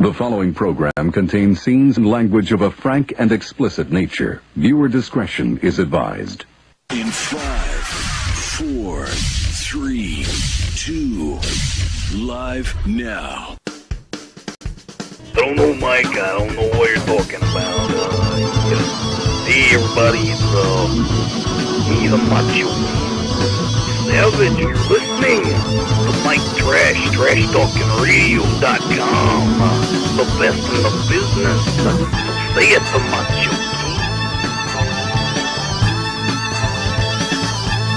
The following program contains scenes and language of a frank and explicit nature. Viewer discretion is advised. In 5, 4, 3, 2, live now. I don't know, Mike. I don't know what you're talking about. Hey, everybody, he's a macho. Savage, you're listening to Mike Trash, TrashTalkingRadio.com. The best in the business. Say it, the macho.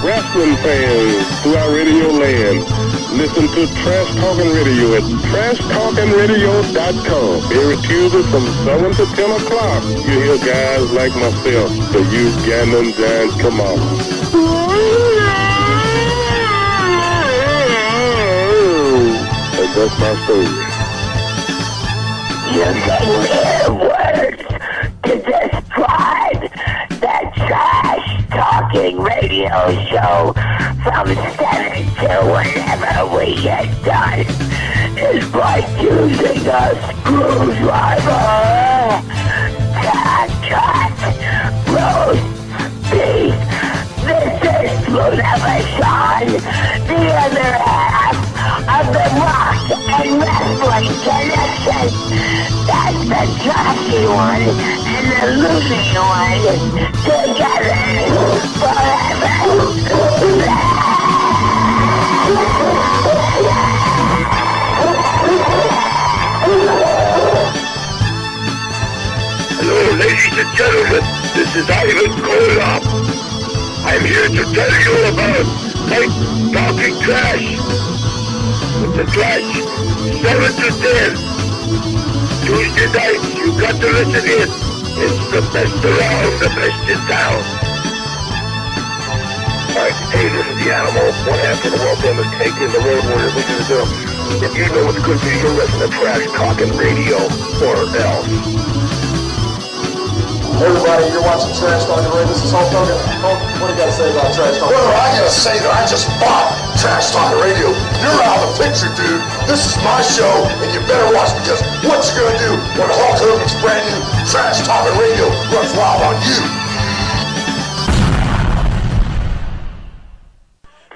Wrestling fans throughout Radio Land, listen to Trash Talking Radio at TrashTalkingRadio.com. Every Tuesday from 7 to 10 o'clock, you hear guys like myself, the you Ganon Giants, come on. And that's my story. You can hear words to describe the Trash Talking Radio Show from 7 to whenever we get done is like using a screwdriver to cut roast beef. This is Venezuelan, the other half of the rock and wrestling connection. That's the trashy one and the loony one together forever. Hello, ladies and gentlemen. This is Ivan Koloff. I'm here to tell you about Mike Talking Trash. With the Trash, 7 to 10. Tuesday nights, you got to listen in. It's the best around, the best in town. Alright, hey, this is the Animal. One half of the world famous Take in the Road Warriors. Listen to them. If you know what's good for you, you'll listen to Trash Talking Radio or else. Everybody, you're watching Trash Talking Radio. This is Hulk Hogan. Hulk, what do you got to say about Trash Talking Radio? Well, I gotta say that I just bought Trash Talking Radio. You're out of the picture, dude. This is my show, and you better watch, because what you gonna do when Hulk Hogan's brand new Trash Talking Radio runs wild on you?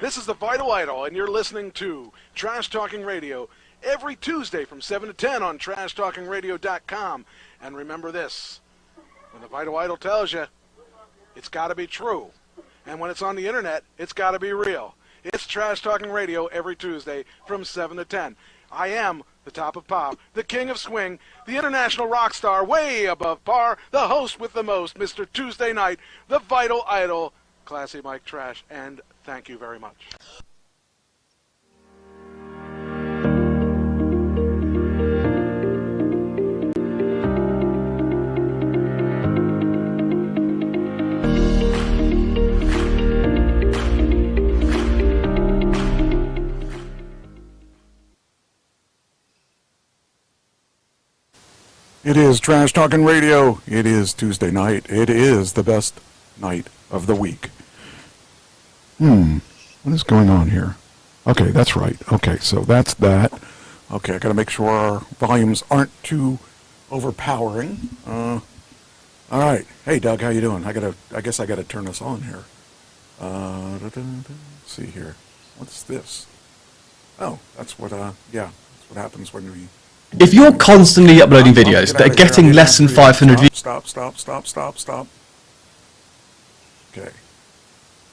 This is the Vital Idol, and you're listening to Trash Talking Radio every Tuesday from 7 to 10 on TrashTalkingRadio.com. And remember this. When the Vital Idol tells you, it's got to be true. And when it's on the internet, it's got to be real. It's Trash Talking Radio every Tuesday from 7 to 10. I am the top of pop, the king of swing, the international rock star way above par, the host with the most, Mr. Tuesday Night, the Vital Idol, Classy Mike Trash, and thank you very much. It is Trash Talking Radio. It is Tuesday night. It is the best night of the week. What is going on here? Okay, that's right. Okay, so that's that. Okay, I gotta make sure our volumes aren't too overpowering. All right. Hey, Doug, how you doing? I guess I gotta turn this on here. Let's see here. What's this? Oh, that's what, that's what happens when we... If you're constantly uploading videos that are getting less than 500 views... Stop. Okay.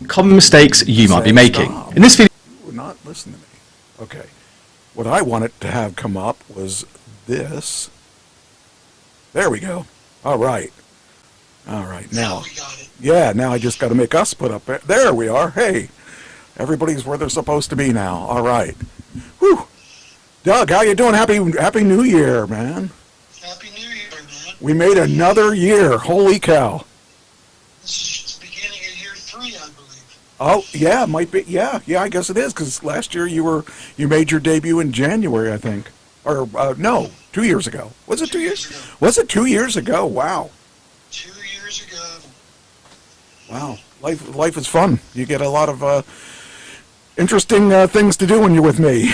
Common mistakes you might be making. In this video... You would not listen to me. Okay. What I wanted to have come up was this. There we go. All right. Now we got it. Yeah, now I just got to make us put up there. There we are. Hey. Everybody's where they're supposed to be now. All right. Whew. Doug, how you doing? Happy New Year, man. Happy New Year, man. We made another year. Holy cow. This is the beginning of year 3, I believe. Oh, yeah, it might be. Yeah, I guess it is, because last year you made your debut in January, I think. Or, no, 2 years ago. Was it 2 years? Was it 2 years ago? Wow. 2 years ago. Wow. Life is fun. You get a lot of interesting things to do when you're with me.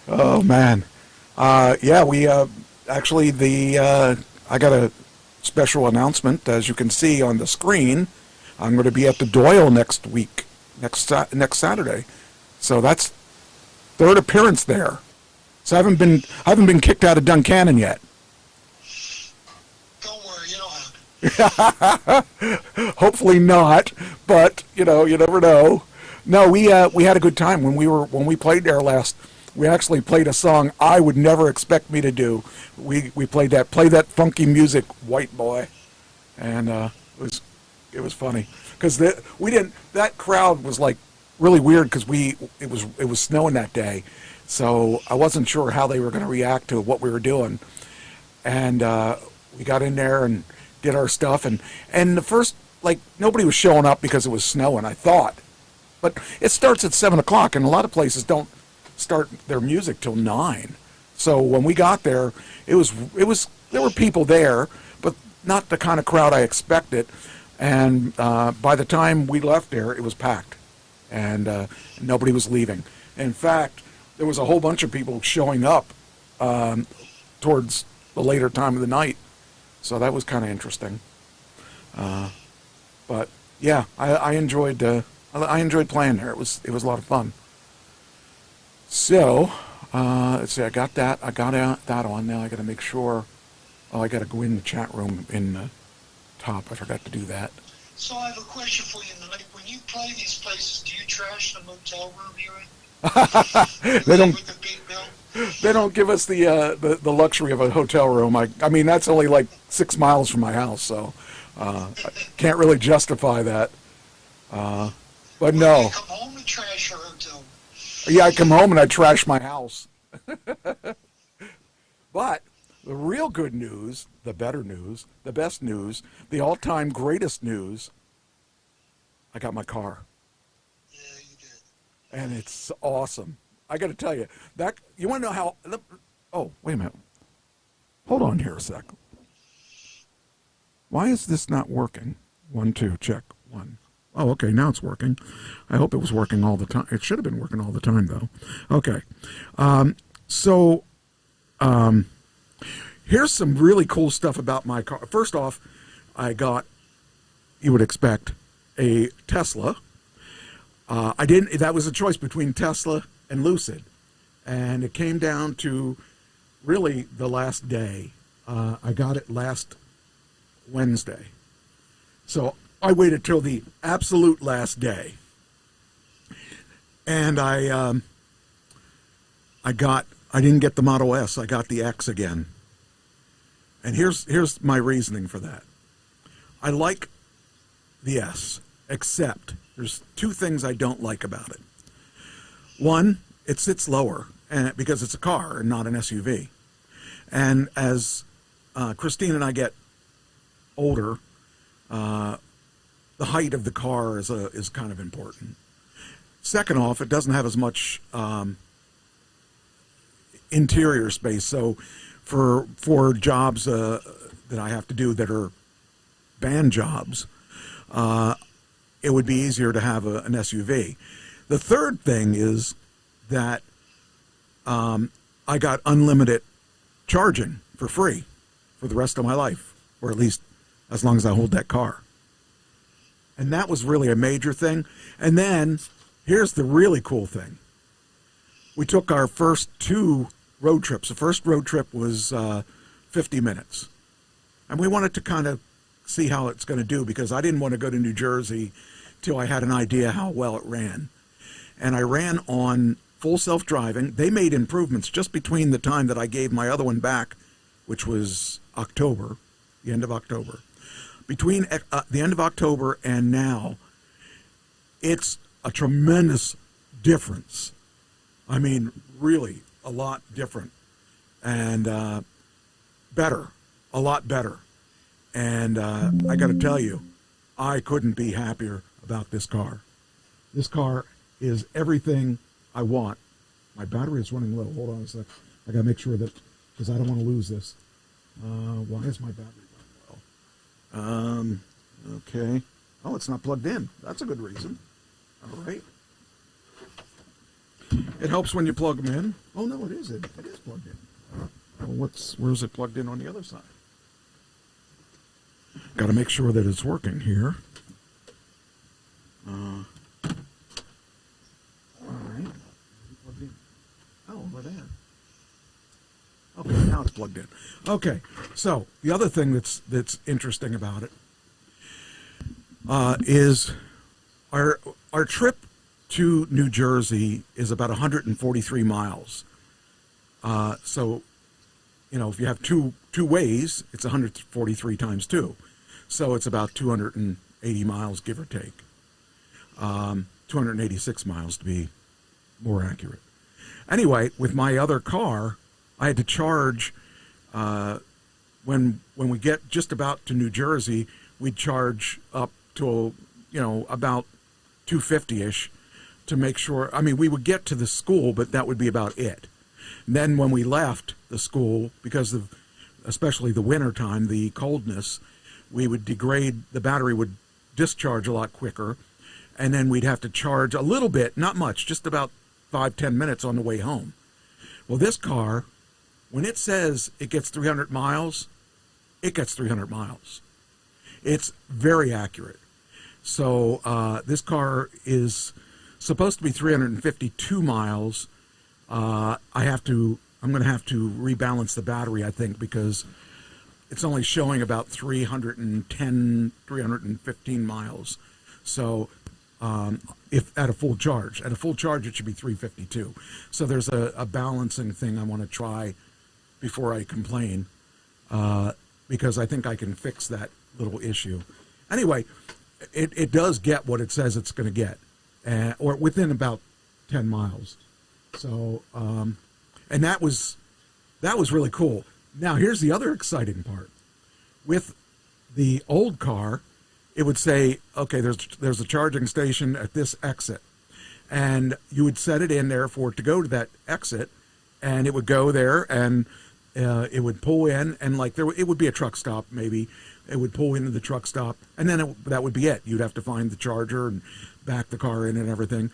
Oh, man. Yeah, we actually I got a special announcement, as you can see on the screen. I'm going to be at the Doyle next week, next Saturday. So that's third appearance there. So I haven't been kicked out of Duncannon yet. Don't worry, you don't have to. Hopefully not, but you never know. No, we had a good time when we played there last. We actually played a song I would never expect me to do. We played that funky music, White Boy, and it was funny because that crowd was like really weird because it was snowing that day, so I wasn't sure how they were going to react to what we were doing, and we got in there and did our stuff, and the first, like, nobody was showing up because it was snowing, I thought, but it starts at 7 o'clock, and a lot of places don't start their music till 9. So when we got there, there were people there, but not the kind of crowd I expected. And by the time we left there, it was packed, and nobody was leaving. In fact, there was a whole bunch of people showing up towards the later time of the night. So that was kind of interesting. But yeah, I enjoyed playing there. It was a lot of fun. So, let's see, I got that on. Now I got to make sure. Oh, I got to go in the chat room in the top. I forgot to do that. So I have a question for you. Like, when you play these places, do you trash the motel room you're in? They don't give us the luxury of a hotel room. I mean, that's only like 6 miles from my house, so I can't really justify that. But no. You come home and trash your hotel. Yeah, I come home and I trash my house. But the real good news, the better news, the best news, the all-time greatest news, I got my car. Yeah, you did. And it's awesome. I got to tell you, you want to know how... Oh, wait a minute. Hold on here a sec. Why is this not working? 1, 2, check. 1. Oh, okay, now it's working. I hope it was working all the time. It should have been working all the time, though. Okay. Here's some really cool stuff about my car. First off, I got, you would expect, a Tesla. That was a choice between Tesla and Lucid. And it came down to really the last day. I got it last Wednesday. So I waited till the absolute last day, and I didn't get the Model S. I got the X again, and here's my reasoning for that. I like the S, except there's 2 things I don't like about it. One, it sits lower, and because it's a car and not an SUV, and as Christine and I get older, the height of the car is kind of important. Second off, it doesn't have as much interior space. So for jobs that I have to do that are band jobs, it would be easier to have an SUV. The third thing is that I got unlimited charging for free for the rest of my life, or at least as long as I hold that car. And that was really a major thing. And then, here's the really cool thing. We took our first 2 road trips. The first road trip was 50 minutes. And we wanted to kind of see how it's going to do, because I didn't want to go to New Jersey till I had an idea how well it ran. And I ran on full self-driving. They made improvements just between the time that I gave my other one back, which was October, the end of October. Between the end of October and now, it's a tremendous difference. I mean, really, a lot different. And better, a lot better. And I got to tell you, I couldn't be happier about this car. This car is everything I want. My battery is running low. Hold on a sec. I got to make sure that, because I don't want to lose this. Why is my battery running low? Okay. Oh, it's not plugged in. That's a good reason. All right. It helps when you plug them in. Oh, no, it isn't. It is plugged in. Well, where's it plugged in on the other side? Got to make sure that it's working here. All right. Oh, over there. Okay, now it's plugged in. Okay, so the other thing that's interesting about it is our trip to New Jersey is about 143 miles. So, if you have two ways, it's 143 times 2. So it's about 280 miles, give or take. 286 miles to be more accurate. Anyway, with my other car, I had to charge, when we get just about to New Jersey, we'd charge up to, about 250-ish to make sure, we would get to the school, but that would be about it. And then when we left the school, because of especially the winter time, the coldness, we would degrade, the battery would discharge a lot quicker, and then we'd have to charge a little bit, not much, just about 5-10 minutes on the way home. Well, this car, when it says it gets 300 miles, it gets 300 miles. It's very accurate. So this car is supposed to be 352 miles. I'm going to have to rebalance the battery, I think, because it's only showing about 310, 315 miles. So if at a full charge, it should be 352. So there's a balancing thing I want to try before I complain, because I think I can fix that little issue. Anyway, it does get what it says it's going to get, or within about 10 miles. So, and that was really cool. Now, here's the other exciting part. With the old car, it would say, okay, there's a charging station at this exit. And you would set it in there for it to go to that exit, and it would go there, and it would pull in, and it would be a truck stop, maybe. It would pull into the truck stop, and then that would be it. You'd have to find the charger and back the car in and everything.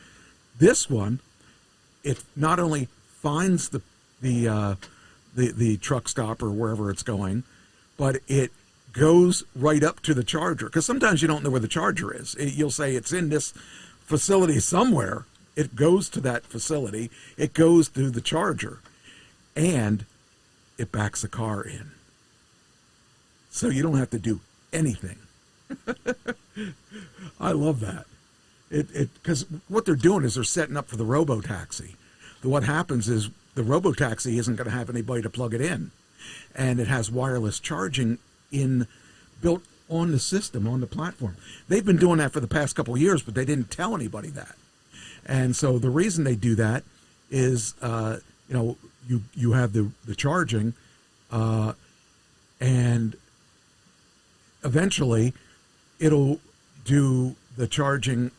This one, it not only finds the truck stop or wherever it's going, but it goes right up to the charger, because sometimes you don't know where the charger is. You'll say it's in this facility somewhere. It goes to that facility, it goes to the charger, and it backs the car in. So you don't have to do anything. I love that. Because what they're doing is they're setting up for the robo-taxi. What happens is the robo-taxi isn't going to have anybody to plug it in, and it has wireless charging built on the system, on the platform. They've been doing that for the past couple of years, but they didn't tell anybody that. And so the reason they do that is, you have the charging, and eventually it'll do the charging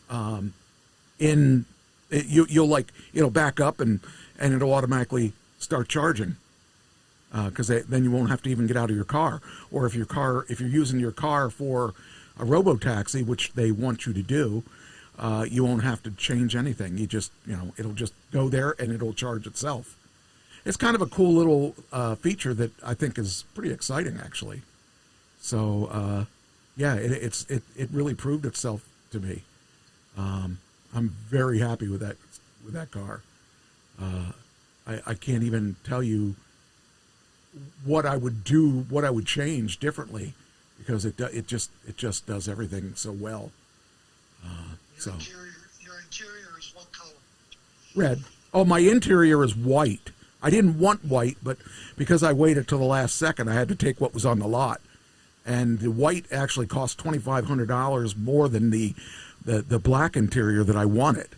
you'll back up and it'll automatically start charging, because then you won't have to even get out of your car. Or if you're using your car for a robo-taxi, which they want you to do, you won't have to change anything. You just, it'll just go there and it'll charge itself. It's kind of a cool little feature that I think is pretty exciting, actually. So it really proved itself to me. I'm very happy with that car. I can't even tell you what I would do, what I would change differently, because it just does everything so well. Your interior is what color? Red. Oh, my interior is white. I didn't want white, but because I waited till the last second, I had to take what was on the lot. And the white actually cost $2,500 more than the black interior that I wanted.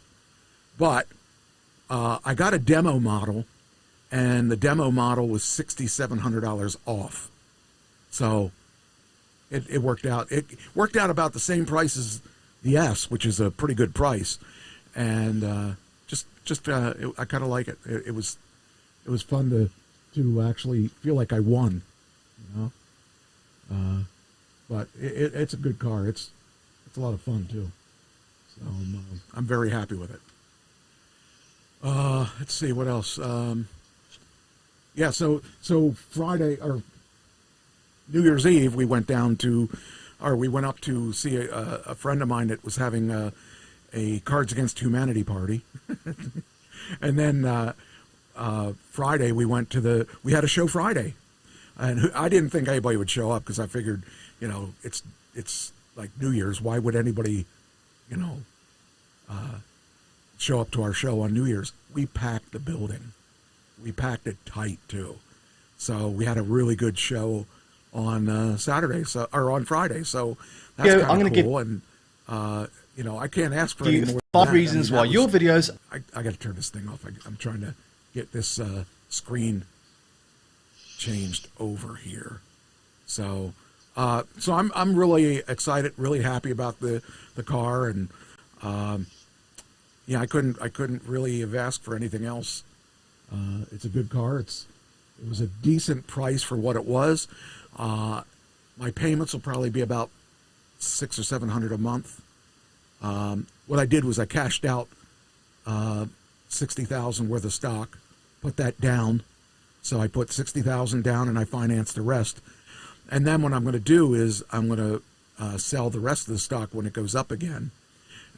But I got a demo model, and the demo model was $6,700 off. So it worked out. It worked out about the same price as the S, which is a pretty good price. And I kind of like it. It was fun to actually feel like I won, but it's a good car. It's a lot of fun too. So I'm very happy with it. Let's see what else. Yeah, so Friday or New Year's Eve, we went up to see a friend of mine that was having a Cards Against Humanity party, and then Friday we had a show Friday, and I didn't think anybody would show up because I figured, it's like New Year's. Why would anybody, show up to our show on New Year's? We packed the building. We packed it tight too, so we had a really good show on Saturday, or on Friday. So that's kind of cool. And I can't ask for any more. 5 reasons why your videos. I got to turn this thing off. I'm trying to get this screen changed over here. So I'm really excited, really happy about the car, and I couldn't really have asked for anything else. It's a good car. It was a decent price for what it was. My payments will probably be about $600 or $700 a month. What I did was I cashed out $60,000 worth of stock, put that down. So I put $60,000 down and I financed the rest. And then what I'm going to do is I'm going to sell the rest of the stock when it goes up again,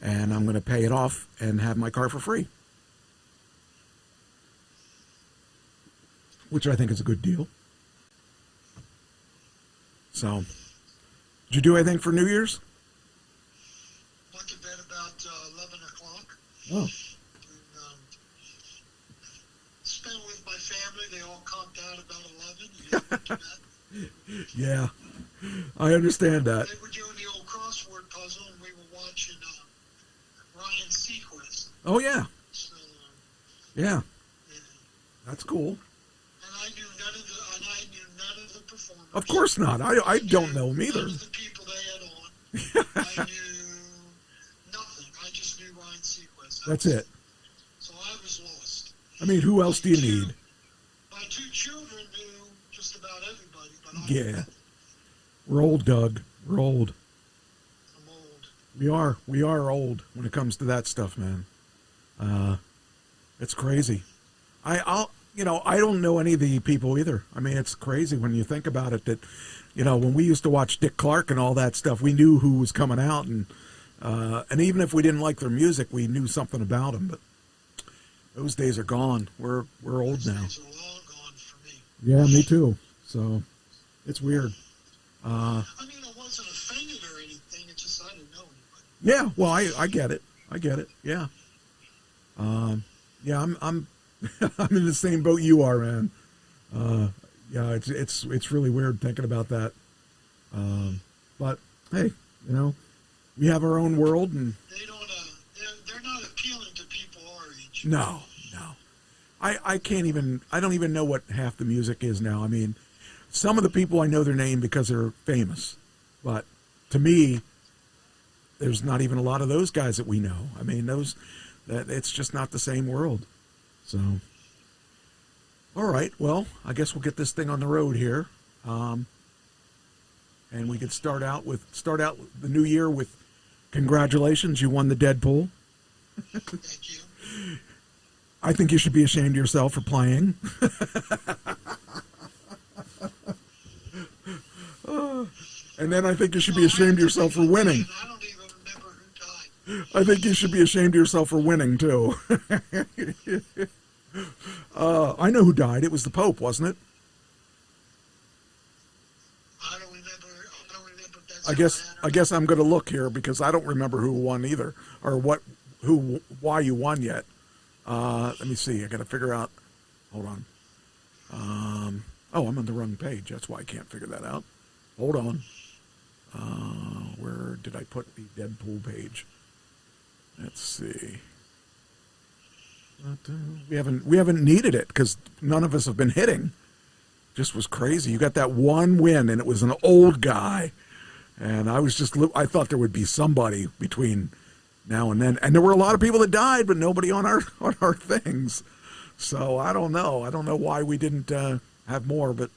and I'm going to pay it off and have my car for free, which I think is a good deal. So, did you do anything for New Year's? Went to bed about 11 o'clock. Oh. And, spent with my family. They all conked out about 11. Yeah, I understand that. They were doing the old crossword puzzle, and we were watching Ryan Seacrest. Oh, yeah. So, yeah. That's cool. And I knew none of the performers. Of course not. I don't know them either. None of the people they had on. I knew nothing. I just knew Ryan Seacrest. That's it. So I was lost. I mean, who else do you need? My 2 children knew just about everybody, but I Yeah. We're old, Doug. We're old. I'm old. We are old when it comes to that stuff, man. It's crazy. I don't know any of the people either. I mean, it's crazy when you think about it that, when we used to watch Dick Clark and all that stuff, we knew who was coming out, and even if we didn't like their music, we knew something about them. But those days are gone. We're old now. Those days are long gone for me. Yeah, me too. So it's weird. I mean, I wasn't offended or anything. It's just I didn't know anybody. Yeah, well, I get it. I get it. Yeah. Yeah, I'm I'm in the same boat you are, man. Yeah, it's really weird thinking about that. But hey, we have our own world, and They don't. They're not appealing to people our age. no. I don't even know what half the music is now. I mean, some of the people I know their name because they're famous, but to me, there's not even a lot of those guys that we know. I mean, it's just not the same world. So, all right, well, I guess we'll get this thing on the road here, and we could start out the new year with congratulations, you won the Deadpool. Thank you. I think you should be ashamed of yourself for playing. And then I think you should be ashamed of yourself for winning. I don't even remember who died. I think you should be ashamed of yourself for winning, too. I know who died. It was the Pope, wasn't it? I don't remember if that's I guess I'm going to look here because I don't remember who won either, or why you won yet. Let me see. I got to figure out. Hold on. I'm on the wrong page. That's why I can't figure that out. Hold on. Where did I put the Deadpool page? Let's see. We haven't needed it because none of us have been hitting. Just was crazy. You got that one win, and it was an old guy, and I thought there would be somebody between now and then, and there were a lot of people that died, but nobody on our things. So I don't know. I don't know why we didn't have more, but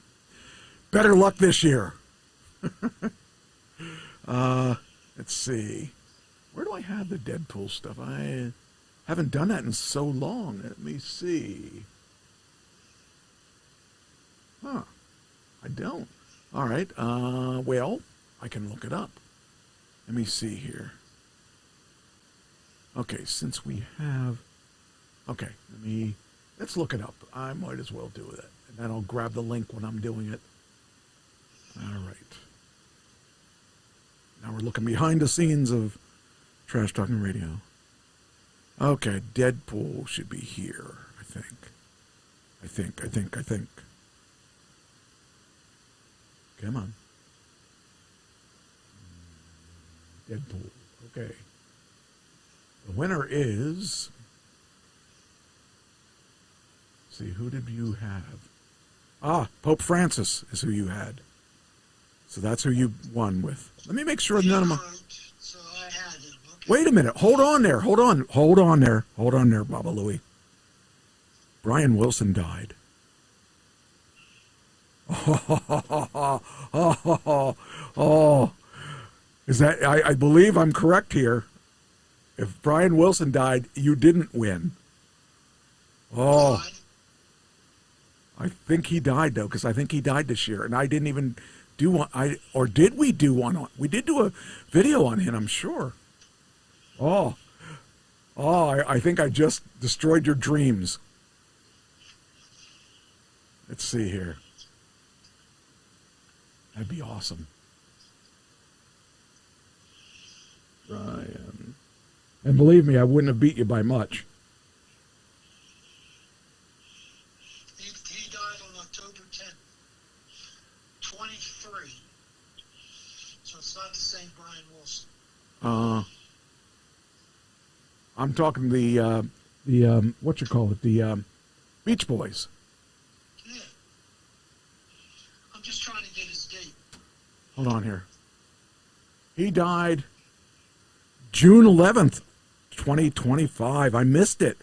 better luck this year. Let's see. Where do I have the Deadpool stuff? I haven't done that in so long. Let me see. don't. All right. Well, I can look it up. Let me see here. Okay, since we have... Okay, let's look it up. I might as well do it. And then I'll grab the link when I'm doing it. All right. Now we're looking behind the scenes of Trash Talking Radio. Okay, Deadpool should be here, I think. I think. Come on. Deadpool. Okay. The winner is... Let's see, who did you have? Pope Francis is who you had. So that's who you won with. Let me make sure none of my... So I had him. Okay. Wait a minute. Hold on there. Hold on there, Baba Louie. Brian Wilson died. Oh. Is that... I believe I'm correct here. If Brian Wilson died, you didn't win. Oh. I think he died, though, because I think he died this year. And I didn't even do one. Or did we do one on... We did do a video on him, I'm sure. Oh, I think I just destroyed your dreams. Let's see here. That'd be awesome. Brian. And believe me, I wouldn't have beat you by much. He died on October 10th, 23. So it's not the same Brian Wilson. I'm talking the what you call it, the Beach Boys. Yeah. I'm just trying to get his date. Hold on here. He died June 11th, 2025. I missed it.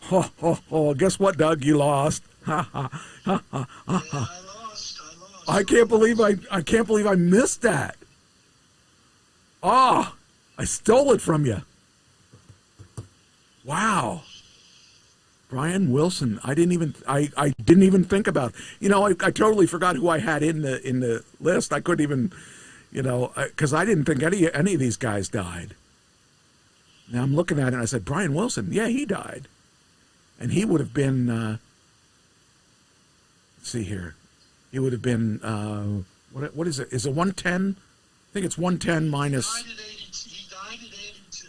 Guess what, Doug? You lost. Yeah, I lost. I can't believe I missed that. I stole it from you. Wow. Brian Wilson. I didn't even think about. I totally forgot who I had in the list. I couldn't even, because I didn't think any of these guys died. Now I'm looking at it and I said, Brian Wilson, yeah, he died. And he would have been, let's see here. He would have been, what is it? Is it 110? I think it's 110 minus... He died at 82.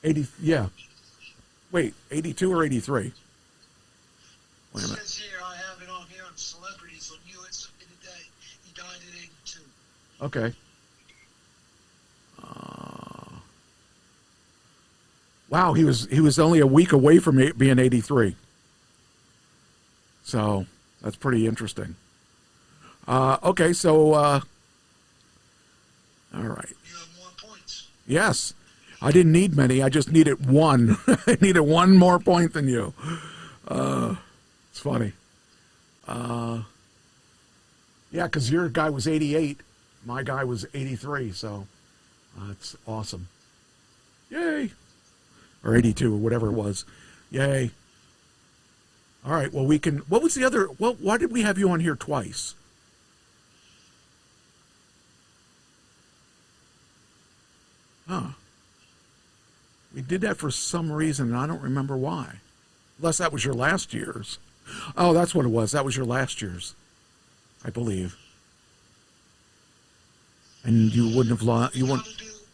80, yeah. Wait, 82 or 83? Wait a minute. It says here, I have it on here on celebrities on USA Today. He died at 82. Okay. Wow, he was only a week away from being 83. So that's pretty interesting. Okay, so all right. You have more points. Yes, I didn't need many. I just needed one. I needed one more point than you. It's funny. Yeah, because your guy was 88. My guy was 83. So it's awesome. Yay. Or 82 or whatever it was. Yay. All right, well, we can... What was the other... Well, why did we have you on here twice? Huh. We did that for some reason, and I don't remember why. Unless that was your last year's. Oh, that's what it was. That was your last year's, I believe. And you wouldn't have... You wouldn't...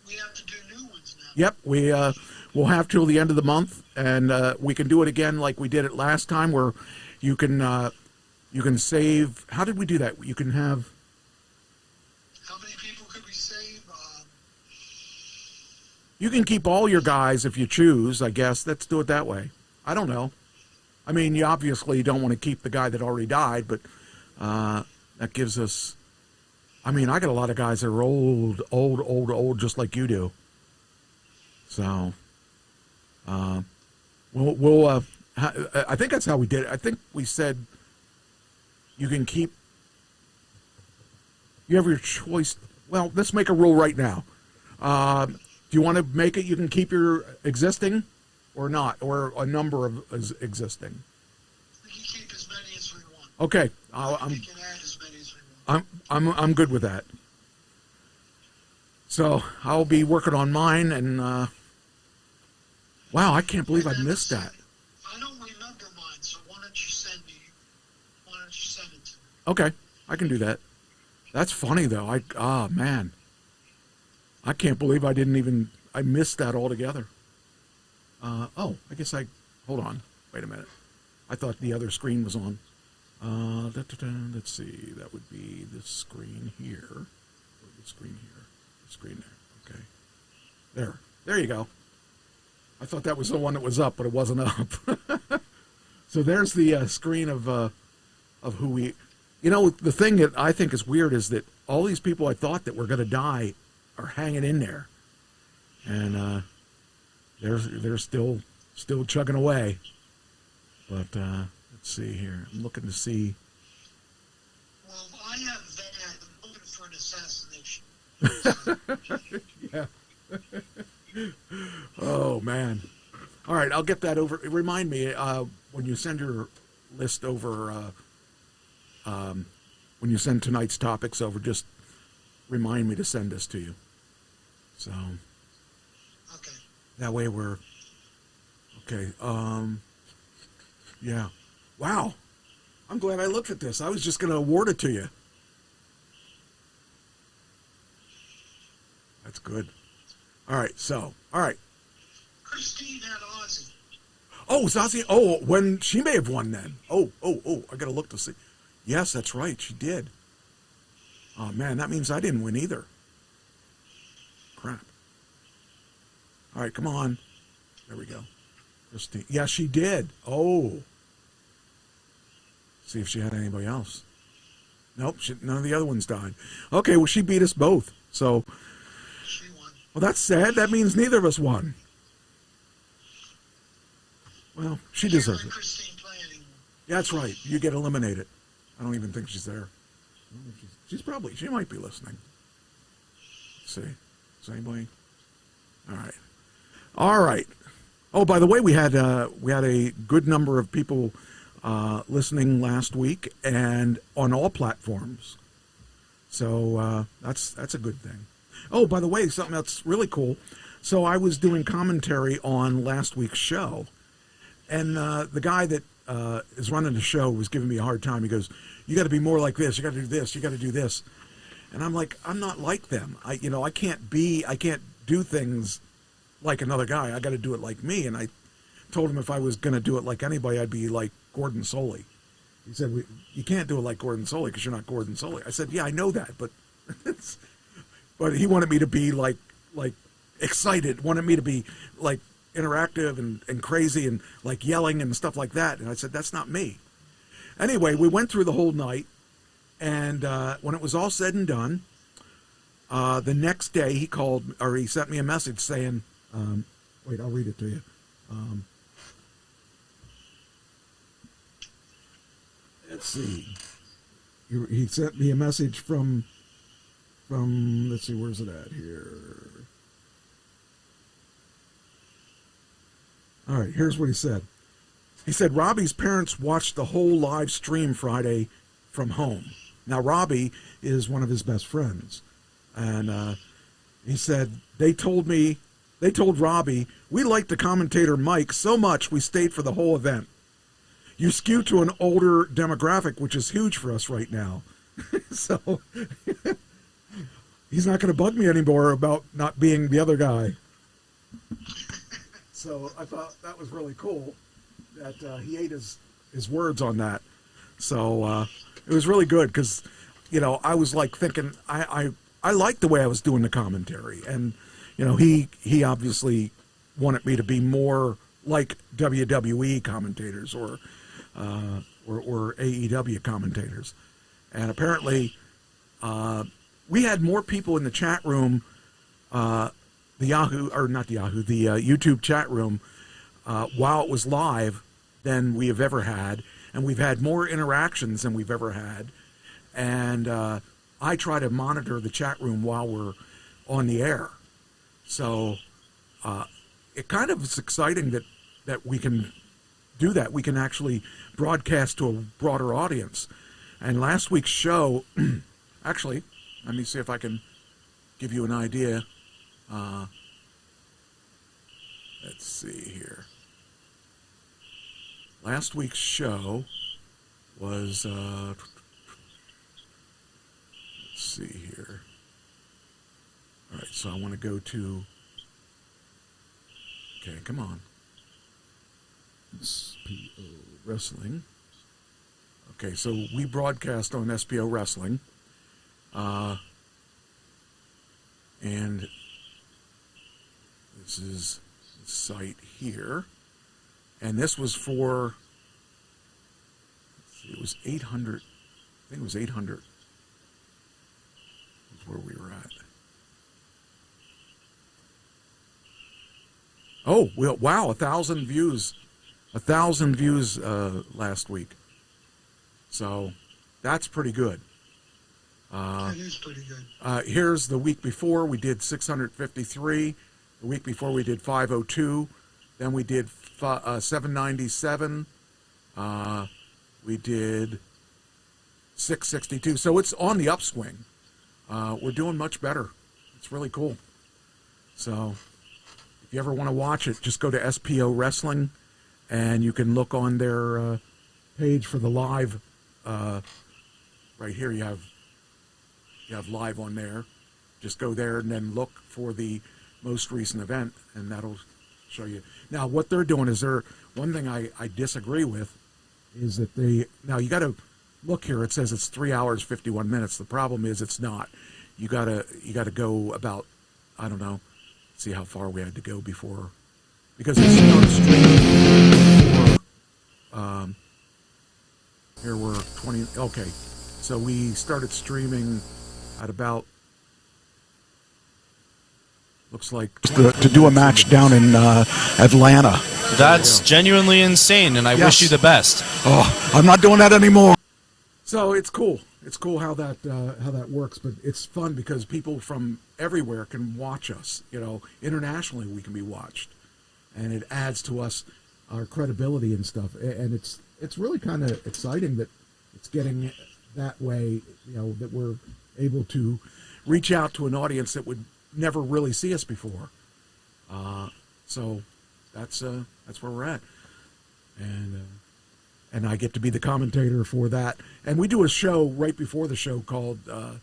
We have to do new ones now. Yep, we'll have till the end of the month, and we can do it again like we did it last time, where you can save. How did we do that? You can have. How many people could we save? You can keep all your guys if you choose. I guess let's do it that way. I don't know. I mean, you obviously don't want to keep the guy that already died, but that gives us. I mean, I got a lot of guys that are old, just like you do. So. I think that's how we did it. I think we said you can keep. You have your choice. Well, let's make a rule right now. Do you want to make it? You can keep your existing, or not, or a number of existing. We can keep as many as we want. Okay, We can add as many as we want. I'm good with that. So I'll be working on mine, and wow, I can't believe I missed that. I don't remember mine, so why don't you send it to me? Okay, I can do that. That's funny though. Man, I can't believe I missed that altogether. I guess hold on. Wait a minute. I thought the other screen was on. Let's see. That would be this screen here. Or the screen here. The screen there. Okay. There you go. I thought that was the one that was up, but it wasn't up. So there's the screen of who we... You know, the thing that I think is weird is that all these people I thought that were going to die are hanging in there. And they're still chugging away. But let's see here. I'm looking to see. Well, I have that. I'm looking for an assassination. Yeah. Oh, man. All right, I'll get that over. Remind me when you send your list over, when you send tonight's topics over, just remind me to send this to you. So Okay. that way we're okay. Yeah. Wow. I'm glad I looked at this. I was just going to award it to you. That's good. All right. Christine had Ozzy. Oh, Zazie. Oh, when she may have won then. Oh. I got to look to see. Yes, that's right. She did. Oh, man. That means I didn't win either. Crap. All right. Come on. There we go. Christine. Yeah, she did. Oh. See if she had anybody else. Nope. None of the other ones died. Okay. Well, she beat us both. So. She won. Well, that's sad. That means neither of us won. Well, she deserves it. Christine play anymore. Yeah, that's right. You get eliminated. I don't even think she's there. She might be listening. Let's see. Is anybody? All right. Oh, by the way, we had a good number of people listening last week and on all platforms. So that's a good thing. Oh, by the way, something that's really cool. So I was doing commentary on last week's show, and the guy that is running the show was giving me a hard time. He goes, "You got to be more like this. You got to do this. You got to do this." And I'm like, I'm not like them. I can't do things like another guy. I got to do it like me. And I told him if I was going to do it like anybody, I'd be like Gordon Soley. He said, "You can't do it like Gordon Soley because you're not Gordon Soley." I said, "Yeah, I know that, but but he wanted me to be like excited, wanted me to be like interactive and crazy and like yelling and stuff like that." And I said, "That's not me." Anyway, we went through the whole night, and when it was all said and done, the next day he sent me a message saying, wait, I'll read it to you. Let's see. He sent me a message from let's see, where's it at here? All right, here's what he said. He said, "Robbie's parents watched the whole live stream Friday from home." Now, Robbie is one of his best friends. And he said, they told Robbie, "We liked the commentator Mike so much we stayed for the whole event. You skew to an older demographic, which is huge for us right now." So he's not going to bug me anymore about not being the other guy. So I thought that was really cool that he ate his words on that. So it was really good because, I was like thinking, I liked the way I was doing the commentary. And, he obviously wanted me to be more like WWE commentators or AEW commentators. And apparently we had more people in the chat room, the YouTube chat room, while it was live than we have ever had. And we've had more interactions than we've ever had. And I try to monitor the chat room while we're on the air. So it kind of is exciting that we can do that. We can actually broadcast to a broader audience. And last week's show, Actually, let me see if I can give you an idea. Let's see here. Last week's show was, let's see here. All right, so I want to go to, okay, come on. SPO Wrestling. Okay, so we broadcast on SPO Wrestling. And this is the site here. And this was for, let's see, it was 800. I think it was 800. That's where we were at. Oh, well, wow, 1,000 views. 1,000 views last week. So that's pretty good. That is pretty good. Here's the week before. We did 653. The week before we did 502. Then we did 797. We did 662. So it's on the upswing. We're doing much better. It's really cool. So if you ever want to watch it, just go to SPO Wrestling, and you can look on their page for the live. Right here you have live on there. Just go there and then look for the most recent event, and that'll show you. Now, what they're doing is one thing I disagree with is that now you got to look here. It says it's 3 hours, 51 minutes. The problem is it's not. You gotta go about, I don't know, see how far we had to go before, because it's not streaming before, here we're 20, okay. So we started streaming at about, looks like to do a match down in Atlanta. That's genuinely insane, and I wish you the best. Oh, I'm not doing that anymore. So it's cool. It's cool how that works, but it's fun because people from everywhere can watch us. You know, internationally we can be watched, and it adds to us our credibility and stuff. And it's really kind of exciting that it's getting that way. You know, that we're able to reach out to an audience that would never really see us before. So that's where we're at, and I get to be the commentator for that. And we do a show right before the show called, I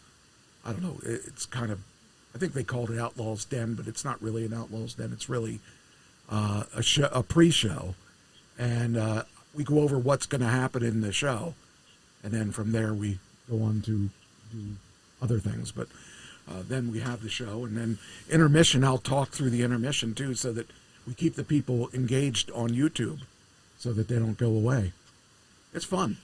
don't know, it's kind of, I think they called it Outlaw's Den, but it's not really an Outlaw's Den. It's really a pre-show. And we go over what's going to happen in the show. And then from there we go on to do other things. But then we have the show. And then intermission, I'll talk through the intermission too, so that we keep the people engaged on YouTube so that they don't go away. It's fun.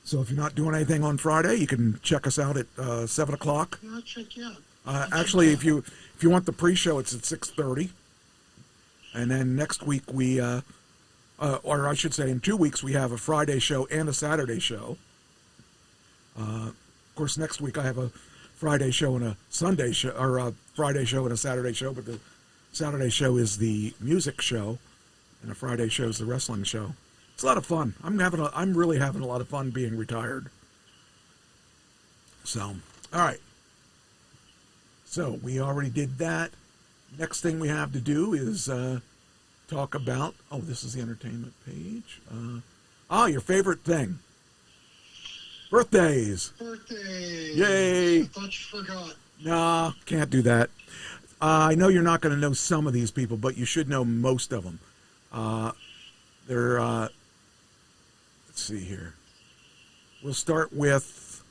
So if you're not doing anything on Friday, you can check us out at 7 o'clock. Yeah, I'll check you out. Actually, if you want the pre-show, it's at 6:30. And then next week we, or I should say in 2 weeks, we have a Friday show and a Saturday show. Of course, next week I have a Friday show and a Sunday show, or a Friday show and a Saturday show, but the Saturday show is the music show, and the Friday show is the wrestling show. It's a lot of fun. I'm really having a lot of fun being retired. So, all right. So we already did that. Next thing we have to do is talk about. Oh, this is the entertainment page. Your favorite thing. Birthdays. Birthdays. Yay. I thought you forgot. Nah, can't do that. I know you're not going to know some of these people, but you should know most of them. Let's see here. We'll start with,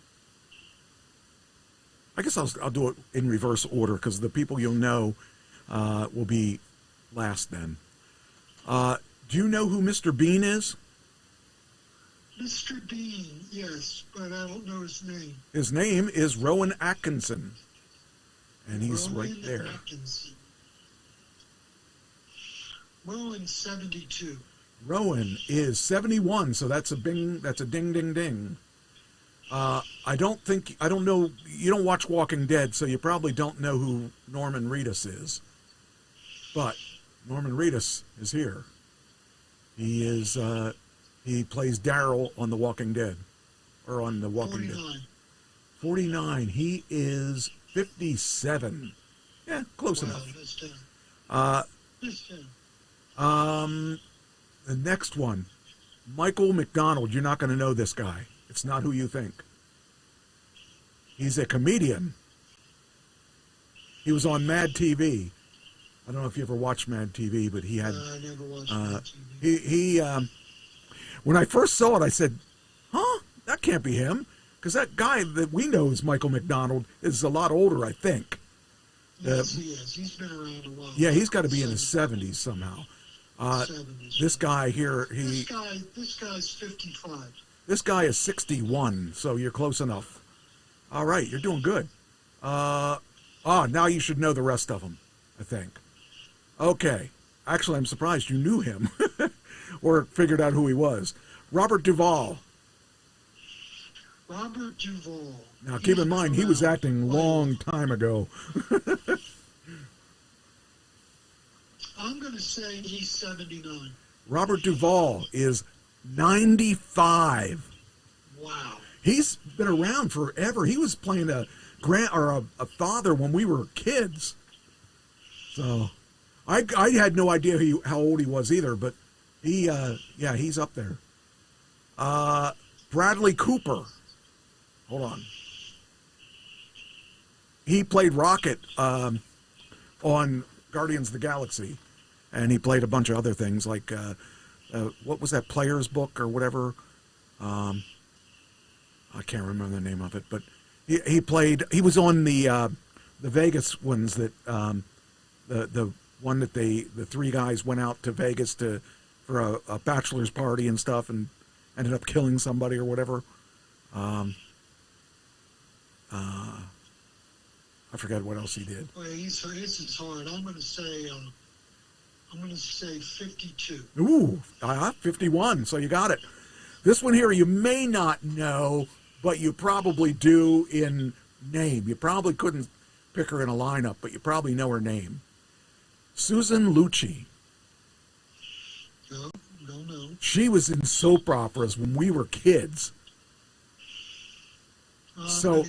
I guess I'll do it in reverse order because the people you'll know will be last then. Do you know who Mr. Bean is? Mr. Bean, yes, but I don't know his name. His name is Rowan Atkinson. And he's Rowan right there. Atkinson. Rowan's 72. Rowan is 71, so that's a bing. That's a ding, ding, ding. I don't know. You don't watch Walking Dead, so you probably don't know who Norman Reedus is. But Norman Reedus is here. He He plays Daryl on The Walking Dead, or on The Walking 49. Dead. 49. He is 57. Yeah, close Wow, enough. that's down. That's down. The next one, Michael McDonald. You're not going to know this guy. It's not who you think. He's a comedian. He was on Mad TV. I don't know if you ever watched Mad TV, but he had. I never watched Mad TV. He when I first saw it, I said, "Huh, that can't be him," because that guy that we know as Michael McDonald is a lot older, I think. Yes, he is. He's been around a while. Yeah, he's got to be in his 70s somehow. 70s. This guy here, This guy's 55. This guy is 61, so you're close enough. All right, you're doing good. Now you should know the rest of them, I think. Okay. Actually, I'm surprised you knew him or figured out who he was. Robert Duvall. Robert Duvall. Now, keep in mind, he was acting long time ago. I'm going to say he's 79. Robert Duvall is 95. Wow. He's been around forever. He was playing a father when we were kids. So, I had no idea how old he was either, but he's up there. Bradley Cooper. Hold on. He played Rocket on Guardians of the Galaxy, and he played a bunch of other things like what was that Player's Book or whatever? I can't remember the name of it, but he was on the Vegas ones that the one that the three guys went out to Vegas for a bachelor's party and stuff and ended up killing somebody or whatever. I forget what else he did. Well, this is hard. I'm going to say 52. Ooh, 51. So you got it. This one here you may not know, but you probably do in name. You probably couldn't pick her in a lineup, but you probably know her name. Susan Lucci. No, don't know. She was in soap operas when we were kids. So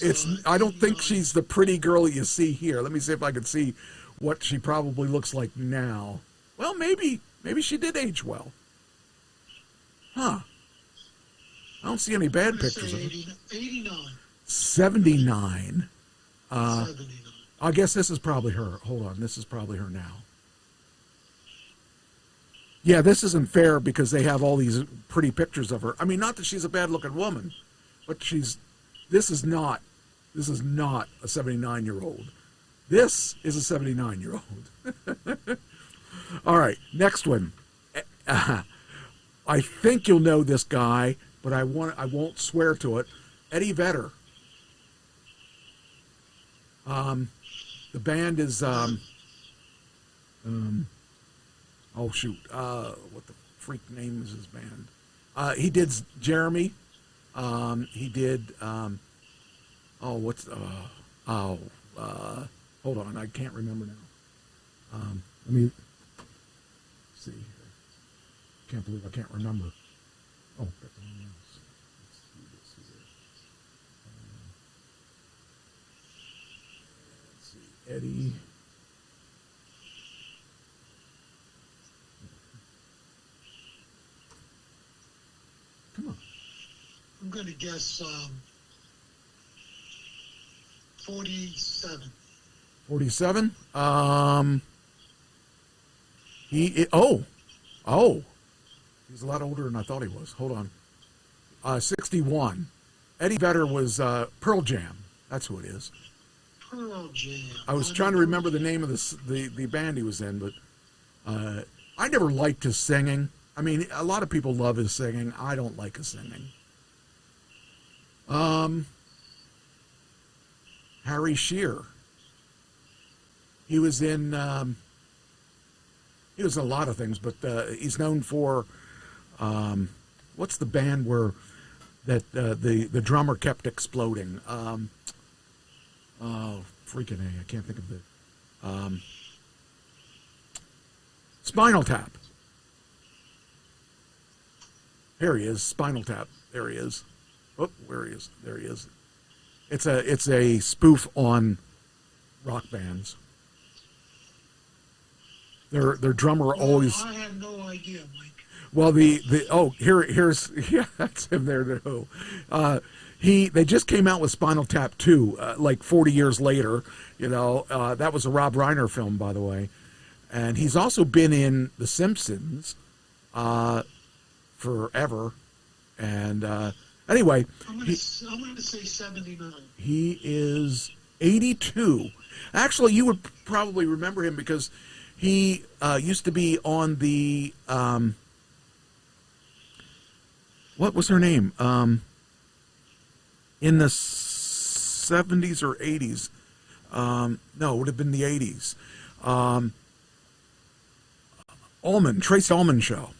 it's. I don't think she's the pretty girl you see here. Let me see if I can see what she probably looks like now. Well, maybe she did age well. Huh. I don't see any bad pictures of her. 89. 79. 79. I guess this is probably her. Hold on. This is probably her now. Yeah, this isn't fair because they have all these pretty pictures of her. I mean, not that she's a bad-looking woman, but this is not a 79-year-old. This is a 79-year-old. All right, next one. I think you'll know this guy, but I won't swear to it. Eddie Vedder. The band is oh shoot, what the freak name is his band? He did Jeremy. He did hold on, I can't remember now. Let me see here. Can't believe I can't remember. Oh, got the wrong else. Let's see this here. Let's see, Eddie. Come on. I'm going to guess 47. 47? He's a lot older than I thought he was. Hold on. 61. Eddie Vedder was Pearl Jam. That's who it is. Pearl Jam. I was trying to remember the name of the band he was in, but I never liked his singing. I mean, a lot of people love his singing. I don't like his singing. Harry Shearer. He was in a lot of things, but he's known for what's the band where that the drummer kept exploding? Freaking A, I can't think of it. Spinal Tap. Here he is, Spinal Tap. There he is. Oh, where he is? There he is. It's a spoof on rock bands. Their drummer always. I had no idea, Mike. Well, here's yeah, that's him there too. They just came out with Spinal Tap 2, like 40 years later. You know, that was a Rob Reiner film, by the way, and he's also been in The Simpsons, forever, and anyway, I'm going to say 79. He is 82. Actually, you would probably remember him because he used to be on the what was her name? In the 70s or 80s. No, it would have been the 80s. Trace Ullman show.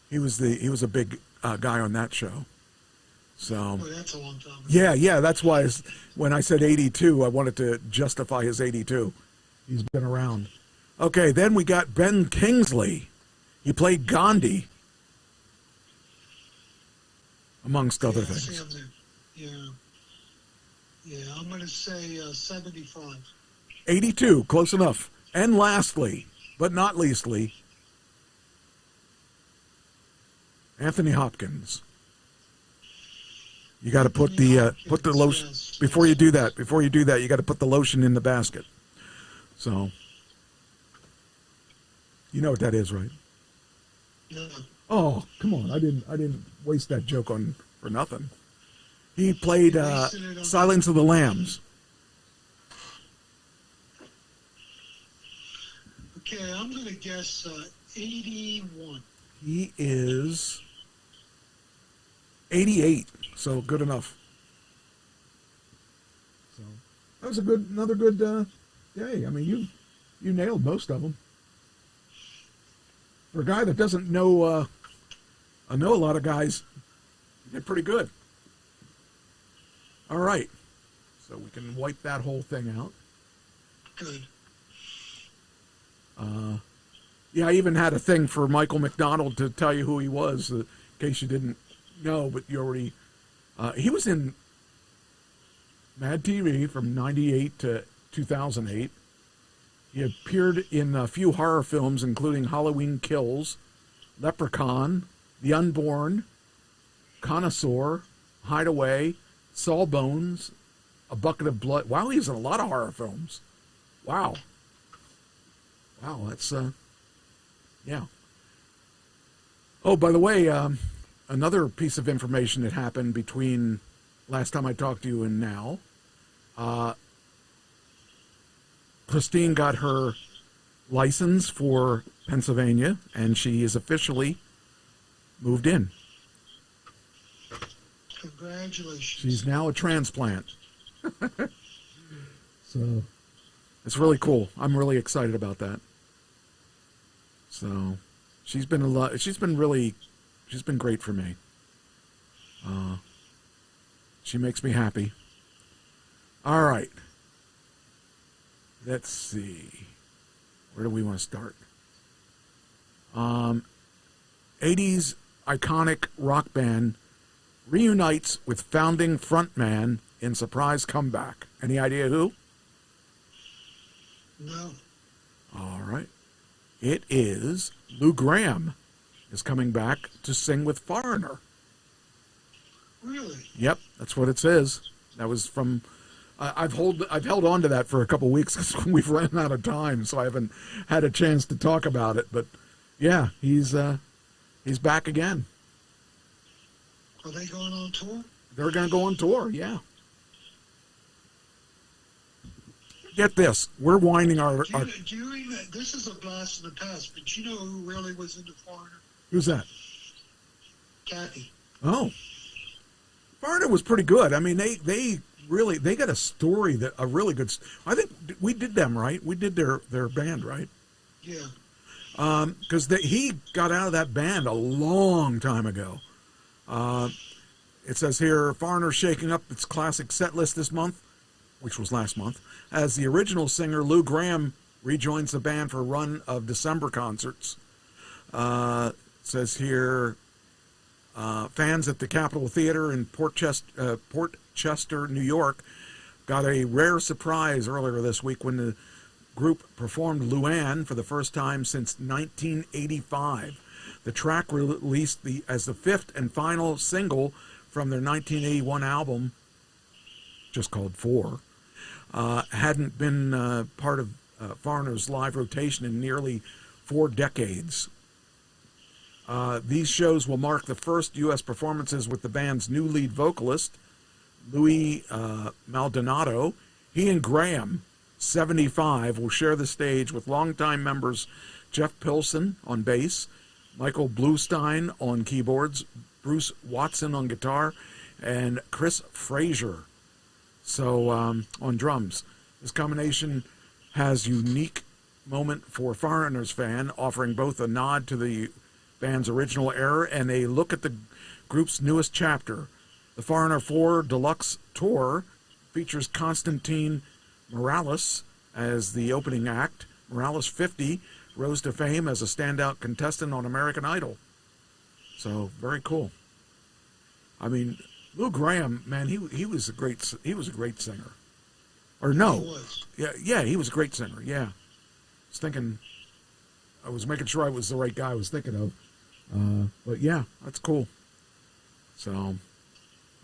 He was a big guy on that show. So that's a long time ago. Yeah, that's why when I said 82, I wanted to justify his 82. He's been around. Okay, then we got Ben Kingsley. He played Gandhi, amongst other things. Yeah, I'm going to say 75. 82, close enough. And lastly, but not leastly, Anthony Hopkins. You got to put the lotion before you do that. Before you do that, you got to put the lotion in the basket. So, you know what that is, right? Yeah. Oh, come on! I didn't waste that joke for nothing. He played Silence of the Lambs. Okay, I'm going to guess 81. He is 88, so good enough. So that was another good day. I mean, you nailed most of them. For a guy that doesn't know, I know a lot of guys. They're pretty good. All right, so we can wipe that whole thing out. Good. Yeah, I even had a thing for Michael McDonald to tell you who he was, in case you didn't know, but you already... he was in Mad TV from 98 to 2008. He appeared in a few horror films, including Halloween Kills, Leprechaun, The Unborn, Connoisseur, Hideaway, Sawbones, A Bucket of Blood. Wow, he was in a lot of horror films. Wow. Wow, that's, yeah. Oh, by the way, another piece of information that happened between last time I talked to you and now. Christine got her license for Pennsylvania, and she is officially moved in. Congratulations. She's now a transplant. So it's really cool. I'm really excited about that. So she's been great for me. She makes me happy. All right. Let's see. Where do we want to start? 80s iconic rock band reunites with founding frontman in surprise comeback. Any idea who? No. All right. It is Lou Gramm is coming back to sing with Foreigner. Really? Yep, that's what it says. That was from... I've held on to that for a couple weeks because we've run out of time, so I haven't had a chance to talk about it. But yeah, he's back again. Are they going on tour? They're going to go on tour, yeah. Get this, we're winding our... Do you even, this is a blast in the past, but you know who really was into Foreigner? Who's that? Kathy. Oh. Foreigner was pretty good. I mean, they got a story, a really good... I think we did them, right? We did their band, right? Yeah. Because he got out of that band a long time ago. It says here, Foreigner shaking up its classic set list this month, which was last month, as the original singer Lou Gramm rejoins the band for a run of December concerts. It says here, Fans at the Capitol Theater in Port Chester, New York, got a rare surprise earlier this week when the group performed Luann for the first time since 1985. The track released as the fifth and final single from their 1981 album, just called Four, hadn't been part of Foreigner's live rotation in nearly 4 decades. These shows will mark the first U.S. performances with the band's new lead vocalist, Louis Maldonado. He and Graham, 75, will share the stage with longtime members Jeff Pilson on bass, Michael Bluestein on keyboards, Bruce Watson on guitar, and Chris Frazier on drums. This combination has unique moment for Foreigners fan, offering both a nod to the band's original era and a look at the group's newest chapter. The Foreigner 4 Deluxe Tour features Constantine Morales as the opening act. Morales, 50, rose to fame as a standout contestant on American Idol. So very cool. I mean, Lou Graham, man, he was a great singer. Or no, he was a great singer. Yeah, I was making sure I was the right guy I was thinking of. But yeah, that's cool. So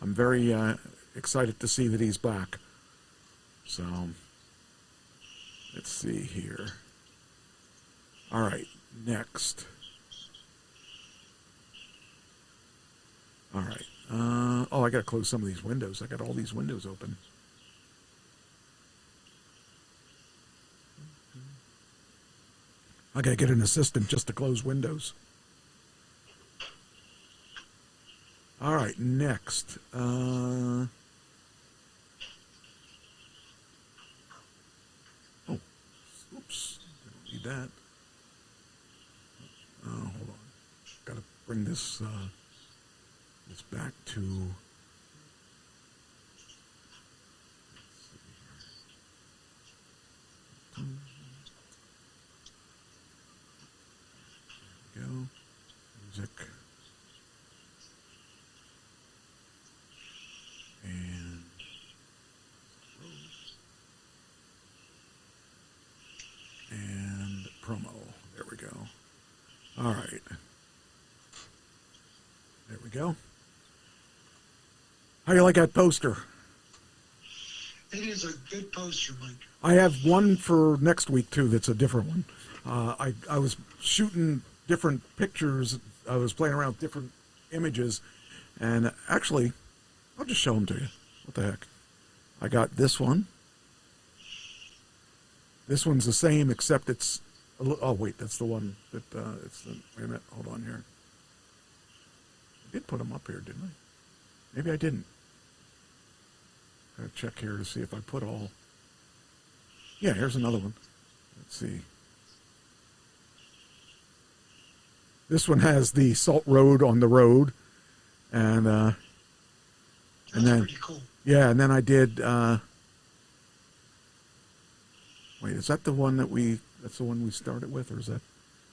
I'm very excited to see that he's back. So let's see here. All right, next. All right. I got to close some of these windows. I got all these windows open. I got to get an assistant just to close windows. All right, next. Oops, don't need that. Oh, hold on. Got to bring this back to. There we go. Music. And promo. There we go. All right. There we go. How do you like that poster? It is a good poster, Mike. I have one for next week, too, that's a different one. I was shooting different pictures. I was playing around with different images. And actually, I'll just show them to you. What the heck? I got this one. This one's the same, except it's a little, oh wait, that's the one that it's the, wait a minute, hold on here. I did put them up here, didn't I? Maybe I didn't. Gotta check here to see if I put all. Yeah, here's another one. Let's see. This one has the Salt Road on the road, and then pretty cool. Yeah, and then I did. Wait, is that the one that's the one we started with, or is that?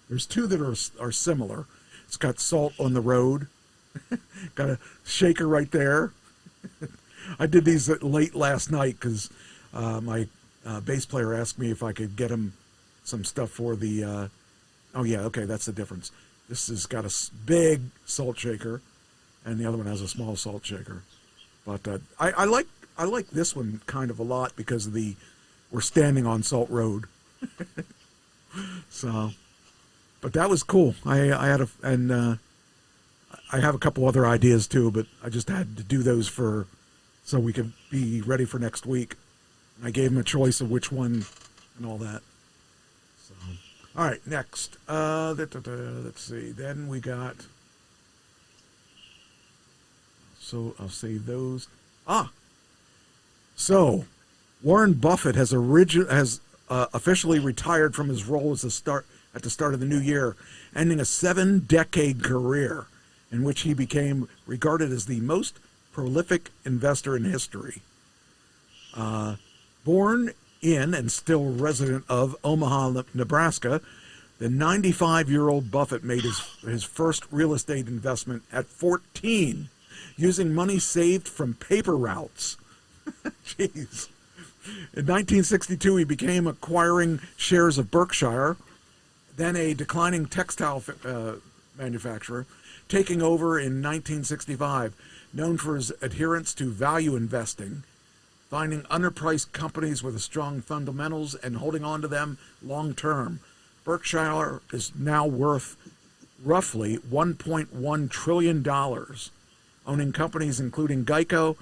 There's two that are similar. It's got Salt on the Road. Got a shaker right there. I did these late last night because my bass player asked me if I could get him some stuff for the. Oh yeah, okay, that's the difference. This has got a big salt shaker, and the other one has a small salt shaker. But I like this one kind of a lot because of we're standing on Salt Road. So, but that was cool. I have a couple other ideas too, but I just had to do those so we could be ready for next week. I gave him a choice of which one and all that. So, all right, next. Let's see. Then we got. So I'll save those. So Warren Buffett has officially retired from his role at the start of the new year, ending a 7-decade career in which he became regarded as the most prolific investor in history. Born in and still resident of Omaha, Nebraska, The 95-year-old Buffett made his first real estate investment at 14, using money saved from paper routes. Jeez. In 1962, he began acquiring shares of Berkshire, then a declining textile manufacturer, taking over in 1965, known for his adherence to value investing, finding underpriced companies with strong fundamentals and holding on to them long term. Berkshire is now worth roughly $1.1 trillion, owning companies including Geico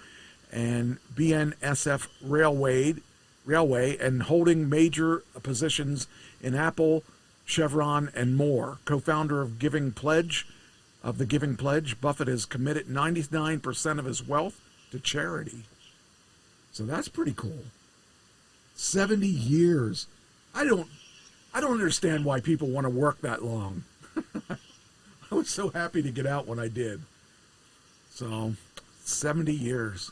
and BNSF Railway, and holding major positions in Apple, Chevron, and more. Co-founder of the Giving Pledge, Buffett has committed 99% of his wealth to charity. So that's pretty cool. 70 years. I don't understand why people want to work that long. I was so happy to get out when I did. So, 70 years.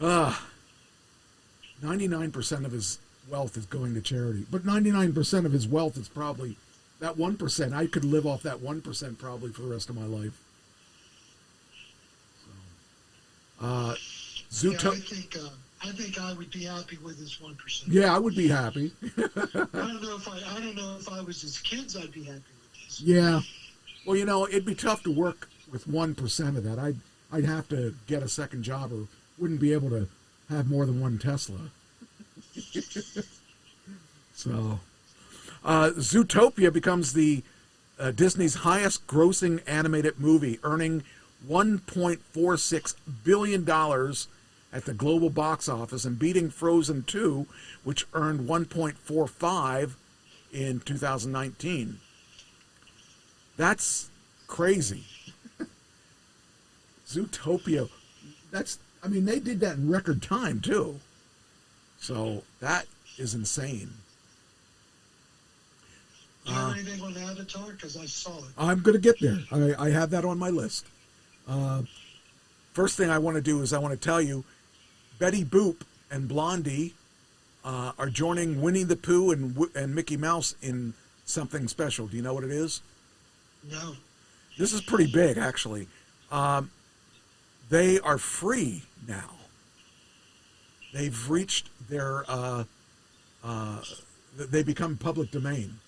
99% of his wealth is going to charity. But 99% of his wealth is probably that 1%. I could live off that 1% probably for the rest of my life. So, I think I would be happy with his 1%. Yeah, I would be happy. I don't know if I was his kids, I'd be happy with this. Yeah. Well, it'd be tough to work with 1% of that. I'd have to get a second job or wouldn't be able to have more than one Tesla. So, Zootopia becomes the Disney's highest grossing animated movie, earning $1.46 billion at the global box office and beating Frozen 2, which earned $1.45 in 2019. That's crazy. Zootopia, they did that in record time, too. So, that is insane. Do you have anything on Avatar? Because I saw it. I'm going to get there. I have that on my list. First thing I want to do is I want to tell you, Betty Boop and Blondie are joining Winnie the Pooh and Mickey Mouse in something special. Do you know what it is? No. This is pretty big, actually. They are free now. They've reached their... they become public domain.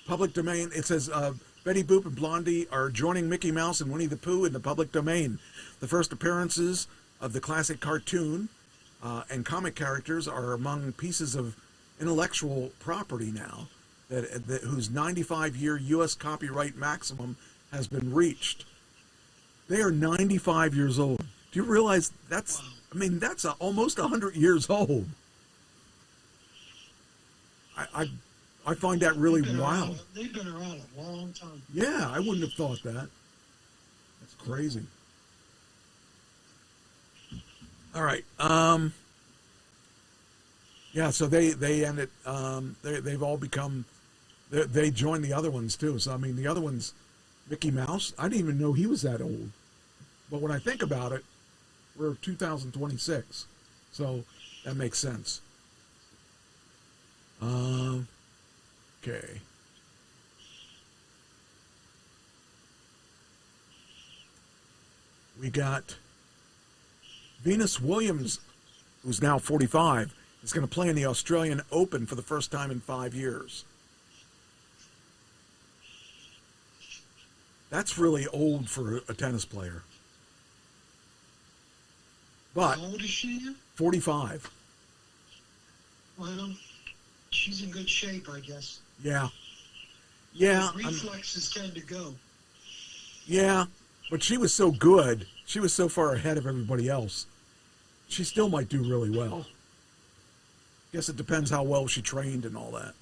Public domain, it says... Betty Boop and Blondie are joining Mickey Mouse and Winnie the Pooh in the public domain. The first appearances of the classic cartoon and comic characters are among pieces of intellectual property now whose 95-year U.S. copyright maximum has been reached. They are 95 years old. Do you realize that's almost 100 years old? I find that really wild. They've been around a long time. Yeah, I wouldn't have thought that. That's crazy. All right. Yeah, so they ended. They've all become. They joined the other ones too. So the other ones, Mickey Mouse. I didn't even know he was that old. But when I think about it, we're 2026, so that makes sense. Okay. We got Venus Williams, who's now 45, is going to play in the Australian Open for the first time in 5 years. That's really old for a tennis player. But how old is she now? 45. Well, she's in good shape, I guess. Yeah. Yeah. Reflexes tend to go. Yeah, but she was so good. She was so far ahead of everybody else. She still might do really well. Guess it depends how well she trained and all that.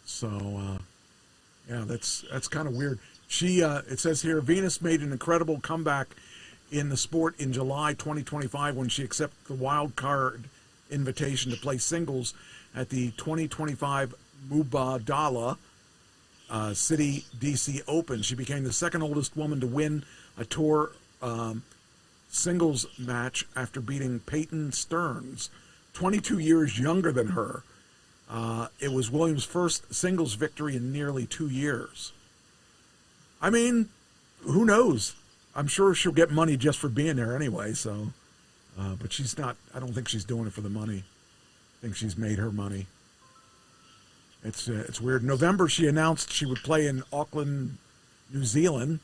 So, yeah, that's kind of weird. She, it says here, Venus made an incredible comeback in the sport in July 2025 when she accepted the wild card invitation to play singles at the 2025 Mubadala City DC Open. She became the second oldest woman to win a tour singles match after beating Peyton Stearns, 22 years younger than her. It was Williams' first singles victory in nearly 2 years. I mean, who knows? I'm sure she'll get money just for being there anyway, so. But she's not, I don't think she's doing it for the money. I think she's made her money. It's weird. In November, she announced she would play in Auckland, New Zealand,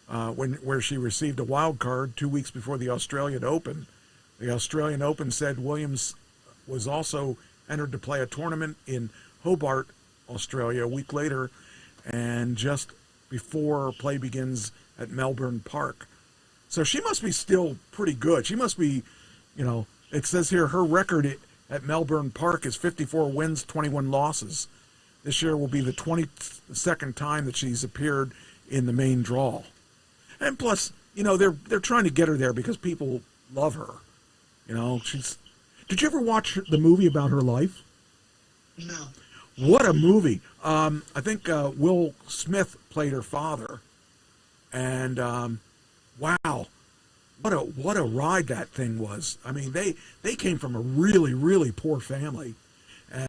where she received a wild card 2 weeks before the Australian Open. The Australian Open said Williams was also entered to play a tournament in Hobart, Australia, a week later, and just before play begins at Melbourne Park. So she must be still pretty good. She must be, it says here her record at Melbourne Park is 54 wins, 21 losses. This year will be the 22nd time that she's appeared in the main draw. And plus, they're trying to get her there because people love her. Did you ever watch the movie about her life? No. What a movie. I think Will Smith played her father. And wow, what a ride that thing was. I mean, they came from a really, really poor family.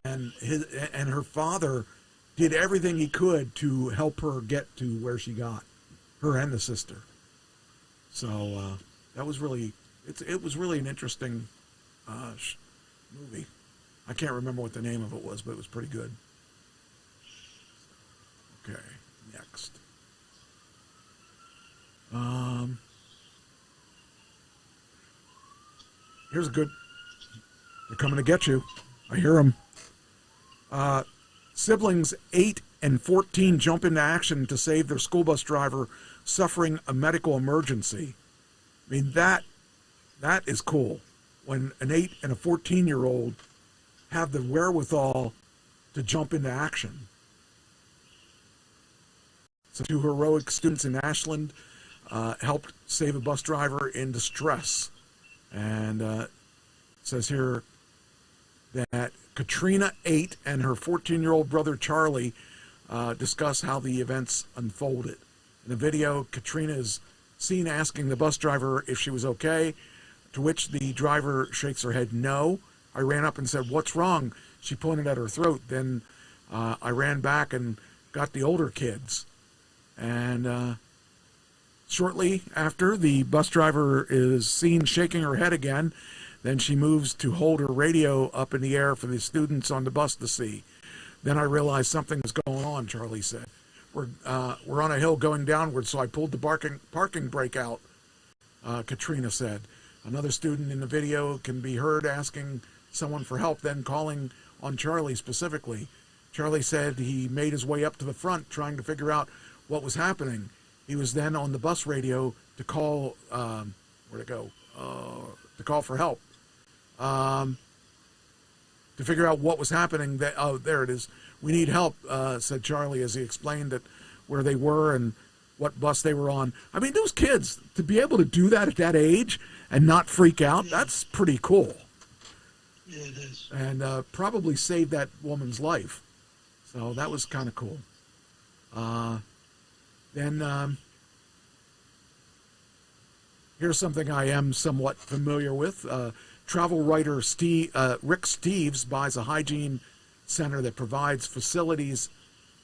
And her father did everything he could to help her get to where she got, her and the sister. So that was really, it was really an interesting movie. I can't remember what the name of it was, but it was pretty good. Okay, next. Here's a good. They're coming to get you. I hear them. Siblings 8 and 14 jump into action to save their school bus driver suffering a medical emergency. I mean, that is cool. When an 8 and a 14-year-old have the wherewithal to jump into action. So 2 heroic students in Ashland helped save a bus driver in distress. And it says here that Katrina, 8, and her 14-year-old brother Charlie discuss how the events unfolded. In the video, Katrina is seen asking the bus driver if she was okay, to which the driver shakes her head no. I ran up and said, "What's wrong?" She pointed at her throat. Then I ran back and got the older kids. And shortly after, the bus driver is seen shaking her head again. Then she moves to hold her radio up in the air for the students on the bus to see. Then I realized something was going on, Charlie said. We're on a hill going downward, so I pulled the parking brake out, Katrina said. Another student in the video can be heard asking someone for help, then calling on Charlie specifically. Charlie said he made his way up to the front, trying to figure out what was happening. He was then on the bus radio to call, to call for help. To figure out what was happening. There it is. We need help, said Charlie as he explained where they were and what bus they were on. I mean, those kids, to be able to do that at that age and not freak out, that's pretty cool. Yeah, it is. And probably saved that woman's life. So that was kind of cool. Then here's something I am somewhat familiar with. Travel writer Rick Steves buys a hygiene center that provides facilities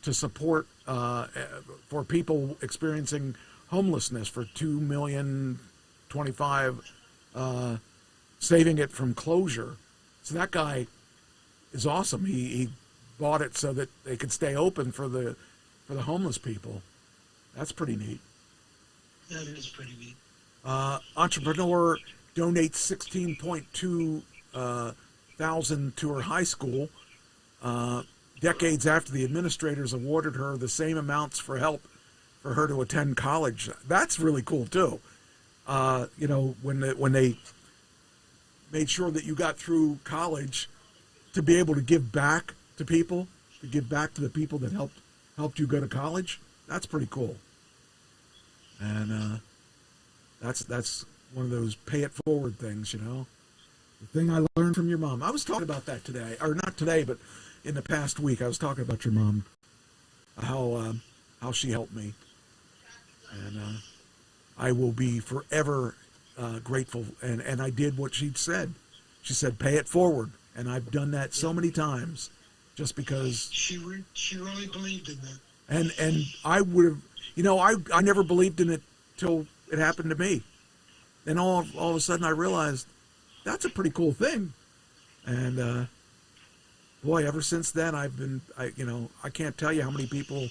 to support for people experiencing homelessness for $2,025,000, saving it from closure. So that guy is awesome. He bought it so that they could stay open for the homeless people. That's pretty neat. That is pretty neat. Entrepreneur donates $16.2 thousand to her high school, decades after the administrators awarded her the same amounts for help for her to attend college. That's really cool too. When they made sure that you got through college, to be able to give back to people, to give back to the people that helped you go to college. That's pretty cool. And that's one of those pay it forward things, The thing I learned from your mom. I was talking about that today, or not today, but in the past week. I was talking about your mom, how she helped me, and I will be forever grateful. And I did what she'd said. She said, "Pay it forward," and I've done that so many times, just because She really believed in that. and I would have, I never believed in it till it happened to me. Then all of a sudden I realized that's a pretty cool thing. And boy, ever since then I can't tell you how many people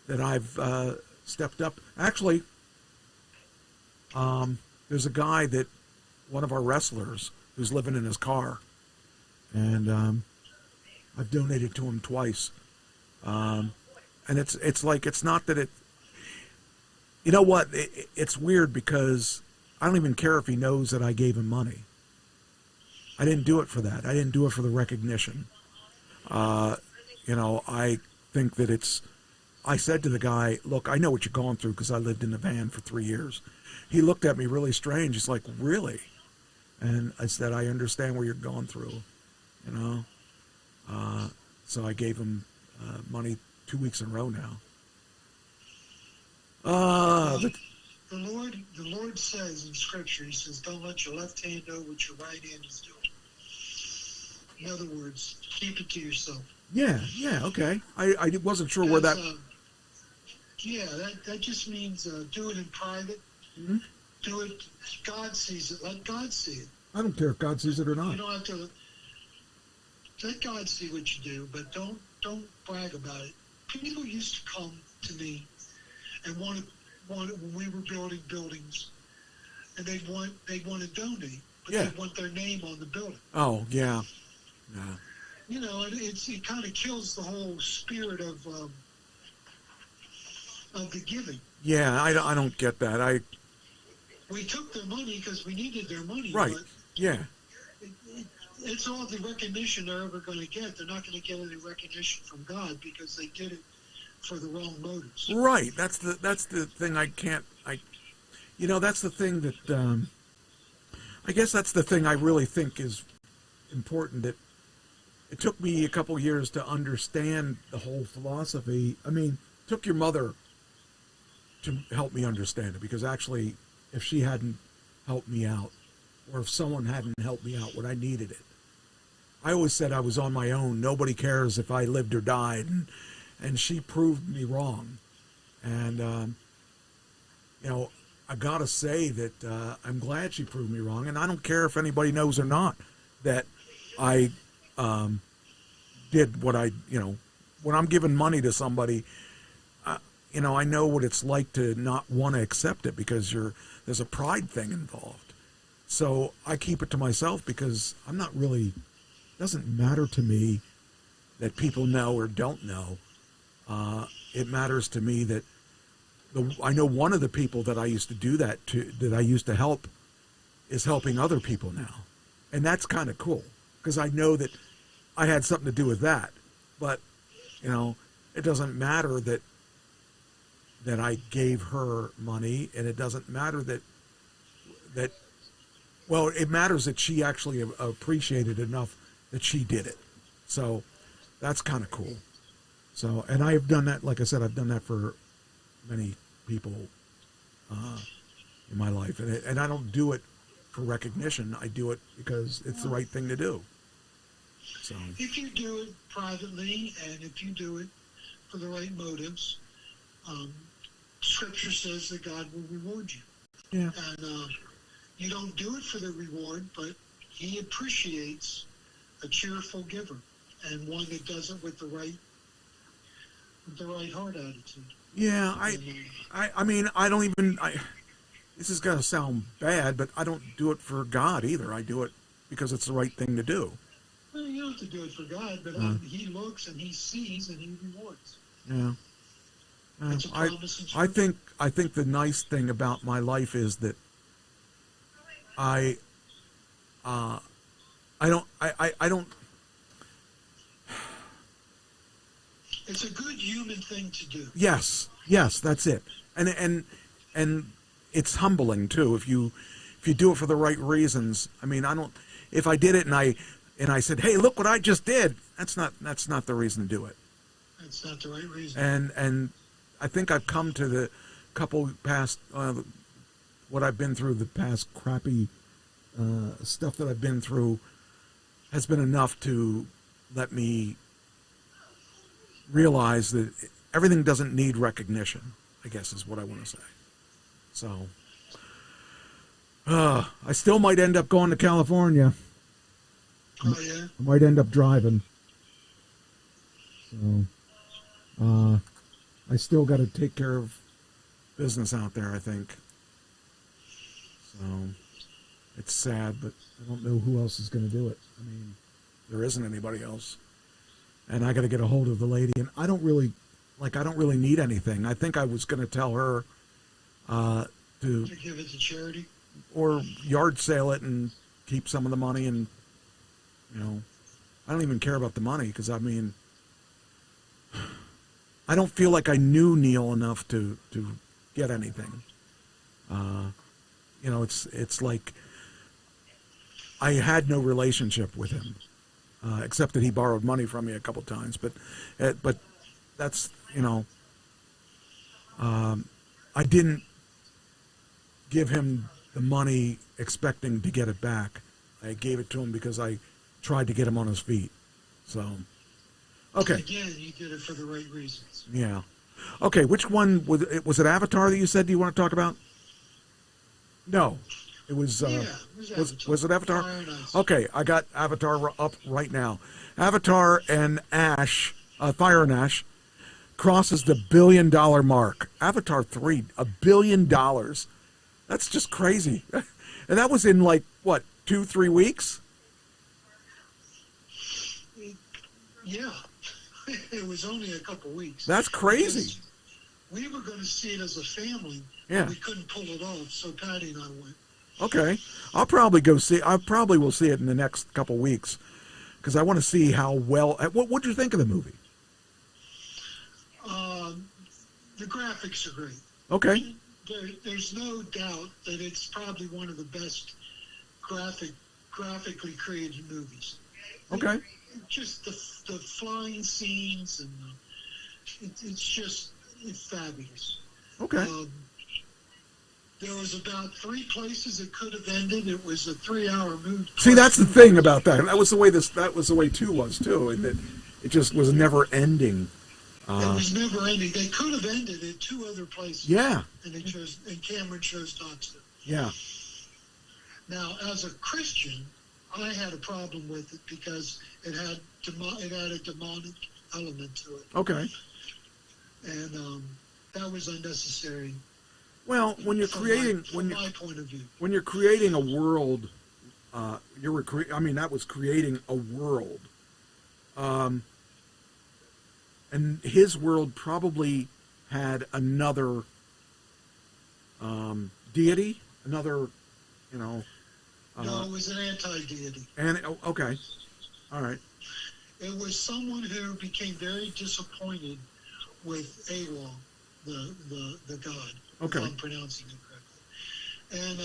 that I've stepped up. Actually, there's a guy one of our wrestlers who's living in his car, and I've donated to him twice. And it's like, it's not that it, you know what, it's weird because I don't even care if he knows that I gave him money. I didn't do it for that. I didn't do it for the recognition. I think that I said to the guy, look, I know what you're going through because I lived in the van for 3 years. He looked at me really strange. He's like, really? And I said, I understand what you're going through, So I gave him money 2 weeks in a row now. The Lord says in Scripture, He says, don't let your left hand know what your right hand is doing. In other words, keep it to yourself. Yeah, okay. I wasn't sure where that... that just means do it in private. Mm-hmm. Do it, God sees it. Let God see it. I don't care if God sees it or not. You don't have to... Let God see what you do, but don't brag about it. People used to come to me and wanted when we were building buildings, and they'd want to donate, but they want their name on the building. Oh, yeah. It kind of kills the whole spirit of the giving. Yeah, I don't get that. We took their money because we needed their money. Right. But yeah. It's all the recognition they're ever going to get. They're not going to get any recognition from God because they did it for the wrong motives. Right. That's the thing that's the thing that I guess that's the thing I really think is important. That it took me a couple years to understand the whole philosophy. I mean, it took your mother to help me understand it, because actually, if she hadn't helped me out, or if someone hadn't helped me out when I needed it, I always said I was on my own. Nobody cares if I lived or died, and she proved me wrong. And I gotta say that I'm glad she proved me wrong, and I don't care if anybody knows or not that I did what when I'm giving money to somebody, I know what it's like to not want to accept it because there's a pride thing involved. So I keep it to myself because it doesn't matter to me that people know or don't know. It matters to me that I know one of the people that I used to do that I used to help is helping other people now. And that's kind of cool because I know that I had something to do with that. But, it doesn't matter that I gave her money, and it doesn't matter that it matters that she actually appreciated enough that she did it. So that's kind of cool. So, and I've done that, like I said, I've done that for many people in my life. And I don't do it for recognition. I do it because it's the right thing to do. So if you do it privately and if you do it for the right motives, Scripture says that God will reward you. Yeah. And you don't do it for the reward, but He appreciates a cheerful giver and one that does it with the right heart attitude. Yeah, I mean, I don't even. This is gonna sound bad, but I don't do it for God either. I do it because it's the right thing to do. Well, you don't have to do it for God, but He looks and He sees and He rewards. Yeah. I think the nice thing about my life is that I don't. It's a good human thing to do. Yes, that's it. And it's humbling too if you do it for the right reasons. I mean, if I did it and I said, "Hey, look what I just did." That's not the reason to do it. That's not the right reason. And I think I've come to the couple past what I've been through, the past crappy stuff that I've been through has been enough to let me realize that everything doesn't need recognition, I guess is what I want to say. So, I still might end up going to California. Oh, yeah? I might end up driving. So, I still got to take care of business out there, I think. So, it's sad, but I don't know who else is going to do it. I mean, there isn't anybody else. And I got to get a hold of the lady, and I don't really need anything. I think I was going to tell her to give it to charity or yard sale it and keep some of the money, and I don't even care about the money because I mean I don't feel like I knew Neil enough to get anything. It's like I had no relationship with him. Except that he borrowed money from me a couple times, but that's I didn't give him the money expecting to get it back. I gave it to him because I tried to get him on his feet. So, okay. Again, you did it for the right reasons. Yeah. Okay. Which one was it? Avatar that you said you want to talk about? No. It was, was it Avatar? Okay, I got Avatar up right now. Avatar and Ash, Fire and Ash, crosses the $1 billion mark. Avatar 3, $1 billion. That's just crazy. And that was in 2-3 weeks? Yeah. It was only a couple weeks. That's crazy. We were going to see it as a family. Yeah. But we couldn't pull it off, so Patty and I went. Okay, I'll probably go see. I probably will see it in the next couple weeks because I want to see how well. What do you think of the movie? The graphics are great. Okay. There's no doubt that it's probably one of the best graphically created movies. Okay. Just the flying scenes and it's fabulous. Okay. There was about 3 places it could have ended. It was a 3-hour movie. See, that's the thing about that. That was the way 2 was too. It just was never ending. It was never ending. They could have ended at 2 other places. Yeah. And Cameron chose not to. Yeah. Now, as a Christian, I had a problem with it because it had a demonic element to it. Okay. And that was unnecessary. Well, when you're creating, from my point of view, when you're creating a world, that was creating a world, and his world probably had another deity, another, no, it was an anti-deity. And okay, all right. It was someone who became very disappointed with Elon, the god. Okay. If I'm pronouncing it correctly. And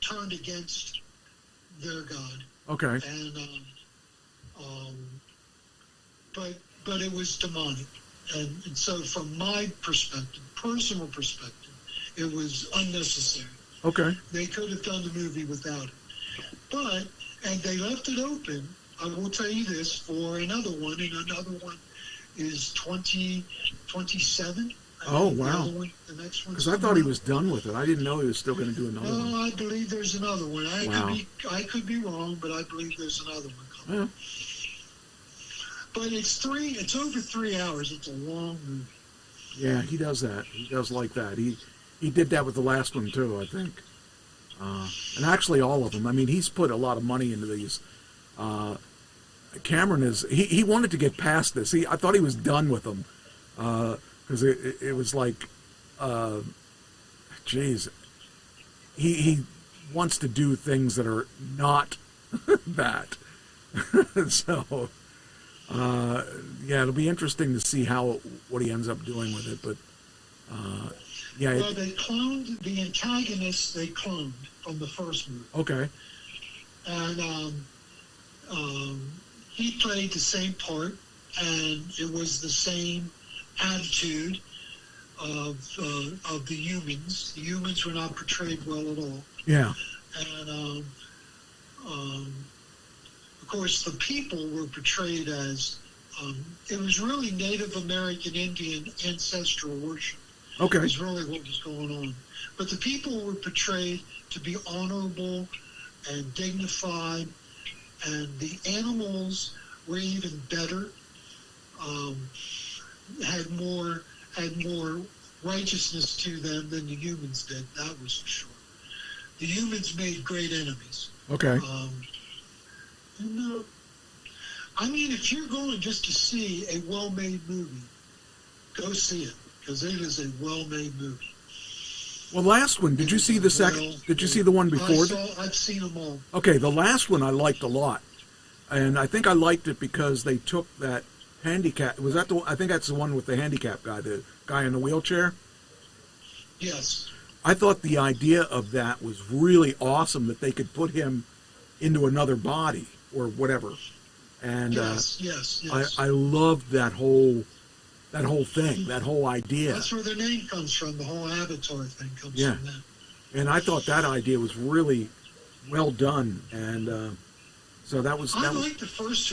turned against their god. Okay. And but it was demonic. And so from my perspective, personal perspective, it was unnecessary. Okay. They could have done the movie without it. And they left it open, I will tell you this, for another one, and another one is 2027. Oh, wow. The next one. Because I thought he was done with it. I didn't know he was still going to do another one. No, I believe there's another one. I could be wrong, but I believe there's another one coming. Yeah. But it's over 3 hours. It's a long movie. Yeah, he does that. He does like that. He did that with the last one, too, I think. And actually all of them. I mean, he's put a lot of money into these. Cameron he wanted to get past this. I thought he was done with them. Because it was like, he wants to do things that are not that. So, it'll be interesting to see what he ends up doing with it. But, Well, they cloned the antagonists. They cloned from the first movie. Okay. And he played the same part, and it was the same attitude of the humans. The humans were not portrayed well at all. Yeah. And of course, the people were portrayed as It was really Native American Indian ancestral worship. Okay. Is really what was going on. But the people were portrayed to be honorable and dignified, and the animals were even better, had more righteousness to them than the humans did. That was for sure. The humans made great enemies. Okay. I mean, if you're going just to see a well-made movie, go see it, because it is a well-made movie. Well, last one, did you see the second? Did you see the one before? I've seen them all. Okay, the last one I liked a lot, and I think I liked it because they took that handicap. Was that the? I think that's the one with the handicap guy, the guy in the wheelchair. Yes. I thought the idea of that was really awesome, that they could put him into another body or whatever. And yes. I loved that whole thing, that whole idea. That's where their name comes from. The whole Avatar thing comes from that. And I thought that idea was really well done, and so that was. I liked the first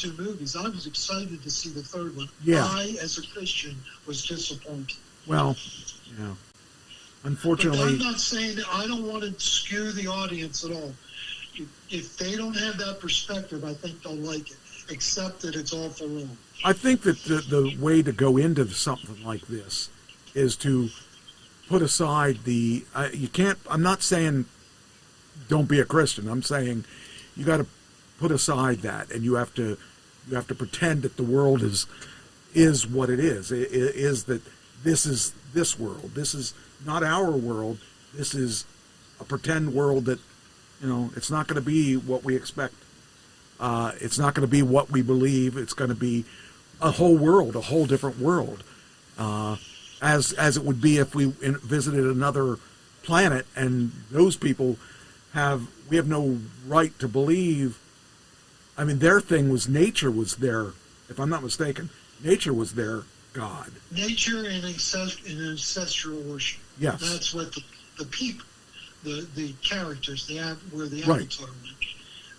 two movies. I was excited to see the third one. Yeah. I, as a Christian, was disappointed. Well, yeah. Unfortunately, but I'm not saying that I don't want to skew the audience at all. If they don't have that perspective, I think they'll like it, except that it's awful wrong. I think that the way to go into something like this is to put aside the. You can't. I'm not saying don't be a Christian. I'm saying you got to put aside that, and you have to pretend that the world is what it is. It is that this is this world. This is not our world. This is a pretend world that. It's not going to be what we expect. It's not going to be what we believe. It's going to be a whole world, a whole different world, as it would be if we visited another planet, and those people we have no right to believe. I mean, their thing was nature was their, if I'm not mistaken, nature was their God. Nature and ancestral worship. Yes. That's what the people. The characters, where the right. Avatar went.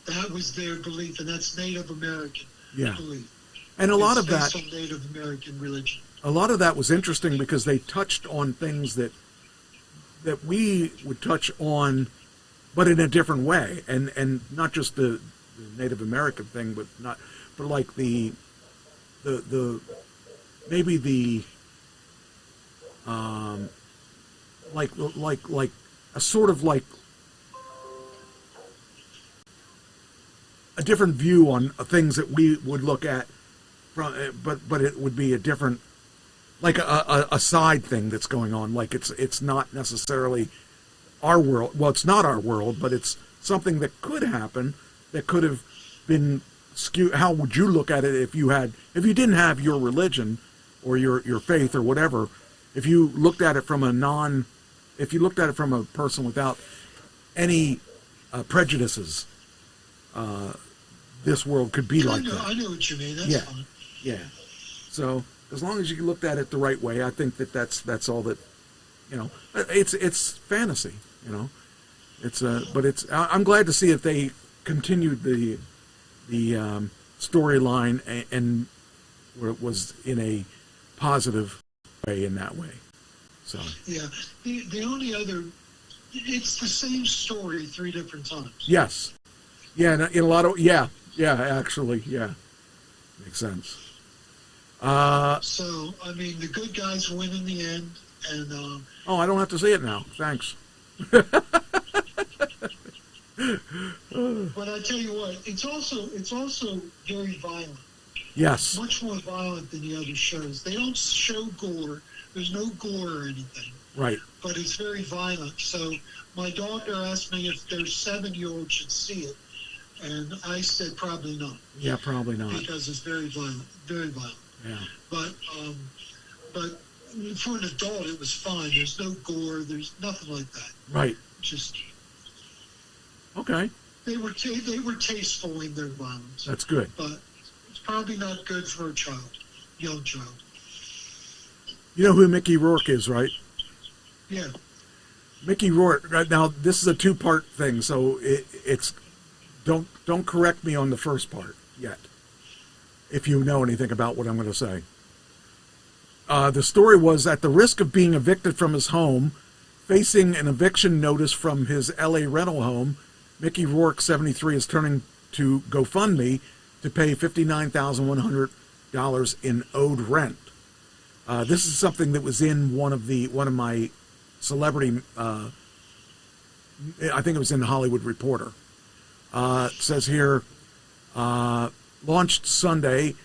That was their belief, and that's Native American belief. And a lot of that, based on Native American religion. A lot of that was interesting because they touched on things that we would touch on, but in a different way, and not just the Native American thing, but like the maybe the like a sort of like a different view on things that we would look at from, but it would be a different, like a side thing that's going on. Like it's not necessarily our world. Well, it's not our world, but it's something that could happen, that could have been skewed. How would you look at it if you didn't have your religion or your faith or whatever? If you looked at it from a person without any prejudices, this world could be like that. I know what you mean. That's fine. Yeah. So as long as you looked at it the right way, I think that's all that. It's fantasy. But I'm glad to see that they continued the storyline and where it was in a positive way in that way. So. Yeah, the only other, it's the same story 3 different times. Yes. Yeah, in a lot of, actually, makes sense. So, I mean, the good guys win in the end, and... I don't have to see it now. Thanks. But I tell you what, it's also very violent. Yes. Much more violent than the other shows. They don't show gore. There's no gore or anything. Right. But it's very violent. So my daughter asked me if their 7-year-old should see it. And I said probably not. Yeah, probably not. Because it's very violent. Very violent. Yeah. But for an adult, it was fine. There's no gore. There's nothing like that. Right. Just... Okay. They were tasteful in their violence. That's good. But it's probably not good for a young child. You know who Mickey Rourke is, right? Yeah. Mickey Rourke. Now, this is a 2-part thing, so it's don't correct me on the first part yet. if you know anything about what I'm going to say. The story was, at the risk of being evicted from his home, facing an eviction notice from his L.A. rental home, Mickey Rourke, 73, is turning to GoFundMe to pay $59,100 in owed rent. This is something that was in one of my celebrity, I think it was in the Hollywood Reporter. It says here, launched Sunday,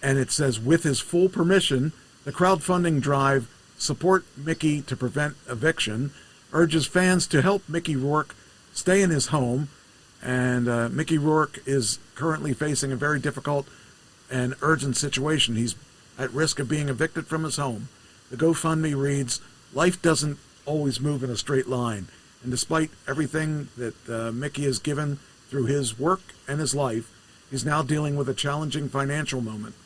and it says, with his full permission, the crowdfunding drive Support Mickey to Prevent Eviction urges fans to help Mickey Rourke stay in his home. And Mickey Rourke is currently facing a very difficult and urgent situation. He's at risk of being evicted from his home. The GoFundMe reads, life doesn't always move in a straight line. And despite everything that Mickey has given through his work and his life, he's now dealing with a challenging financial moment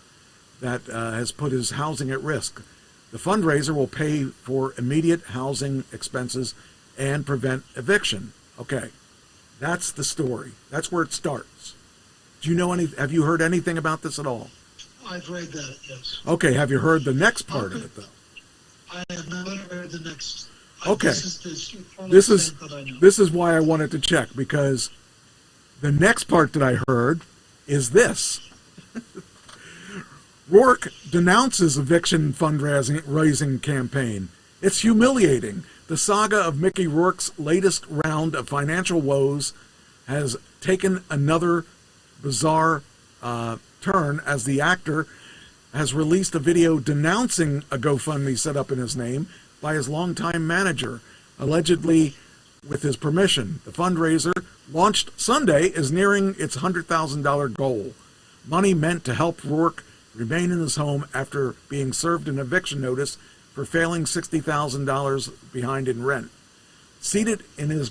that has put his housing at risk. The fundraiser will pay for immediate housing expenses and prevent eviction. Okay, that's the story. That's where it starts. Do you know have you heard anything about this at all? I've read that, yes. Okay, have you heard the next part of it, though? I have not heard the next. Okay. This is why I wanted to check, because the next part that I heard is this. Rourke denounces eviction fundraising campaign. It's humiliating. The saga of Mickey Rourke's latest round of financial woes has taken another bizarre turn as the actor has released a video denouncing a GoFundMe set up in his name by his longtime manager, allegedly with his permission. The fundraiser, launched Sunday, is nearing its $100,000 goal. Money meant to help Rourke remain in his home after being served an eviction notice for failing $60,000 behind in rent. Seated with his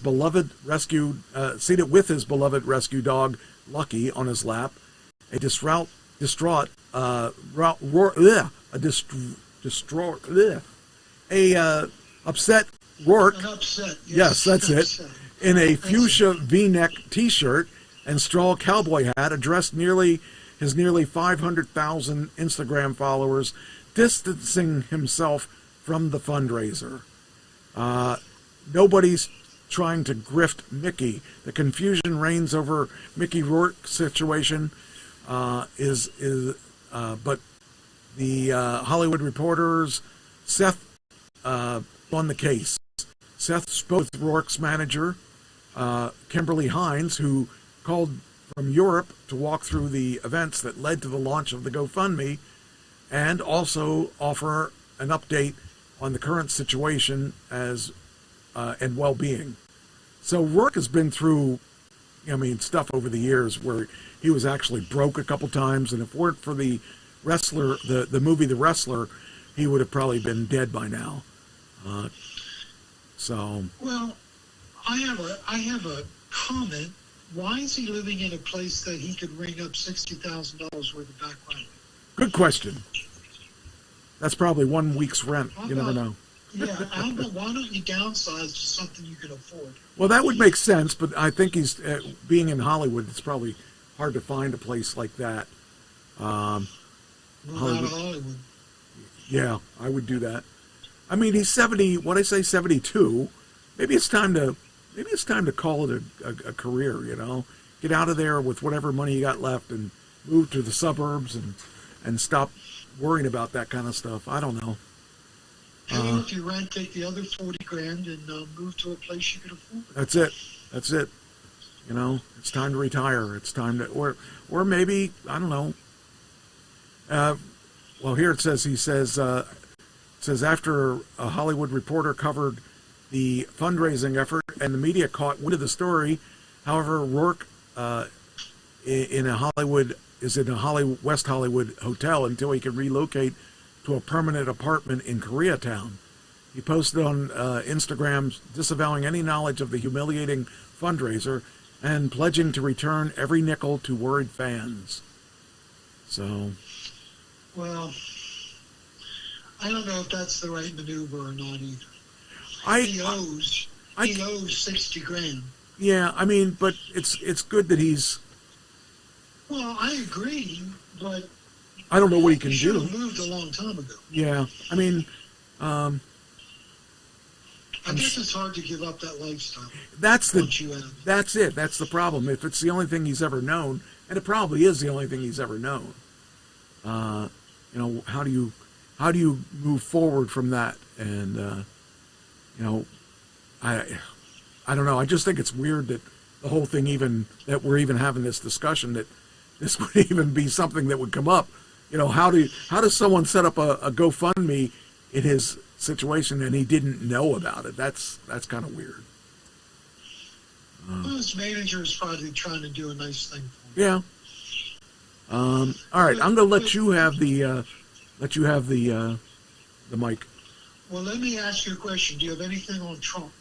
beloved rescue dog Lucky on his lap, upset Rourke. Yes, that's it. In a fuchsia V-neck T-shirt and straw cowboy hat, addressed his nearly 500,000 Instagram followers, distancing himself from the fundraiser. Nobody's trying to grift Mickey. The confusion reigns over Mickey Rourke's situation. But the Hollywood Reporter's Seth on the case. Seth spoke with Rourke's manager, Kimberly Hines, who called from Europe to walk through the events that led to the launch of the GoFundMe, and also offer an update on the current situation and well-being. So Rourke has been through, stuff over the years where he was actually broke a couple times, and if it weren't for the wrestler, the movie The Wrestler, he would have probably been dead by now. Well, I have a comment. Why is he living in a place that he could ring up $60,000 worth of back rent? Good question. That's probably 1 week's rent. You never know. Yeah, why don't you downsize to something you can afford? Well, that would make sense, but I think he's being in Hollywood. It's probably hard to find a place like that. Not Hollywood. Yeah, I would do that. I mean, he's 70. What I say, 72. Maybe it's time to call it a career. Get out of there with whatever money you got left and move to the suburbs and stop worrying about that kind of stuff. I don't know. If you rent, take the other $40,000 and move to a place you can afford. That's it. It's time to retire. It's time to, or maybe, I don't know. Well, here it says after a Hollywood Reporter covered the fundraising effort and the media caught wind of the story. However, Rourke is in a West Hollywood hotel until he can relocate to a permanent apartment in Koreatown. He posted on Instagram disavowing any knowledge of the humiliating fundraiser and pledging to return every nickel to worried fans. So, well, I don't know if that's the right maneuver or not either. He owes $60,000. Yeah, but it's good that he's. Well, I agree, but I don't know what he can should do. have moved a long time ago. Yeah, I mean, I guess it's hard to give up that lifestyle. That's it. That's the problem. If it's the only thing he's ever known, and it probably is the only thing he's ever known, you know, how do you move forward from that? And you know, I don't know. I just think it's weird that the whole thing, even that we're even having this discussion, that this would even be something that would come up. You know, how does someone set up a GoFundMe in his situation and he didn't know about it? That's kind of weird. Well, his manager is probably trying to do a nice thing for him. Yeah. All right, I'm going to let you have the mic. Well, let me ask you a question. Do you have anything on Trump?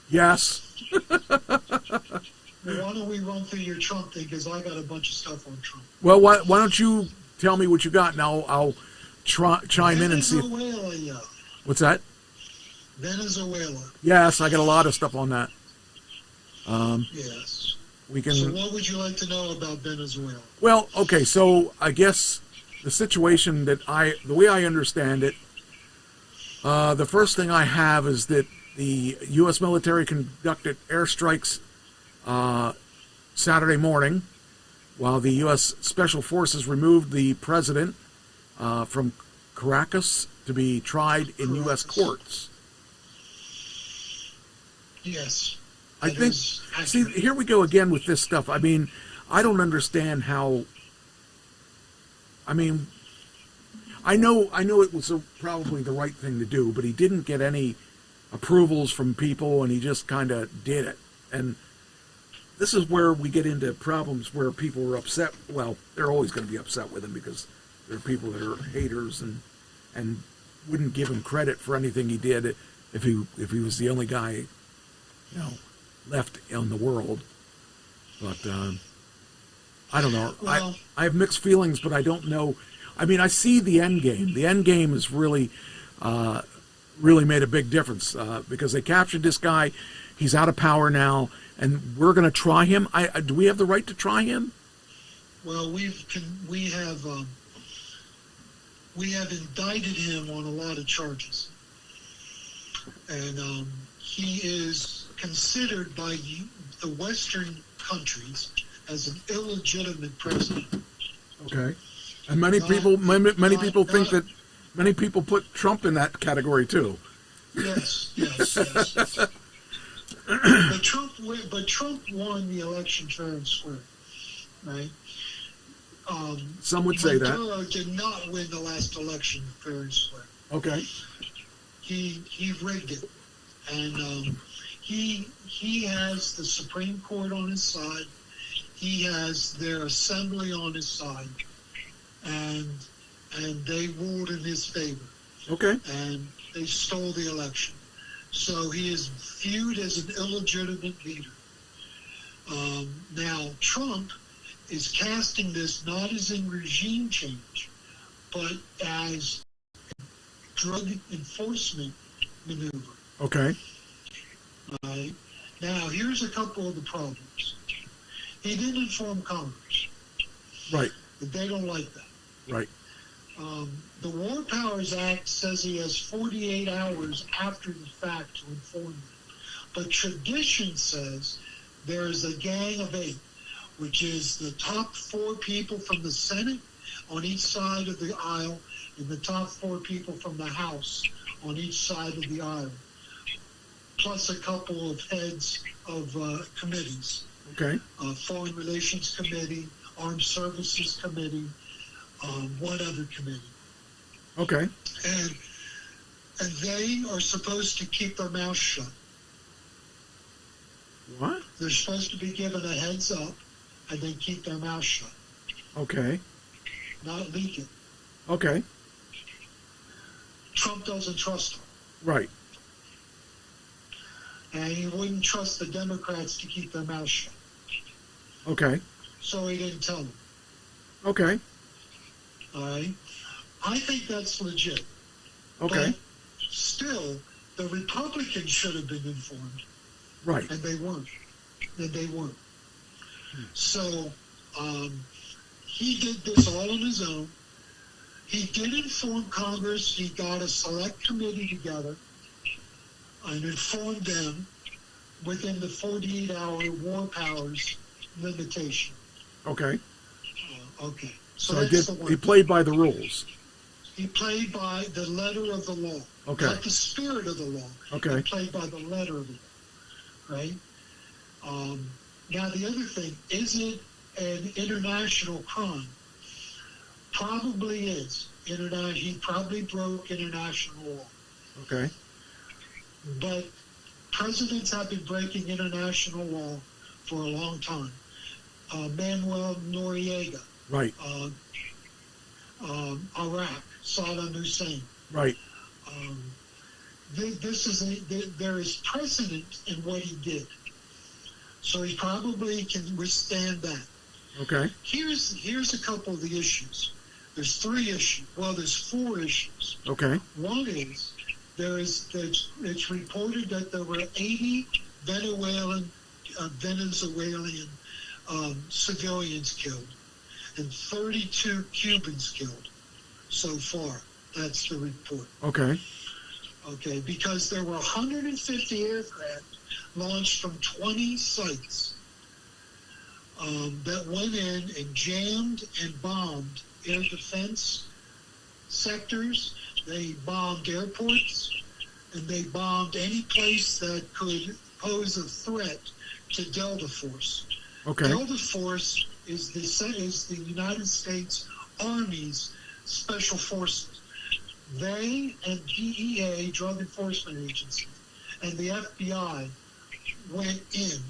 Yes. Well, why don't we run through your Trump thing, because I got a bunch of stuff on Trump. Well, why don't you tell me what you got, and I'll chime in and see. Venezuela. What's that? Venezuela. Yes, I got a lot of stuff on that. Yes. We can. So what would you like to know about Venezuela? Well, okay, so I guess the situation the way I understand it, the first thing I have is that the U.S. military conducted airstrikes Saturday morning, while the U.S. Special Forces removed the president from Caracas to be tried in U.S. courts. Yes. I think, see, here we go again with this stuff. I mean, I don't understand how, I mean, I know it was probably the right thing to do, but he didn't get any approvals from people, and he just kind of did it. And this is where we get into problems where people are upset. Well, they're always going to be upset with him because there are people that are haters and wouldn't give him credit for anything he did if he was the only guy, you know, left in the world. But I don't know. Well, I have mixed feelings, but I don't know. I mean, I see the end game. The end game is really made a big difference because they captured this guy. He's out of power now, and we're going to try him. Do we have the right to try him? Well, we have indicted him on a lot of charges, and he is considered by the Western countries as an illegitimate president. Okay, and many people think that many people put Trump in that category too. Yes. But Trump won the election fair and square, right? Some would say that. Maduro did not win the last election fair and square. Okay. He rigged it, and he has the Supreme Court on his side. He has their assembly on his side, and they ruled in his favor. Okay. And they stole the election. So he is viewed as an illegitimate leader. Now, Trump is casting this not as in regime change, but as a drug enforcement maneuver. Okay. Now, here's a couple of the problems. He didn't inform Congress. Right. They don't like that. Right. The War Powers Act says he has 48 hours after the fact to inform them. But tradition says there is a gang of 8, which is the top 4 people from the Senate on each side of the aisle and the top 4 people from the House on each side of the aisle, plus a couple of heads of committees. Okay. Foreign Relations Committee, Armed Services Committee, one other committee. Okay. And they are supposed to keep their mouth shut. What? They're supposed to be given a heads up and then keep their mouth shut. Okay. Not leak it. Okay. Trump doesn't trust them. Right. And he wouldn't trust the Democrats to keep their mouth shut. Okay. So he didn't tell them. Okay. All right? I think that's legit. Okay. But still, the Republicans should have been informed. Right. And they weren't. So he did this all on his own. He did inform Congress. He got a select committee together and informed them within the 48-hour war powers limitation. Okay. Okay. So that's the one. he played by the rules. He played by the letter of the law. Okay. Not the spirit of the law. Okay. He played by the letter of the law. Right? Now, the other thing, is it an international crime? Probably is. He probably broke international law. Okay. But presidents have been breaking international law for a long time. Manuel Noriega. Right. Iraq, Saddam Hussein. Right. There is precedent in what he did. So he probably can withstand that. Okay. Here's a couple of the issues. There's 3 issues. Well, there's 4 issues. Okay. One is it's reported that there were 80 Venezuelan civilians killed and 32 Cubans killed so far. That's the report. Okay. Okay, because there were 150 aircraft launched from 20 sites that went in and jammed and bombed air defense sectors. They bombed airports, and they bombed any place that could pose a threat to Delta Force. Okay. Delta Force is the United States Army's special forces. They and DEA, Drug Enforcement Agency, and the FBI went in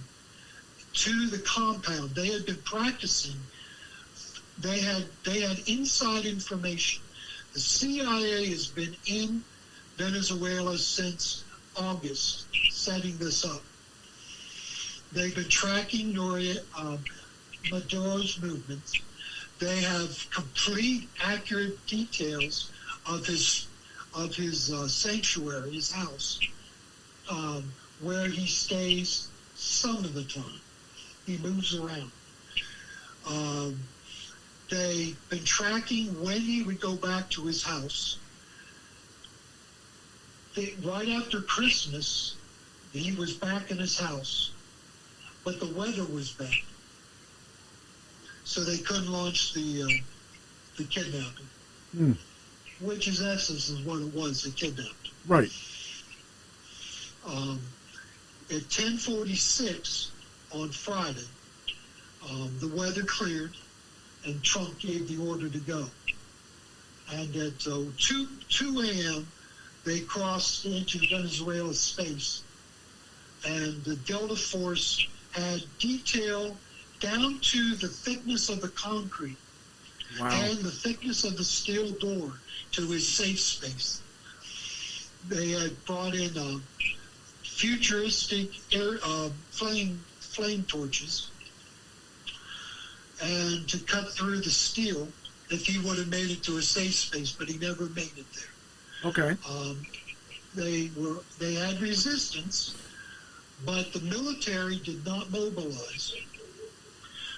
to the compound. They had been practicing. They had inside information. The CIA has been in Venezuela since August, setting this up. They've been tracking Maduro's movements. They have complete, accurate details of his sanctuary, his house, where he stays some of the time. He moves around. They've been tracking when he would go back to his house. Right after Christmas, he was back in his house, but the weather was bad, so they couldn't launch the kidnapping. Which in essence is what it was, a kidnapping. Right. At 10:46 on Friday, the weather cleared and Trump gave the order to go. And at 2 a.m., they crossed into Venezuela space. And the Delta Force had detail down to the thickness of the concrete. Wow. And the thickness of the steel door to his safe space. They had brought in futuristic flame torches and to cut through the steel if he would have made it to a safe space, but he never made it there. Okay. They had resistance, but the military did not mobilize.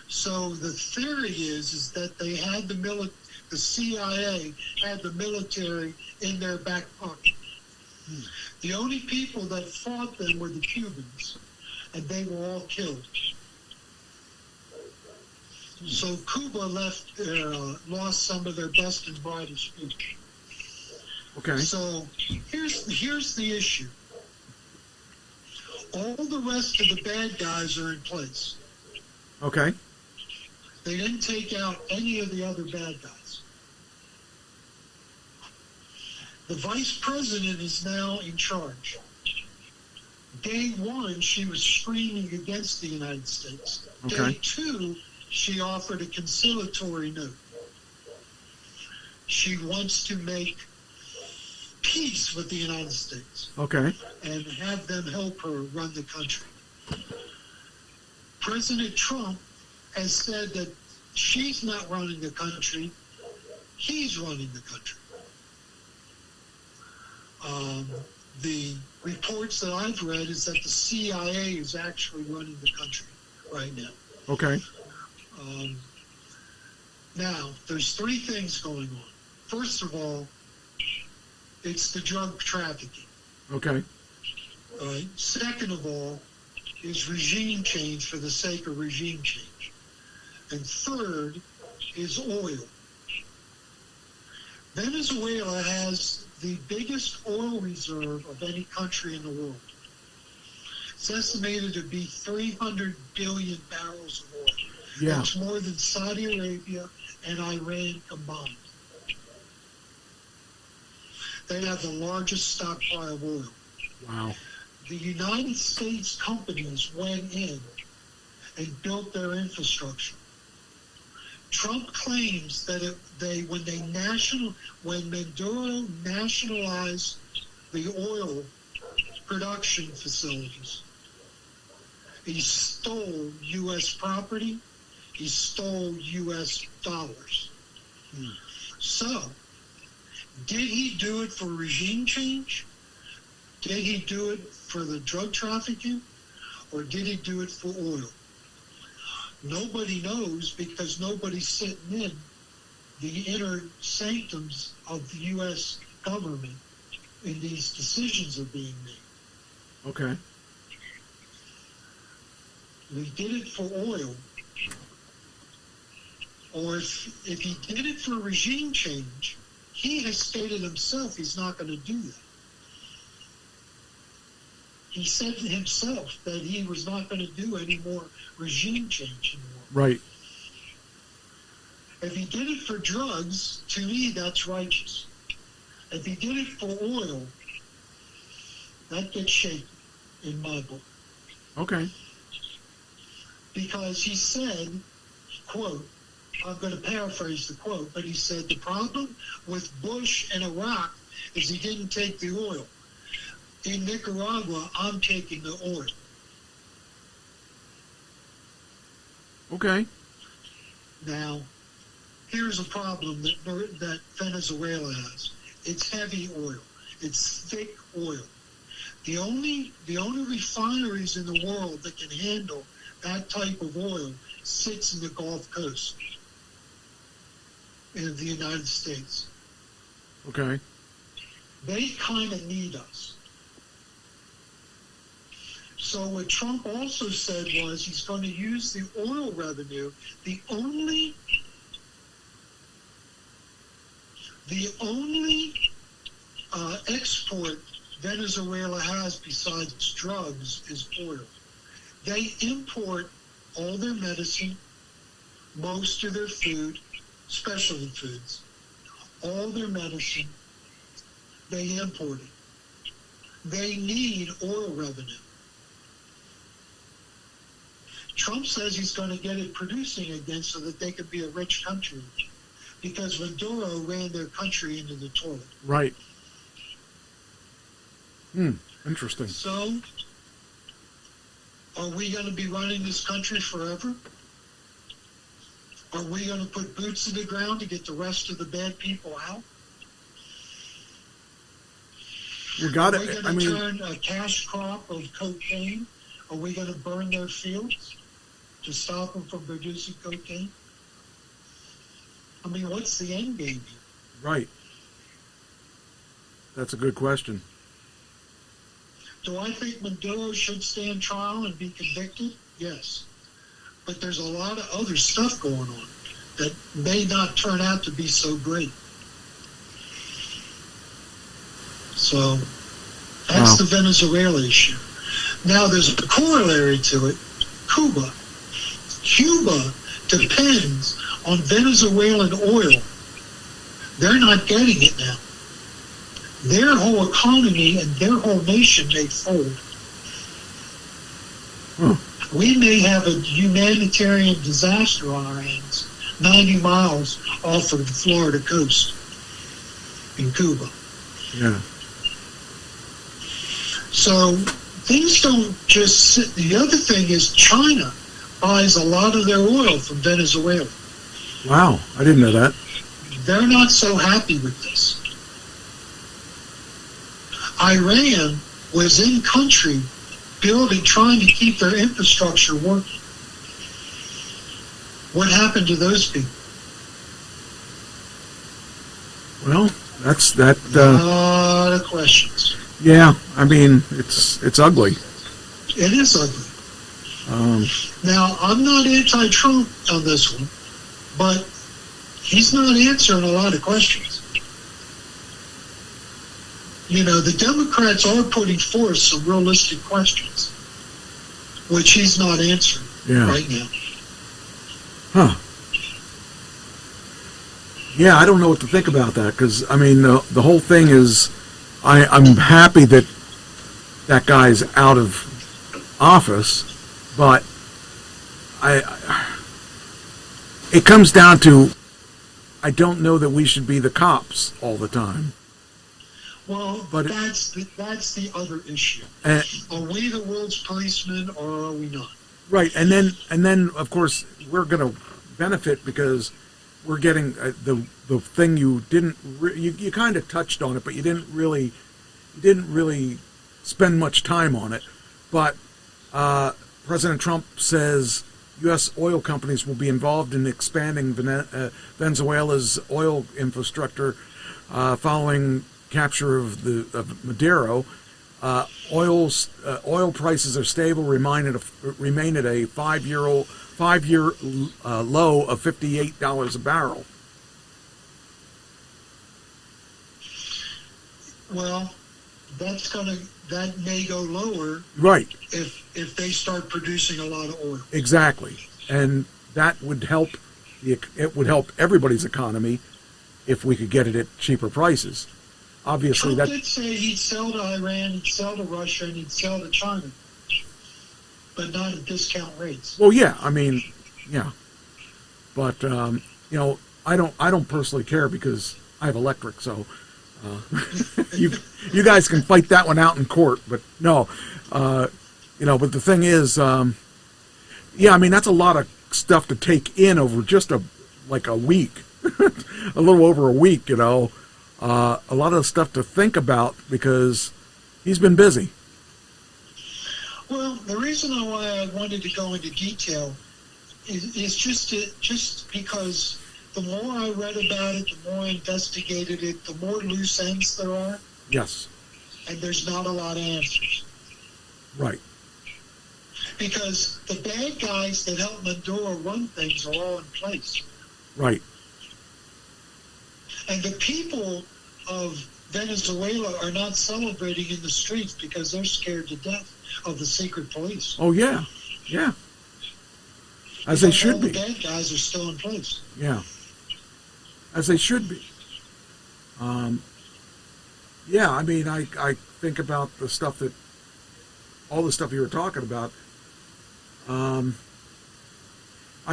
So the theory is that they had the CIA had the military in their back pocket. The only people that fought them were the Cubans, and they were all killed. So Cuba lost some of their best and brightest people. Okay. So here's the issue. All the rest of the bad guys are in place. Okay. They didn't take out any of the other bad guys. The vice president is now in charge. Day 1, she was screaming against the United States. Okay. Day 2, she offered a conciliatory note. She wants to make peace with the United States. Okay. And have them help her run the country. President Trump has said that she's not running the country, he's running the country. The reports that I've read is that the CIA is actually running the country right now. Okay. Now, there's 3 things going on. First of all, it's the drug trafficking. Okay. All right. Second of all, is regime change for the sake of regime change. And third is oil. Venezuela has the biggest oil reserve of any country in the world. It's estimated to be 300 billion barrels of oil. Yeah. That's more than Saudi Arabia and Iran combined. They have the largest stockpile of oil. Wow. The United States companies went in and built their infrastructure. Trump claims that when Maduro nationalized the oil production facilities, he stole U.S. property, he stole U.S. dollars. So, did he do it for regime change? Did he do it for the drug trafficking? Or did he do it for oil? Nobody knows because nobody's sitting in the inner sanctums of the U.S. government and these decisions are being made. Okay. He did it for oil. Or if he did it for regime change, he has stated himself he's not going to do that. He said himself that he was not going to do any more regime change anymore. Right. If he did it for drugs, to me, that's righteous. If he did it for oil, that gets shaky in my book. Okay. Because he said, quote, I'm going to paraphrase the quote, but he said, the problem with Bush and Iraq is he didn't take the oil. In Nicaragua, I'm taking the oil. Okay. Now, here's a problem that Venezuela has. It's heavy oil. It's thick oil. The only refineries in the world that can handle that type of oil sits in the Gulf Coast in the United States. Okay. They kind of need us. So what Trump also said was he's going to use the oil revenue, the only export Venezuela has besides drugs is oil. They import all their medicine, most of their food, specialty foods, all their medicine, they import it. They need oil revenue. Trump says he's going to get it producing again so that they could be a rich country again. Because Maduro ran their country into the toilet. Right. Interesting. So, are we going to be running this country forever? Are we going to put boots in the ground to get the rest of the bad people out? You got it. Are we going to turn a cash crop of cocaine? Are we going to burn their fields to stop them from producing cocaine? I mean, what's the end game here? Right. That's a good question. Do I think Maduro should stand trial and be convicted? Yes. But there's a lot of other stuff going on that may not turn out to be so great. So that's the Venezuela issue. Now there's a corollary to it, Cuba. Cuba depends on Venezuelan oil. They're not getting it now. Their whole economy and their whole nation may fold. We may have a humanitarian disaster on our hands 90 miles off of the Florida coast in Cuba. Yeah. So things don't just sit. The other thing is China buys a lot of their oil from Venezuela. Wow, I didn't know that. They're not so happy with this. Iran was in country trying to keep their infrastructure working. What happened to those people? Well, that's that. A lot of questions. Yeah, I mean, it's ugly. It is ugly. Now, I'm not anti-Trump on this one, but he's not answering a lot of questions. You know, the Democrats are putting forth some realistic questions, which he's not answering right now. Huh. Yeah, I don't know what to think about that, because, I mean, the whole thing is, I'm happy that that guy's out of office, but it comes down to, I don't know that we should be the cops all the time. Well, but that's the other issue. Are we the world's policemen, or are we not? Right, and then of course we're going to benefit because we're getting the thing you didn't you kind of touched on it, but you didn't really spend much time on it. But President Trump says U.S. oil companies will be involved in expanding Venezuela's oil infrastructure following capture of Maduro. Oil prices are stable, remain at a 5-year low of $58 a barrel. Well, that may go lower, right? If they start producing a lot of oil. Exactly, and that would help. It would help everybody's economy if we could get it at cheaper prices. Obviously, Trump did say he'd sell to Iran, he'd sell to Russia, and he'd sell to China, but not at discount rates. Well, yeah, I mean, yeah, but you know, I don't personally care because I have electric, so you guys can fight that one out in court. But no, you know, but the thing is, yeah, I mean, that's a lot of stuff to take in over just a week, a little over a week, you know. A lot of stuff to think about because he's been busy. Well, the reason why I wanted to go into detail is just because the more I read about it, the more I investigated it, the more loose ends there are. Yes. And there's not a lot of answers. Right. Because the bad guys that help Maduro run things are all in place. Right. And the people of Venezuela are not celebrating in the streets because they're scared to death of the secret police. Oh, yeah. Yeah. As they should be. The bad guys are still in place. Yeah. As they should be. Yeah, I mean, I think about all the stuff you were talking about. I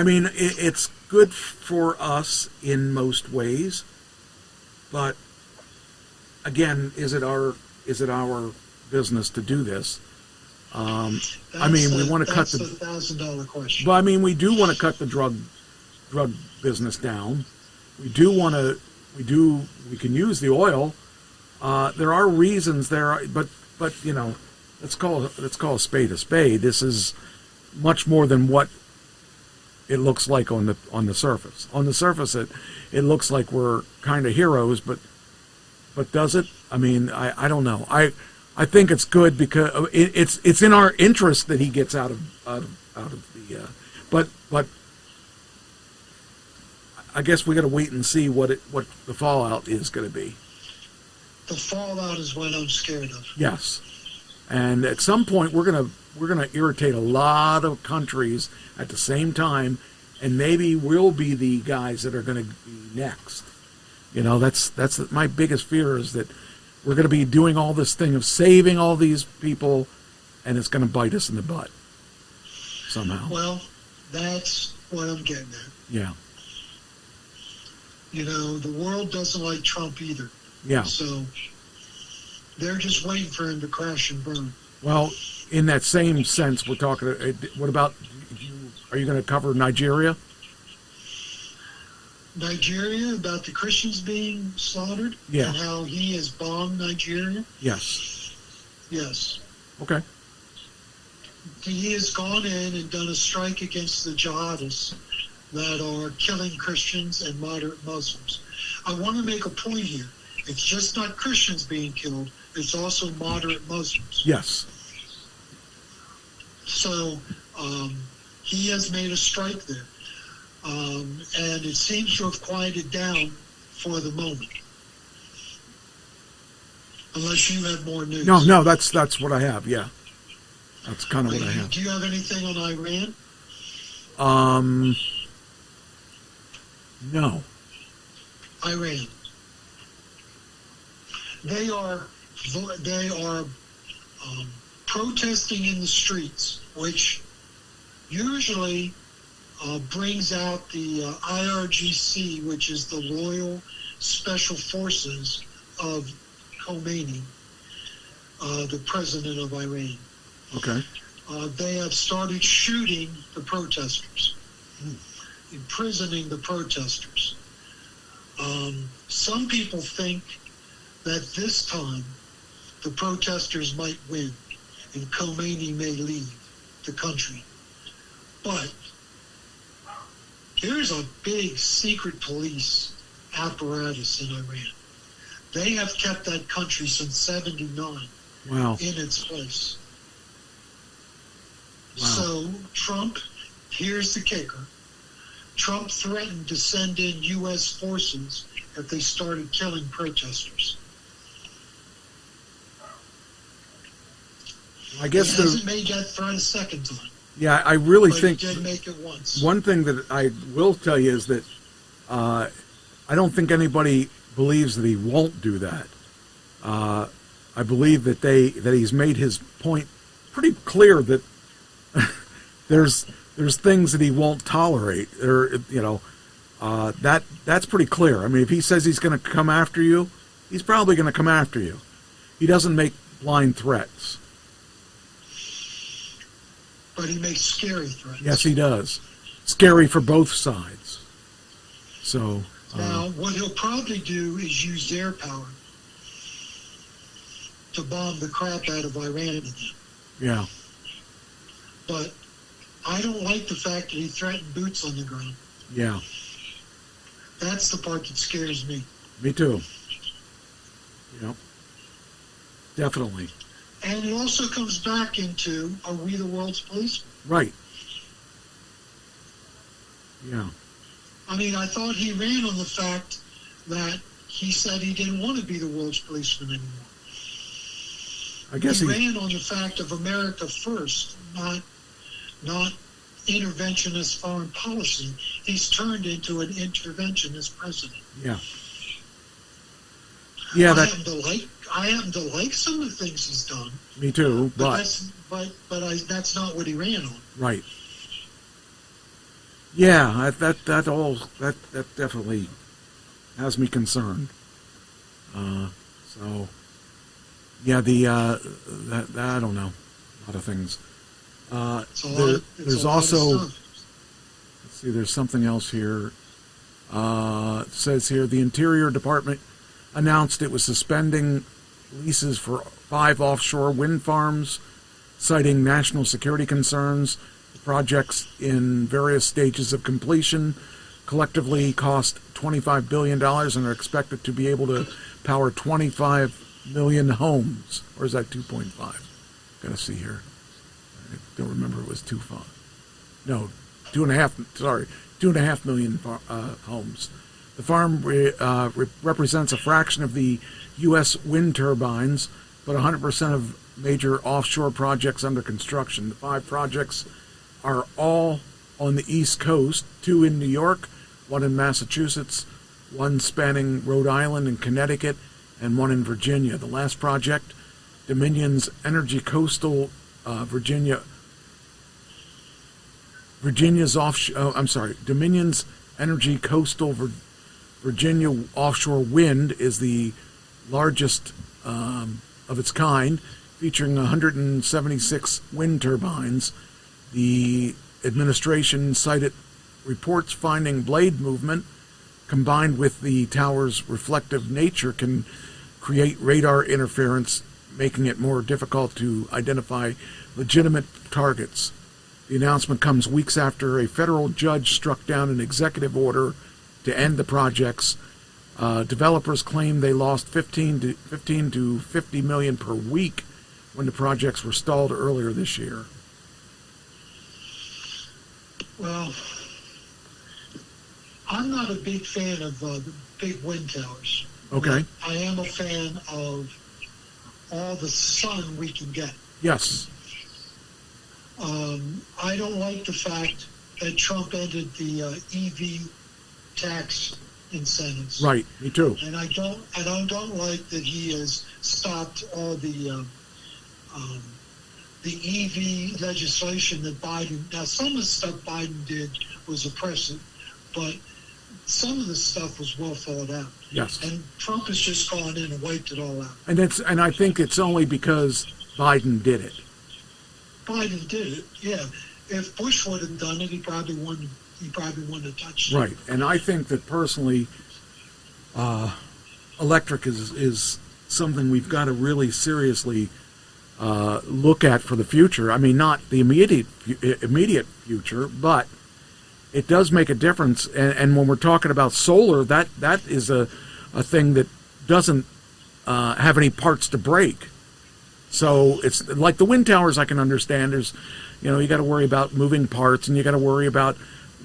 mean, it's good for us in most ways, but again, is it our business to do this? I mean, we want to cut the $1,000 question. But I mean, we do want to cut the drug business down. We can use the oil. There are reasons there, but you know, let's call a spade a spade. This is much more than what it looks like on the surface. On the surface, it looks like we're kind of heroes, but does it? I mean, I don't know. I think it's good because it's in our interest that he gets out of the. But I guess we got to wait and see what the fallout is going to be. The fallout is what I'm scared of. Yes, and at some point we're gonna irritate a lot of countries at the same time, and maybe we'll be the guys that are going to be next. You know, that's my biggest fear is that we're going to be doing all this thing of saving all these people, and it's going to bite us in the butt somehow. Well, that's what I'm getting at. Yeah. You know, the world doesn't like Trump either. Yeah. So they're just waiting for him to crash and burn. Well, in that same sense, we're talking. What about? Are you going to cover Nigeria? Nigeria, about the Christians being slaughtered, yeah, and how he has bombed Nigeria. Yes. Yes. Okay. He has gone in and done a strike against the jihadists that are killing Christians and moderate Muslims. I want to make a point here. It's just not Christians being killed. It's also moderate Muslims. Yes. So he has made a strike there. And it seems to have quieted down for the moment. Unless you have more news. No, that's what I have, yeah. That's kind of what I have. Do you have anything on Iran? No. Iran. They are protesting in the streets, which usually brings out the IRGC, which is the Royal Special Forces of Khomeini, the president of Iran. Okay. They have started shooting the protesters, imprisoning the protesters. Some people think that this time the protesters might win and Khomeini may leave the country. But there's a big secret police apparatus in Iran. They have kept that country since '79 Wow. in its place. Wow. So Trump, here's the kicker, Trump threatened to send in U.S. forces if they started killing protesters. I guess he hasn't made that threat a second time. Yeah, I really but think he did make it once. one thing that I will tell you is that I don't think anybody believes that he won't do that. I believe that he's made his point pretty clear that there's things that he won't tolerate. That's pretty clear. I mean, if he says he's going to come after you, he's probably going to come after you. He doesn't make blind threats. But he makes scary threats. Yes, he does. Scary for both sides. So now, what he'll probably do is use air power to bomb the crap out of Iran again. Yeah. But I don't like the fact that he threatened boots on the ground. Yeah. That's the part that scares me. Me too. Yep. Definitely. And it also comes back into, are we the world's policemen? Right. Yeah. I mean, I thought he ran on the fact that he said he didn't want to be the world's policeman anymore. I guess he ran on the fact of America first, not interventionist foreign policy. He's turned into an interventionist president. Yeah. Yeah, I happen to like some of the things he's done. Me too, but that's not what he ran on. Right. Yeah, that definitely has me concerned. So yeah, I don't know, a lot of things. There's also, let's see, there's something else here. It says here the Interior Department announced it was suspending leases for 5 offshore wind farms, citing national security concerns. The projects in various stages of completion collectively cost $25 billion and are expected to be able to power 25 million homes. Or is that 2.5? Got to see here. I don't remember, it was 2.5. No, 2.5, sorry, 2.5 million homes. The farm represents a fraction of the U.S. wind turbines, but 100% of major offshore projects under construction. The 5 projects are all on the East Coast, 2 in New York, 1 in Massachusetts, 1 spanning Rhode Island and Connecticut, and 1 in Virginia. The last project, Dominion's Energy Coastal Dominion's Energy Coastal Virginia offshore wind is the largest of its kind, featuring 176 wind turbines. The administration cited reports finding blade movement combined with the tower's reflective nature can create radar interference, making it more difficult to identify legitimate targets. The announcement comes weeks after a federal judge struck down an executive order to end the projects, Developers claim they lost 15 to 50 million per week when the projects were stalled earlier this year. Well, I'm not a big fan of the big wind towers. Okay. I am a fan of all the sun we can get. Yes. I don't like the fact that Trump ended the EV tax incentives. Right. Me too. And I don't like that he has stopped all the EV legislation that Biden. Now, some of the stuff Biden did was oppressive, but some of the stuff was well thought out. Yes. And Trump has just gone in and wiped it all out. And I think it's only because Biden did it. Biden did it, yeah. If Bush would have done it, he probably wouldn't have touched it. Right. And I think that personally, electric is something we've got to really seriously look at for the future. I mean, not the immediate future, but it does make a difference. And when we're talking about solar, that is a thing that doesn't have any parts to break. So it's like the wind towers. I can understand. There's, you got to worry about moving parts, and you got to worry about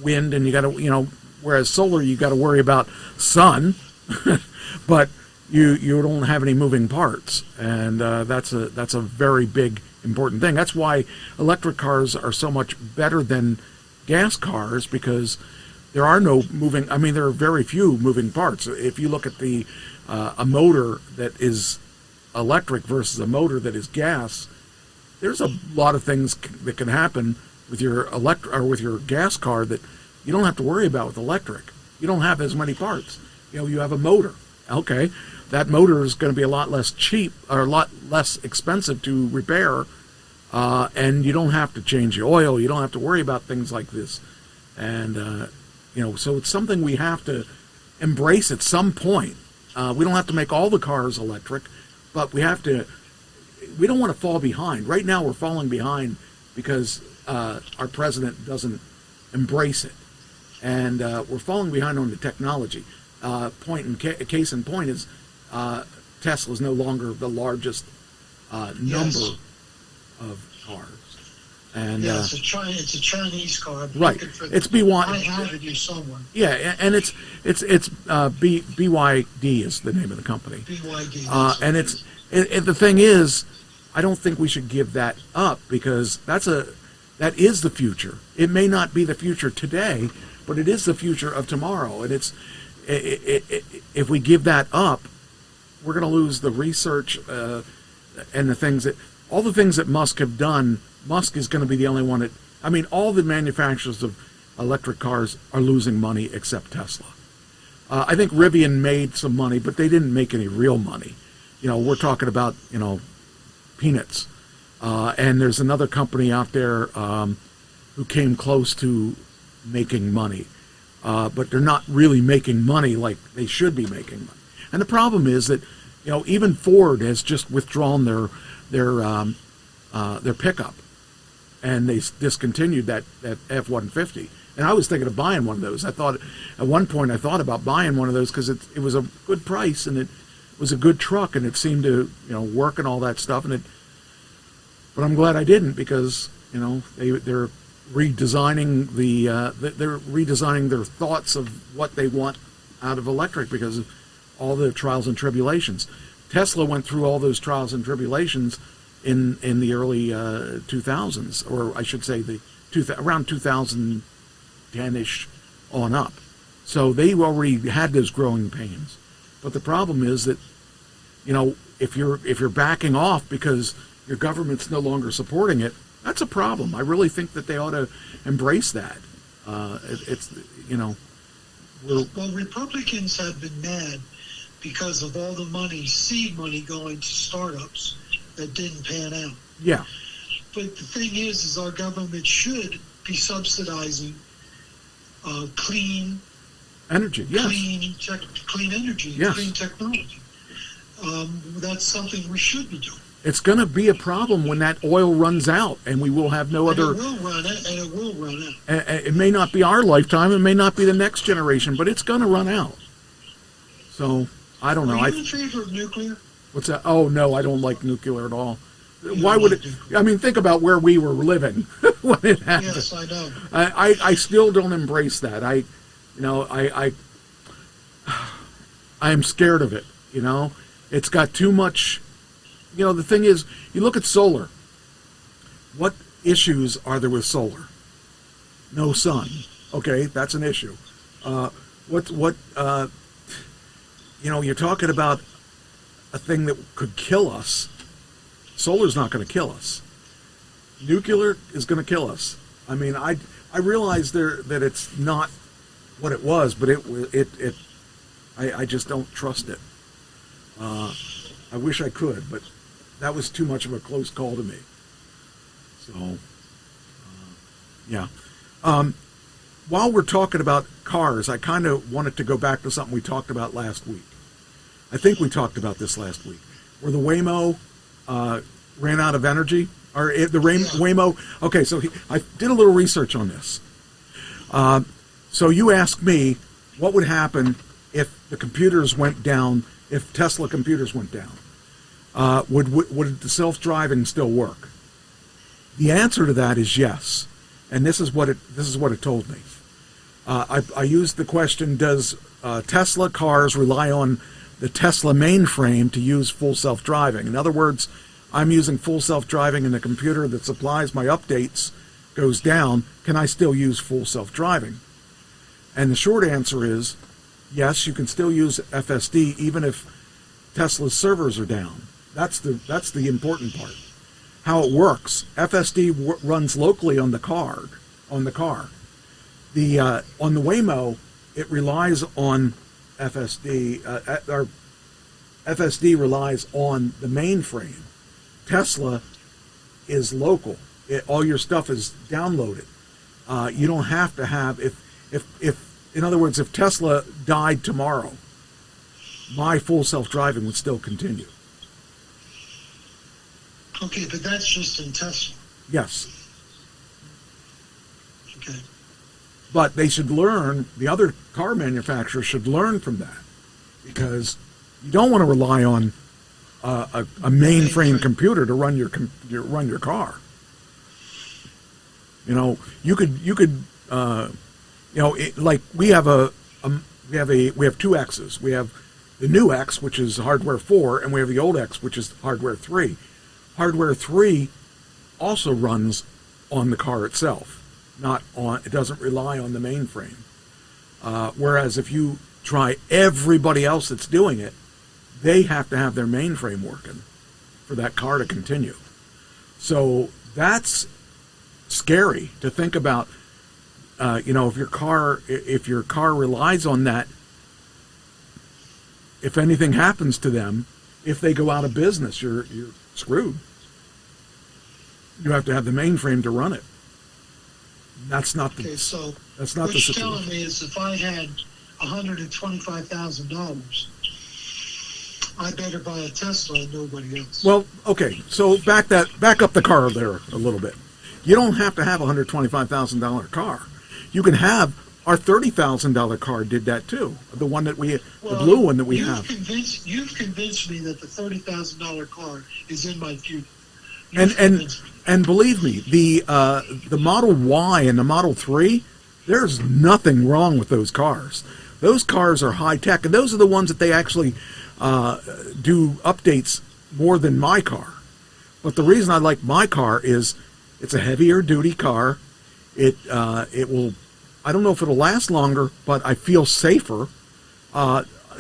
wind, and you got to, whereas solar, you got to worry about sun, but you don't have any moving parts, and that's a very big important thing. That's why electric cars are so much better than gas cars, because there are no moving. I mean, there are very few moving parts. If you look at a motor that is electric versus a motor that is gas, there's a lot of things that can happen with your with your gas car that you don't have to worry about with electric. You don't have as many parts. You have a motor. Okay, that motor is going to be a lot less cheap, or a lot less expensive to repair, and you don't have to change the oil. You don't have to worry about things like this, and so it's something we have to embrace at some point. We don't have to make all the cars electric, but we have to. We don't want to fall behind. Right now, we're falling behind because our president doesn't embrace it, and we're falling behind on the technology. Case in point is Tesla is no longer the largest number of cars, and it's a Chinese car. Right, it's BYD. I have it here somewhere. Yeah, and it's BYD is the name of the company. BYD. And the thing is, I don't think we should give that up, because that is the future. It may not be the future today, but it is the future of tomorrow. And if we give that up, we're going to lose the research and all the things that Musk have done. Musk is going to be the only one that. I mean, all the manufacturers of electric cars are losing money except Tesla. I think Rivian made some money, but they didn't make any real money. We're talking about peanuts. And there's another company out there who came close to making money, but they're not really making money like they should be making money. And the problem is that even Ford has just withdrawn their pickup, and they discontinued that F-150. And I was thinking of buying one of those. At one point I thought about buying one of those because it was a good price, and it was a good truck, and it seemed to work and all that stuff. But I'm glad I didn't, because they're redesigning they're redesigning their thoughts of what they want out of electric because of all the trials and tribulations. Tesla went through all those trials and tribulations in the early 2000s, or I should say around 2010-ish on up. So they already had those growing pains. But the problem is that if you're backing off because your government's no longer supporting it, that's a problem. I really think that they ought to embrace that. Well, Republicans have been mad because of all the seed money going to startups that didn't pan out. Yeah. But the thing is our government should be subsidizing clean energy, yes. Clean energy, yes. Clean technology. That's something we should be doing. It's going to be a problem when that oil runs out, and we will have no other. It will run out. It may not be our lifetime, it may not be the next generation, but it's going to run out. So, I don't know. Are you in favor of nuclear? What's that? Oh, no, I don't like nuclear at all. Why would it? I mean, think about where we were living when it happened. Yes, I know. I still don't embrace that. I am scared of it. It's got too much. The thing is, you look at solar. What issues are there with solar? No sun. Okay, that's an issue. You're talking about a thing that could kill us. Solar's not going to kill us. Nuclear is going to kill us. I mean, I realize that it's not what it was, but I just don't trust it. I wish I could, but that was too much of a close call to me. So, yeah. While we're talking about cars, I kind of wanted to go back to something we talked about last week. I think we talked about this last week, where the Waymo ran out of energy, or Waymo. Okay, so I did a little research on this. So you asked me what would happen if the computers went down, if Tesla computers went down. Would the self-driving still work? The answer to that is yes, and this is what it told me. I used the question: does Tesla cars rely on the Tesla mainframe to use full self-driving? In other words, I'm using full self-driving and the computer that supplies my updates goes down. Can I still use full self-driving? And the short answer is yes, you can still use FSD even if Tesla's servers are down. That's the important part. How it works. FSD runs locally on the car. On the Waymo, it relies on FSD. FSD relies on the mainframe. Tesla is local. All your stuff is downloaded. You don't have to have in other words, if Tesla died tomorrow, my full self-driving would still continue. Okay, but that's just in Tesla. Yes. Okay. But they should learn, the other car manufacturers should learn from that, because you don't want to rely on a mainframe computer to run your car. You could like we have we have two X's. We have the new X, which is hardware 4, and we have the old X, which is hardware 3. Hardware 3 also runs on the car itself, it doesn't rely on the mainframe. Whereas if you try everybody else that's doing it, they have to have their mainframe working for that car to continue. So that's scary to think about. If your car relies on that, if anything happens to them, if they go out of business, you're screwed. You have to have the mainframe to run it. That's not the. Okay, so that's not the situation. What you're telling me is if I had $125,000, I better buy a Tesla and nobody else. Well, okay, so back up the car there a little bit. You don't have to have a $125,000 car. You can have our $30,000 car. Did that too. The one that the blue one that we have. You've convinced me that the $30,000 car is in my future. And believe me, the Model Y and the Model 3, there's nothing wrong with those cars. Those cars are high tech, and those are the ones that they actually do updates more than my car. But the reason I like my car is it's a heavier duty car. It will. I don't know if it'll last longer, but I feel safer.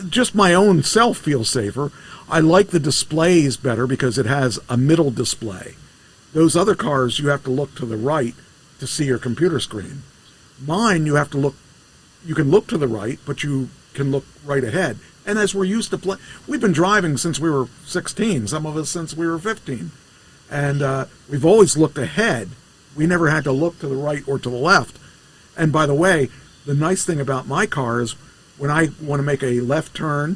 Just my own self feels safer. I like the displays better because it has a middle display. Those other cars, you have to look to the right to see your computer screen. Mine, you have to look. You can look to the right, but you can look right ahead. And as we're used to play, we've been driving since we were 16. Some of us since we were 15, and we've always looked ahead. We never had to look to the right or to the left. And by the way, the nice thing about my car is when I want to make a left turn,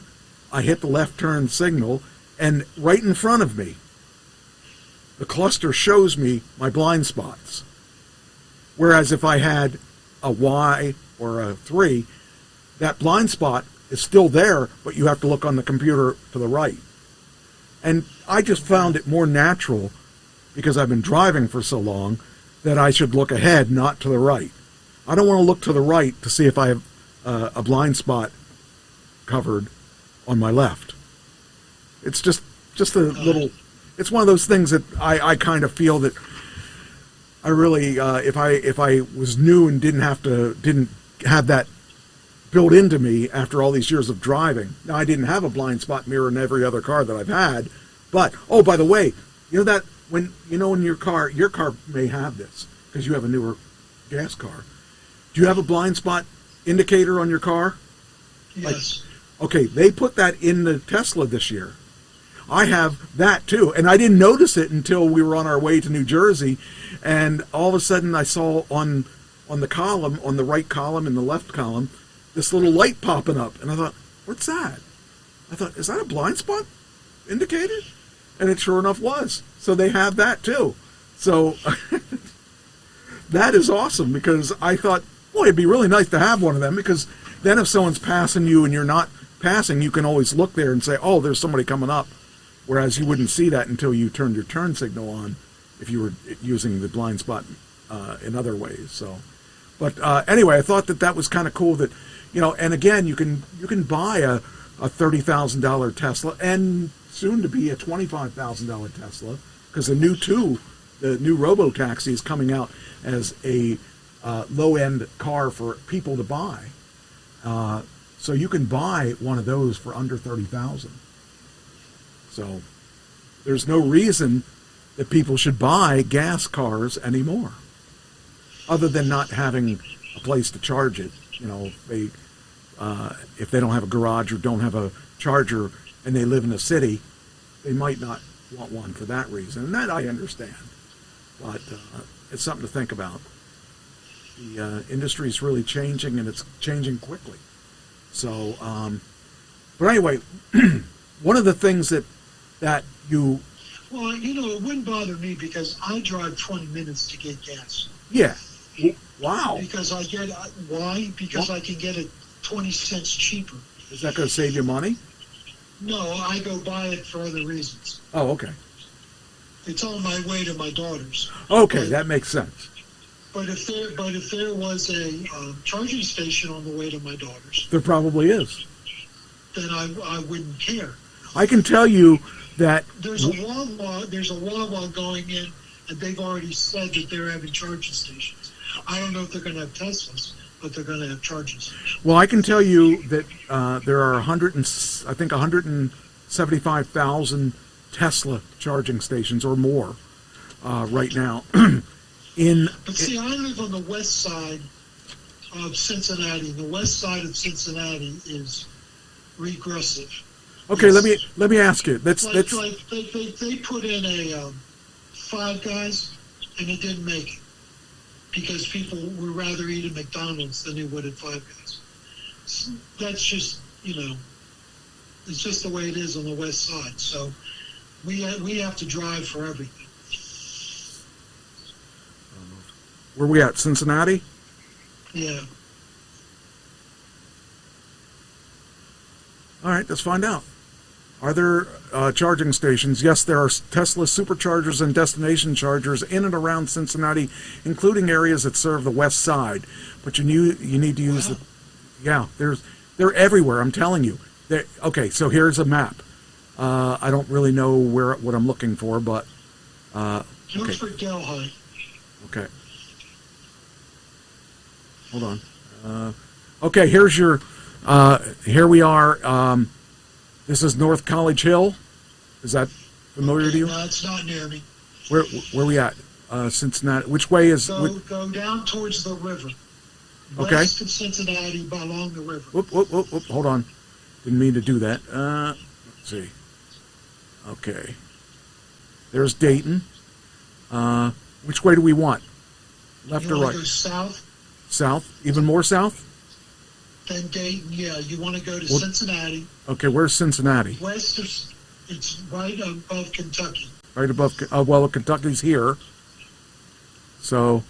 I hit the left turn signal, and right in front of me, the cluster shows me my blind spots. Whereas if I had a Y or a 3, that blind spot is still there, but you have to look on the computer to the right. And I just found it more natural, because I've been driving for so long, that I should look ahead, not to the right. I don't want to look to the right to see if I have a blind spot covered on my left. It's just a little, it's one of those things that I kind of feel that I really, if I was new and didn't have that built into me after all these years of driving. Now, I didn't have a blind spot mirror in every other car that I've had, but, oh, by the way, you know that when your car may have this because you have a newer gas car. Do you have a blind spot indicator on your car? Yes. Okay, they put that in the Tesla this year. I have that too, and I didn't notice it until we were on our way to New Jersey, and all of a sudden I saw on the column, on the right column and the left column, this little light popping up, and I thought, what's that? I thought, is that a blind spot indicator? And it sure enough was. So they have that too. So that is awesome, because I thought, boy, it'd be really nice to have one of them, because then if someone's passing you and you're not passing, you can always look there and say, oh, there's somebody coming up. Whereas you wouldn't see that until you turned your turn signal on if you were using the blind spot in other ways. So, but anyway, I thought that was kind of cool that, and again, you can buy a $30,000 Tesla and soon to be a $25,000 Tesla, because the new robo-taxi is coming out as a low-end car for people to buy. So you can buy one of those for under $30,000. So there's no reason that people should buy gas cars anymore, other than not having a place to charge it. If they don't have a garage or don't have a charger and they live in a city, they might not want one for that reason. And that I understand. But it's something to think about. The industry is really changing, and it's changing quickly. So, but anyway, one of the things that you... Well, it wouldn't bother me, because I drive 20 minutes to get gas. Yeah. Wow. Because I get... Why? Because I can get it 20 cents cheaper. Is that going to save you money? No, I go buy it for other reasons. Oh, okay. It's on my way to my daughter's. Okay, that makes sense. But if there was a charging station on the way to my daughter's... There probably is. Then I wouldn't care. I can tell you that... There's a Wawa going in, and they've already said that they're having charging stations. I don't know if they're going to have Teslas, but they're going to have charging stations. Well, I can tell you that there are 175,000 Tesla charging stations or more right now. But see, I live on the west side of Cincinnati. The west side of Cincinnati is regressive. Okay, let me ask you. They put in a Five Guys, and it didn't make it, because people would rather eat at McDonald's than they would at Five Guys. So that's just, it's just the way it is on the west side. So we have to drive for everything. Where we at, Cincinnati? Yeah. All right, let's find out. Are there charging stations? Yes, there are Tesla superchargers and destination chargers in and around Cincinnati, including areas that serve the west side. But you need to use they're everywhere, I'm telling you. Okay, so here's a map. I don't really know what I'm looking for, but... Look for Delhi. Okay. Hold on. Okay, here's your... here we are. This is North College Hill. Is that familiar to you? No, it's not near me. Where we at? Cincinnati. Which way is... Go down towards the river. Okay. West of Cincinnati, along the river. Whoop. Hold on. Didn't mean to do that. Let's see. Okay. There's Dayton. Which way do we want? Left or right? Go south. South? Even more south? Then Dayton, yeah. You want to go to Cincinnati. Okay, where's Cincinnati? West of... It's right above Kentucky. Right above... well, Kentucky's here. So...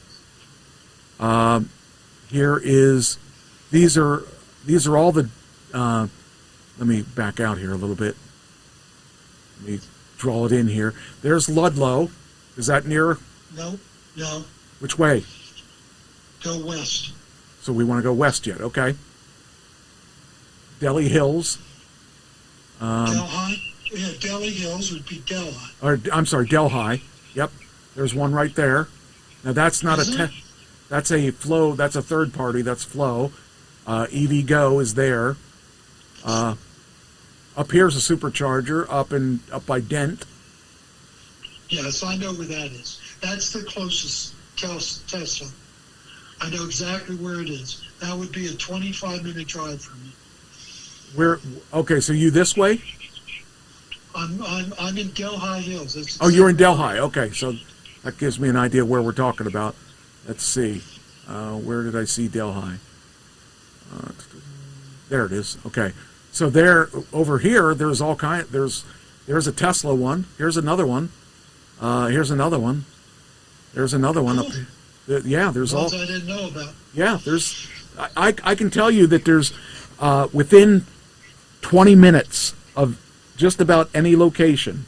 here is... These are all the let me back out here a little bit. Let me draw it in here. There's Ludlow. Is that near? No. Which way? Go west. So we want to go west yet, okay. Delhi Hills. Delhi? Yeah, Delhi Hills would be Delhi. Or, I'm sorry, Delhi. Yep. There's one right there. Now that's not that's a Flow, that's a third party, that's Flow. EV Go is there. Up here's a supercharger up by Dent. Yes, I know where that is. That's the closest Tesla. I know exactly where it is. That would be a 25-minute drive from me. Okay, so you this way? I'm in Delhi Hills. Oh, you're in Delhi. Okay, so that gives me an idea where we're talking about. Let's see. Where did I see Delhi? There it is. Okay, so there, over here, there's all kind. There's a Tesla one. Here's another one. Here's another one. There's another one up here. Yeah, there's all. I didn't know about. Yeah, there's. I can tell you that there's within 20 minutes of just about any location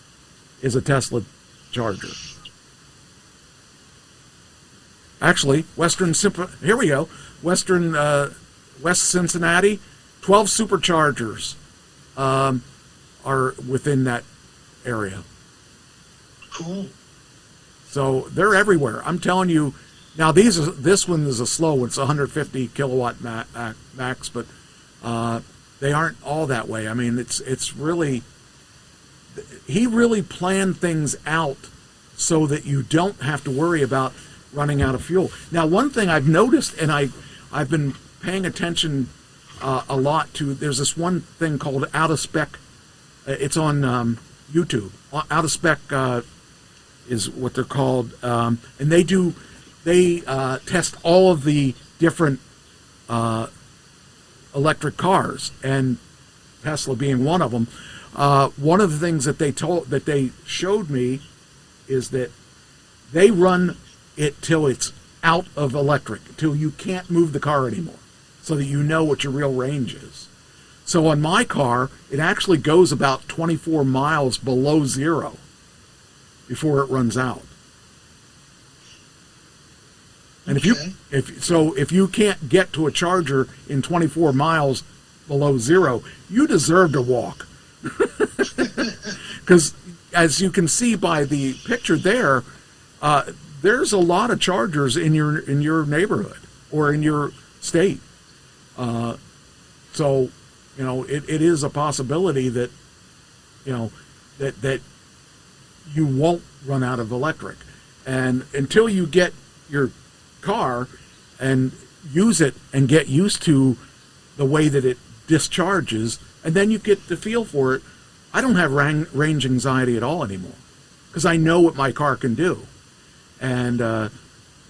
is a Tesla charger. Actually, here we go. West Cincinnati, 12 superchargers are within that area. Cool. So they're everywhere. I'm telling you. Now this one is a slow one. It's 150 kilowatt max, but they aren't all that way. I mean, it's really, he really planned things out so that you don't have to worry about running out of fuel. Now, one thing I've noticed, and I've been paying attention a lot to, there's this one thing called Out of Spec. It's on YouTube. Out of Spec is what they're called, and they test all of the different electric cars, and Tesla being one of them. One of the things that they showed me is that they run it till it's out of electric, till you can't move the car anymore, so that you know what your real range is. So on my car, it actually goes about 24 miles below zero before it runs out. And if you can't get to a charger in 24 miles below zero, you deserve to walk. Because as you can see by the picture there, there's a lot of chargers in your neighborhood or in your state. So it is a possibility that that you won't run out of electric, and until you get your car and use it and get used to the way that it discharges, and then you get the feel for it. I don't have range anxiety at all anymore because I know what my car can do. And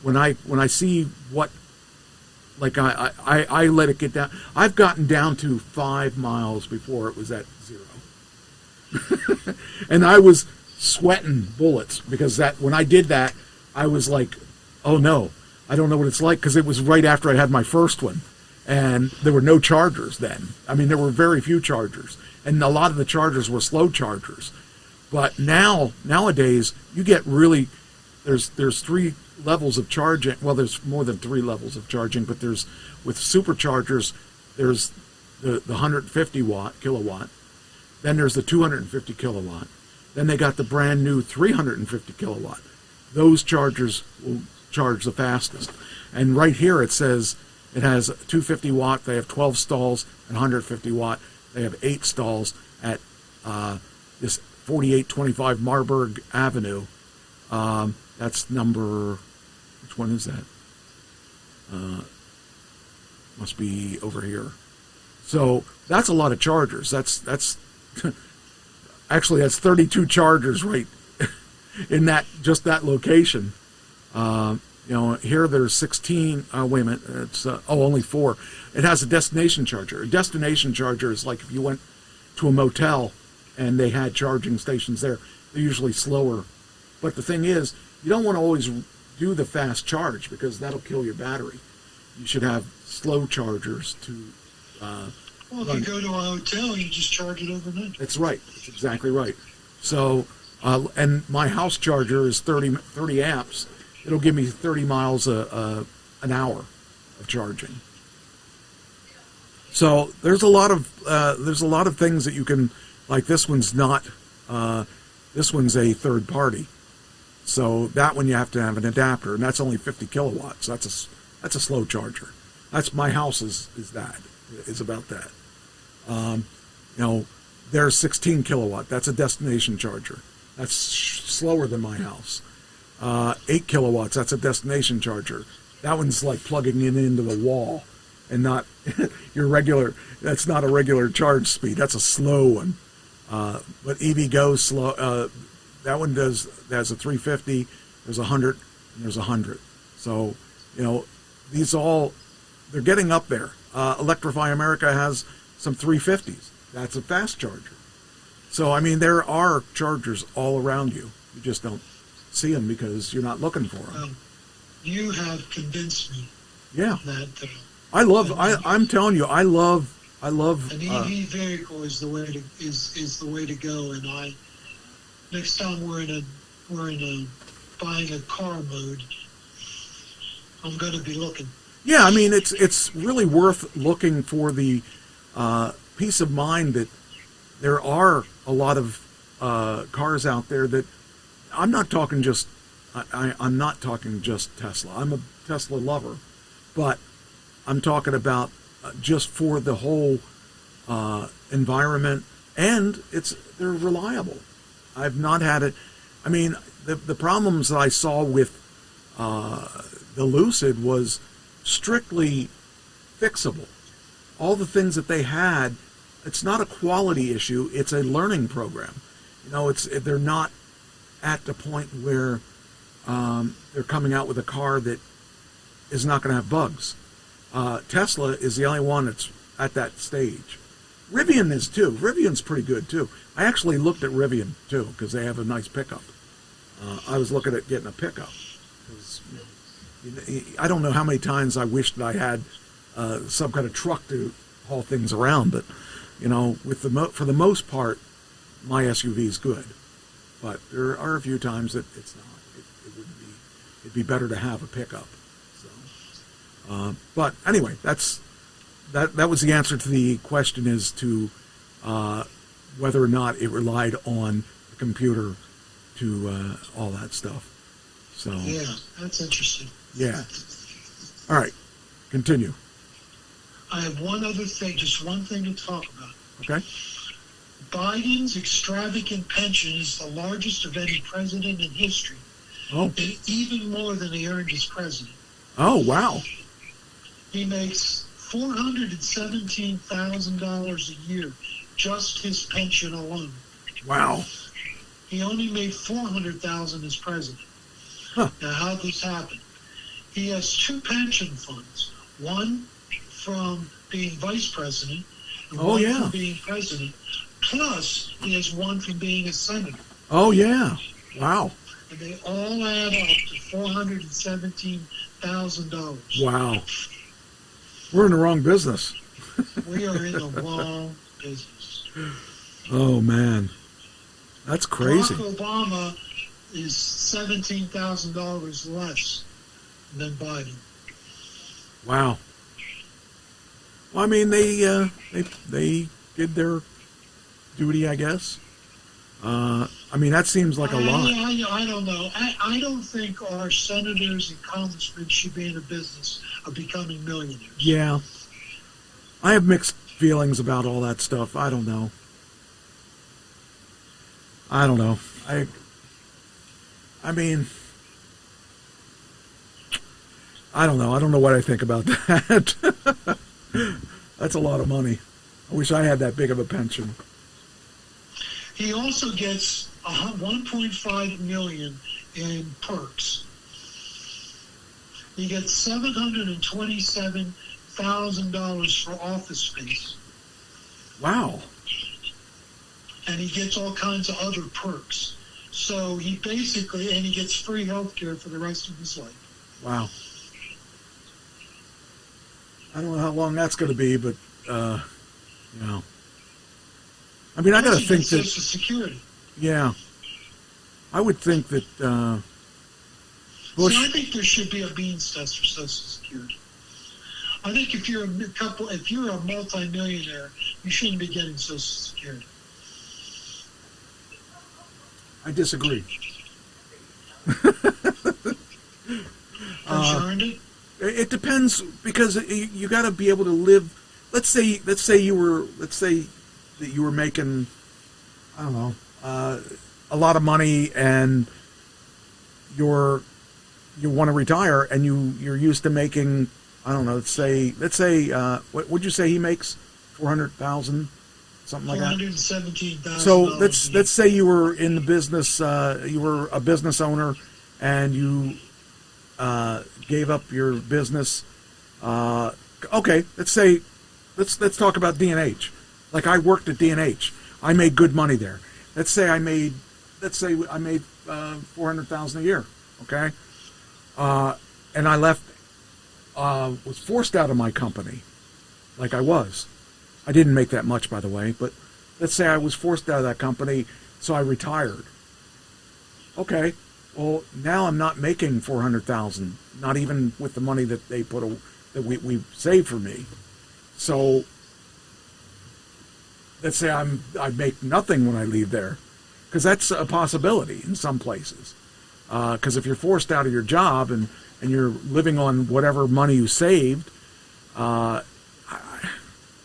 when I see what, like I let it get down. I've gotten down to 5 miles before it was at zero, and I was sweating bullets because when I did that, I was like, oh no, I don't know what it's like, because it was right after I had my first one, and there were no chargers then. I mean, there were very few chargers, and a lot of the chargers were slow chargers. But nowadays, you get really, there's 3 levels of charging. Well, there's more than 3 levels of charging, but with superchargers, there's the 150 kilowatt, then there's the 250 kilowatt, then they got the brand new 350 kilowatt. Those chargers will charge the fastest. And right here it says it has 250 watt, they have 12 stalls, and 150 watt, they have 8 stalls at this 4825 Marburg Avenue. That's number, which one is that? Must be over here. So that's a lot of chargers. That's actually, that's 32 chargers right in just that location. Here there's 16. Wait a minute. It's only 4. It has a destination charger. A destination charger is like if you went to a motel and they had charging stations there. They're usually slower. But the thing is, you don't want to always do the fast charge because that'll kill your battery. You should have slow chargers to Well, if you go to a hotel, you just charge it overnight. That's right. That's exactly right. So, and my house charger is 30 amps. It'll give me 30 miles an hour of charging. So there's a lot of things that you can, like this one's not. This one's a third party. So that one you have to have an adapter, and that's only 50 kilowatts. That's a slow charger. That's my house is about that. There's 16 kilowatt. That's a destination charger. That's slower than my house. 8 kilowatts. That's a destination charger. That one's like plugging it into the wall, and not your regular. That's not a regular charge speed. That's a slow one. But EVgo slow. That one has a 350. There's 100, and there's 100. So these they're getting up there. Electrify America has some 350s. That's a fast charger. So, I mean, there are chargers all around you. You just don't see them because you're not looking for them. You have convinced me. Yeah. That I'm telling you, I love. An EV vehicle is the way to go. And next time we're in a buying a car mode, I'm going to be looking. Yeah, I mean, it's really worth looking for the peace of mind that there are a lot of cars out there that I'm not talking just Tesla. I'm a Tesla lover, but I'm talking about just for the whole environment, and they're reliable. I've not had it. I mean, the problems that I saw with the Lucid was strictly fixable. All the things that they had, it's not a quality issue, it's a learning program. They're not at the point where they're coming out with a car that is not going to have bugs. Tesla is the only one that's at that stage. Rivian is too. Rivian's pretty good too. I actually looked at Rivian too because they have a nice pickup. I was looking at getting a pickup. I don't know how many times I wished that I had some kind of truck to haul things around, but for the most part, my SUV is good. But there are a few times that it's not. It'd be better to have a pickup. So, but anyway, that was the answer to the question as to whether or not it relied on the computer to all that stuff. So yeah, that's interesting. Yeah. All right. Continue. I have one other thing, just one thing to talk about. Okay. Biden's extravagant pension is the largest of any president in history. Oh. And even more than he earned as president. Oh, wow. He makes $417,000 a year, just his pension alone. Wow. He only made $400,000 as president. Huh. Now, how did this happen? He has two pension funds. One from being vice president, and one from being president. Plus, he has one from being a senator. Oh, yeah. Wow. And they all add up to $417,000. Wow. We're in the wrong business. We are in the wrong business. Oh, man. That's crazy. Barack Obama is $17,000 less than Biden. Wow. Well, I mean, they did their duty, I guess. I mean, that seems like a lot. I don't know. I don't think our senators and congressmen should be in the business of becoming millionaires. Yeah. I have mixed feelings about all that stuff. I don't know. I mean, I don't know. I don't know what I think about that. That's a lot of money. I wish I had that big of a pension. He also gets $1.5 million in perks. He gets $727,000 for office space. Wow. And he gets all kinds of other perks. So he basically, and he gets free health care for the rest of his life. Wow. I don't know how long that's going to be, but Yeah. I mean, I got to think that. Social Security. Yeah. I would think that Bush. So I think there should be a means test for Social Security. I think if you're a multi-millionaire, you shouldn't be getting Social Security. I disagree. It depends, because you got to be able to live. Let's say that you were making, I don't know, a lot of money, and you want to retire, and you're used to making, I don't know, let's say what would you say he makes? 400,000, something like that. 417,000. So let's say you were in the business, you were a business owner, and you gave up your business. Okay, let's talk about D&H. Like, I worked at D&H. I made good money there. Let's say I made 400,000 a year. Okay, and I left. Was forced out of my company, like I was. I didn't make that much, by the way, but let's say I was forced out of that company, so I retired. Okay, well, now I'm not making 400,000, not even with the money that they that we saved for me. So let's say I make nothing when I leave there, because that's a possibility in some places. Because if you're forced out of your job and you're living on whatever money you saved, I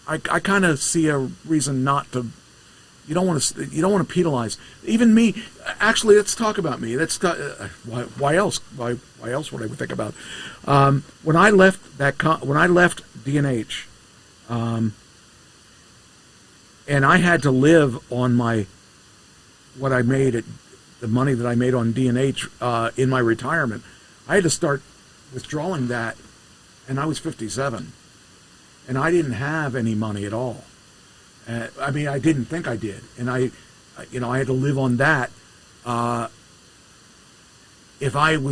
kind of see a reason not to. You don't want to penalize. Even me. Actually, let's talk about me. Why else? Why else would I think about? When I left when I left D&H, and I had to live on what I made at the money that I made on D&H in my retirement. I had to start withdrawing that, and I was 57, and I didn't have any money at all. I mean, I didn't think I did, and I had to live on that. If I'm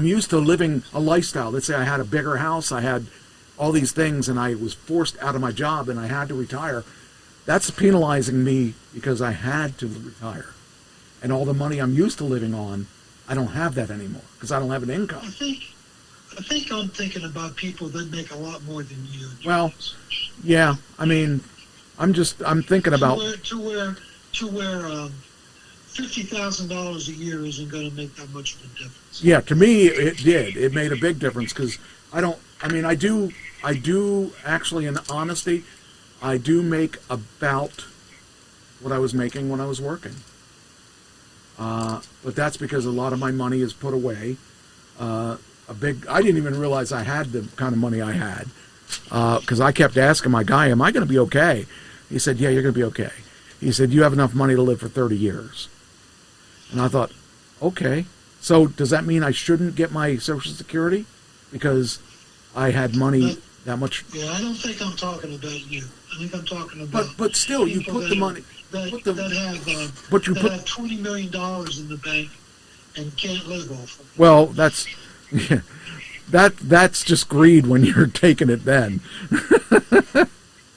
used to living a lifestyle, let's say I had a bigger house, I had all these things, and I was forced out of my job, and I had to retire. That's penalizing me because I had to retire. And all the money I'm used to living on, I don't have that anymore because I don't have an income. I think I'm thinking about people that make a lot more than you. Well, yeah. I mean, I'm thinking about to where $50,000 a year isn't going to make that much of a difference. Yeah, to me it did. It made a big difference because I do actually, in honesty, I do make about what I was making when I was working. But that's because a lot of my money is put away. I didn't even realize I had the kind of money I had because I kept asking my guy, am I going to be okay? He said, yeah, you're going to be okay. He said, you have enough money to live for 30 years. And I thought, okay. So does that mean I shouldn't get my Social Security because I had money that much? Yeah, I don't think I'm talking about you. I think I'm talking about. But still, you put the money. That have $20 million in the bank and can't live off of it. Well, that's just greed when you're taking it. Then,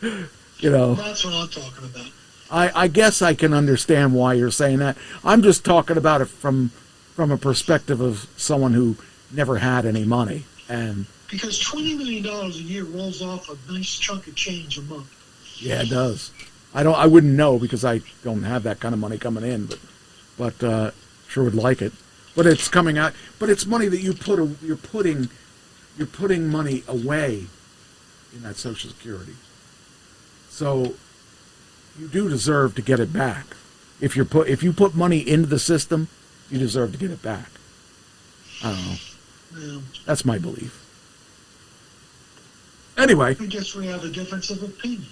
That's what I'm talking about. I guess I can understand why you're saying that. I'm just talking about it from a perspective of someone who never had any money, and because $20 million a year rolls off a nice chunk of change a month. Yeah, it does. I wouldn't know because I don't have that kind of money coming in, but sure would like it. But it's coming out. But it's money that you're putting money away in that Social Security. So you do deserve to get it back. If you put money into the system, you deserve to get it back. I don't know. Yeah. That's my belief. Anyway, I guess we have a difference of opinion.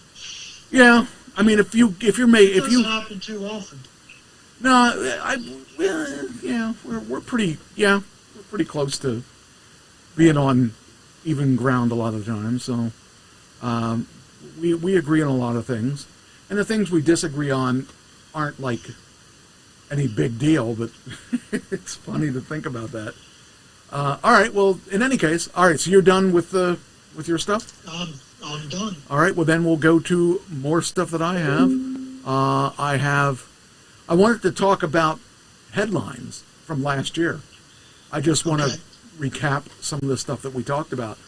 Yeah, I mean, if you doesn't happen too often. No, we're pretty close to being on even ground a lot of the time. So we agree on a lot of things, and the things we disagree on aren't like any big deal. But it's funny to think about that. All right. Well, in any case, all right. So you're done with your stuff? I'm done. All right. Well, then we'll go to more stuff that I have. I wanted to talk about headlines from last year. I just want to recap some of the stuff that we talked about.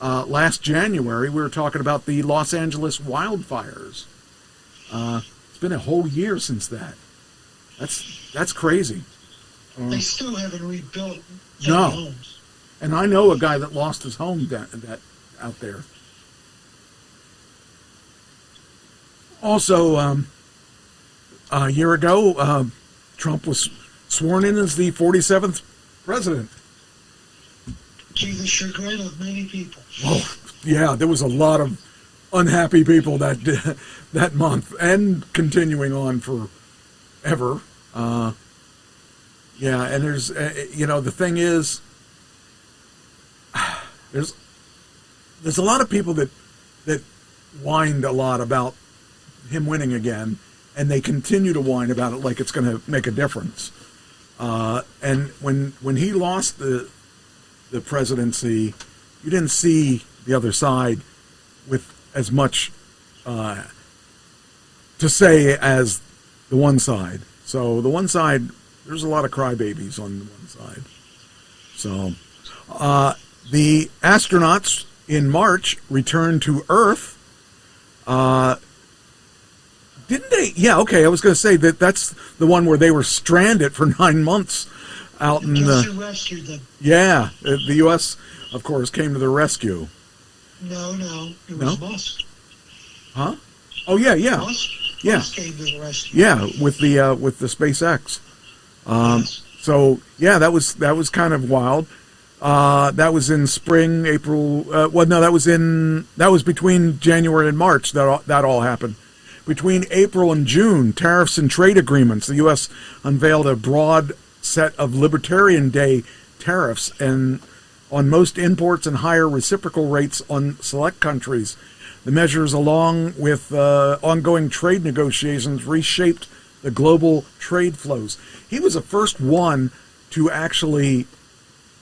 Last January, we were talking about the Los Angeles wildfires. It's been a whole year since that. That's crazy. They still haven't rebuilt any No. homes. And I know a guy that lost his home that out there. Also, a year ago, Trump was sworn in as the 47th president. To the chagrin of many people. Oh, yeah, there was a lot of unhappy people that month, and continuing on forever. Yeah, and there's, the thing is, there's a lot of people that whined a lot about him winning again, and they continue to whine about it like it's going to make a difference. And when he lost the presidency, you didn't see the other side with as much to say as the one side. So the one side, there's a lot of crybabies on the one side. So the astronauts in March returned to Earth. Didn't they? Yeah, okay. I was going to say that's the one where they were stranded for 9 months out in the. Rescued them. Yeah, the U.S. of course came to the rescue. No, it was Musk. Huh? Oh yeah. Musk came to the rescue. Yeah, with the SpaceX. Yes. So yeah, that was kind of wild. That was in spring, April. That was between January and March. That all happened. Between April and June, tariffs and trade agreements. The U.S. unveiled a broad set of Libertarian Day tariffs and on most imports and higher reciprocal rates on select countries. The measures, along with ongoing trade negotiations, reshaped the global trade flows. He was the first one to actually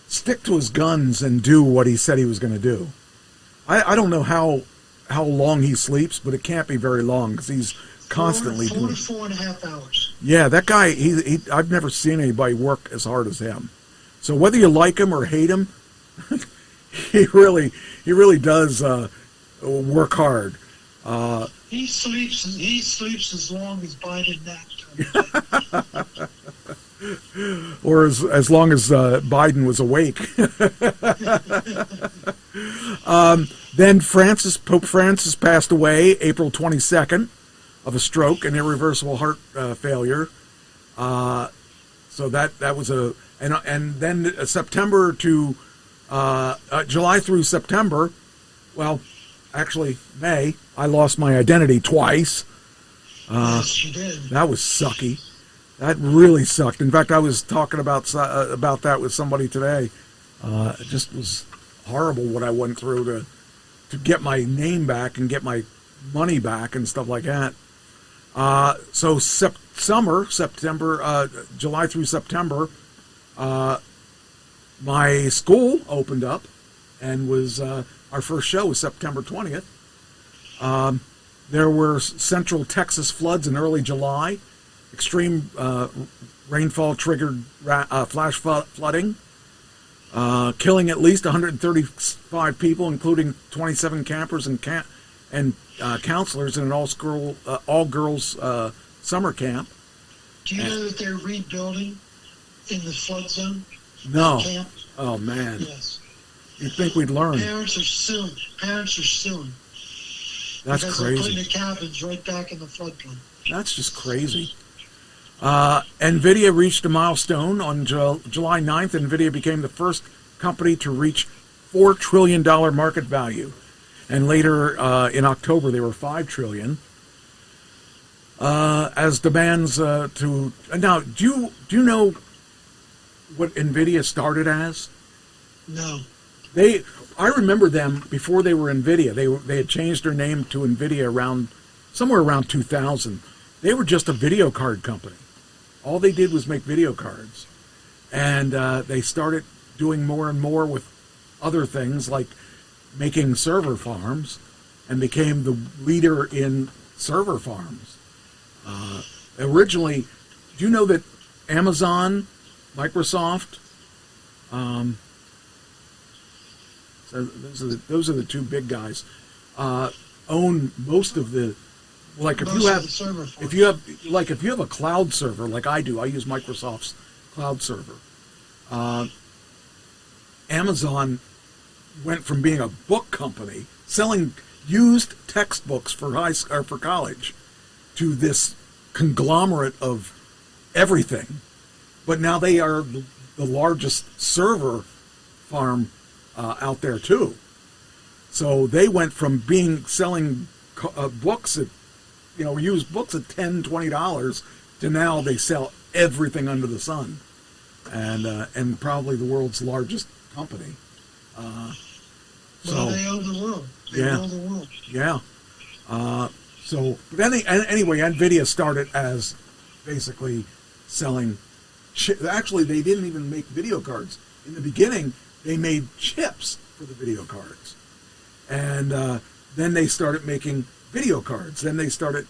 stick to his guns and do what he said he was going to do. I don't know how long he sleeps, but it can't be very long because he's constantly 4 to 4.5 hours. Yeah, that guy. He I've never seen anybody work as hard as him. So whether you like him or hate him, he really does work hard. He sleeps as long as Biden naps. Or as long as Biden was awake. Then Pope Francis passed away April 22nd of a stroke and irreversible heart failure. So that was and then September to July through September. Well, actually May, I lost my identity twice. Yes, you did. That was sucky. That really sucked. In fact, I was talking about that with somebody today. It just was horrible what I went through to get my name back and get my money back and stuff like that. So September, July through September, my school opened up and was our first show was September 20th. There were Central Texas floods in early July. Extreme rainfall triggered flash flooding, killing at least 135 people, including 27 campers and counselors in an all-girls summer camp. Do you know that they're rebuilding in the flood zone? No. Camp? Oh, man. Yes. You'd think we'd learn. Parents are suing. That's because crazy. They're putting the cabins right back in the floodplain. That's just crazy. NVIDIA reached a milestone on July 9th. NVIDIA became the first company to reach $4 trillion market value. And later in October, they were $5 trillion. As demands to... Now, do you know what NVIDIA started as? No. I remember them before they were NVIDIA. They had changed their name to NVIDIA somewhere around 2000. They were just a video card company. All they did was make video cards. And they started doing more and more with other things like making server farms, and became the leader in server farms. Originally, do you know that Amazon, Microsoft, so those are the two big guys, own most of the, like if you have a cloud server like I do, I use Microsoft's cloud server. Amazon went from being a book company selling used textbooks for college to this conglomerate of everything, but now they are the largest server farm out there too. So they went from selling books at, used books at $10, $20 to now they sell everything under the sun, and probably the world's largest company. Well, they own the world. They own the world. Yeah. But anyway, NVIDIA started as basically selling. Actually, they didn't even make video cards. In the beginning, they made chips for the video cards. And then they started making video cards. Then they started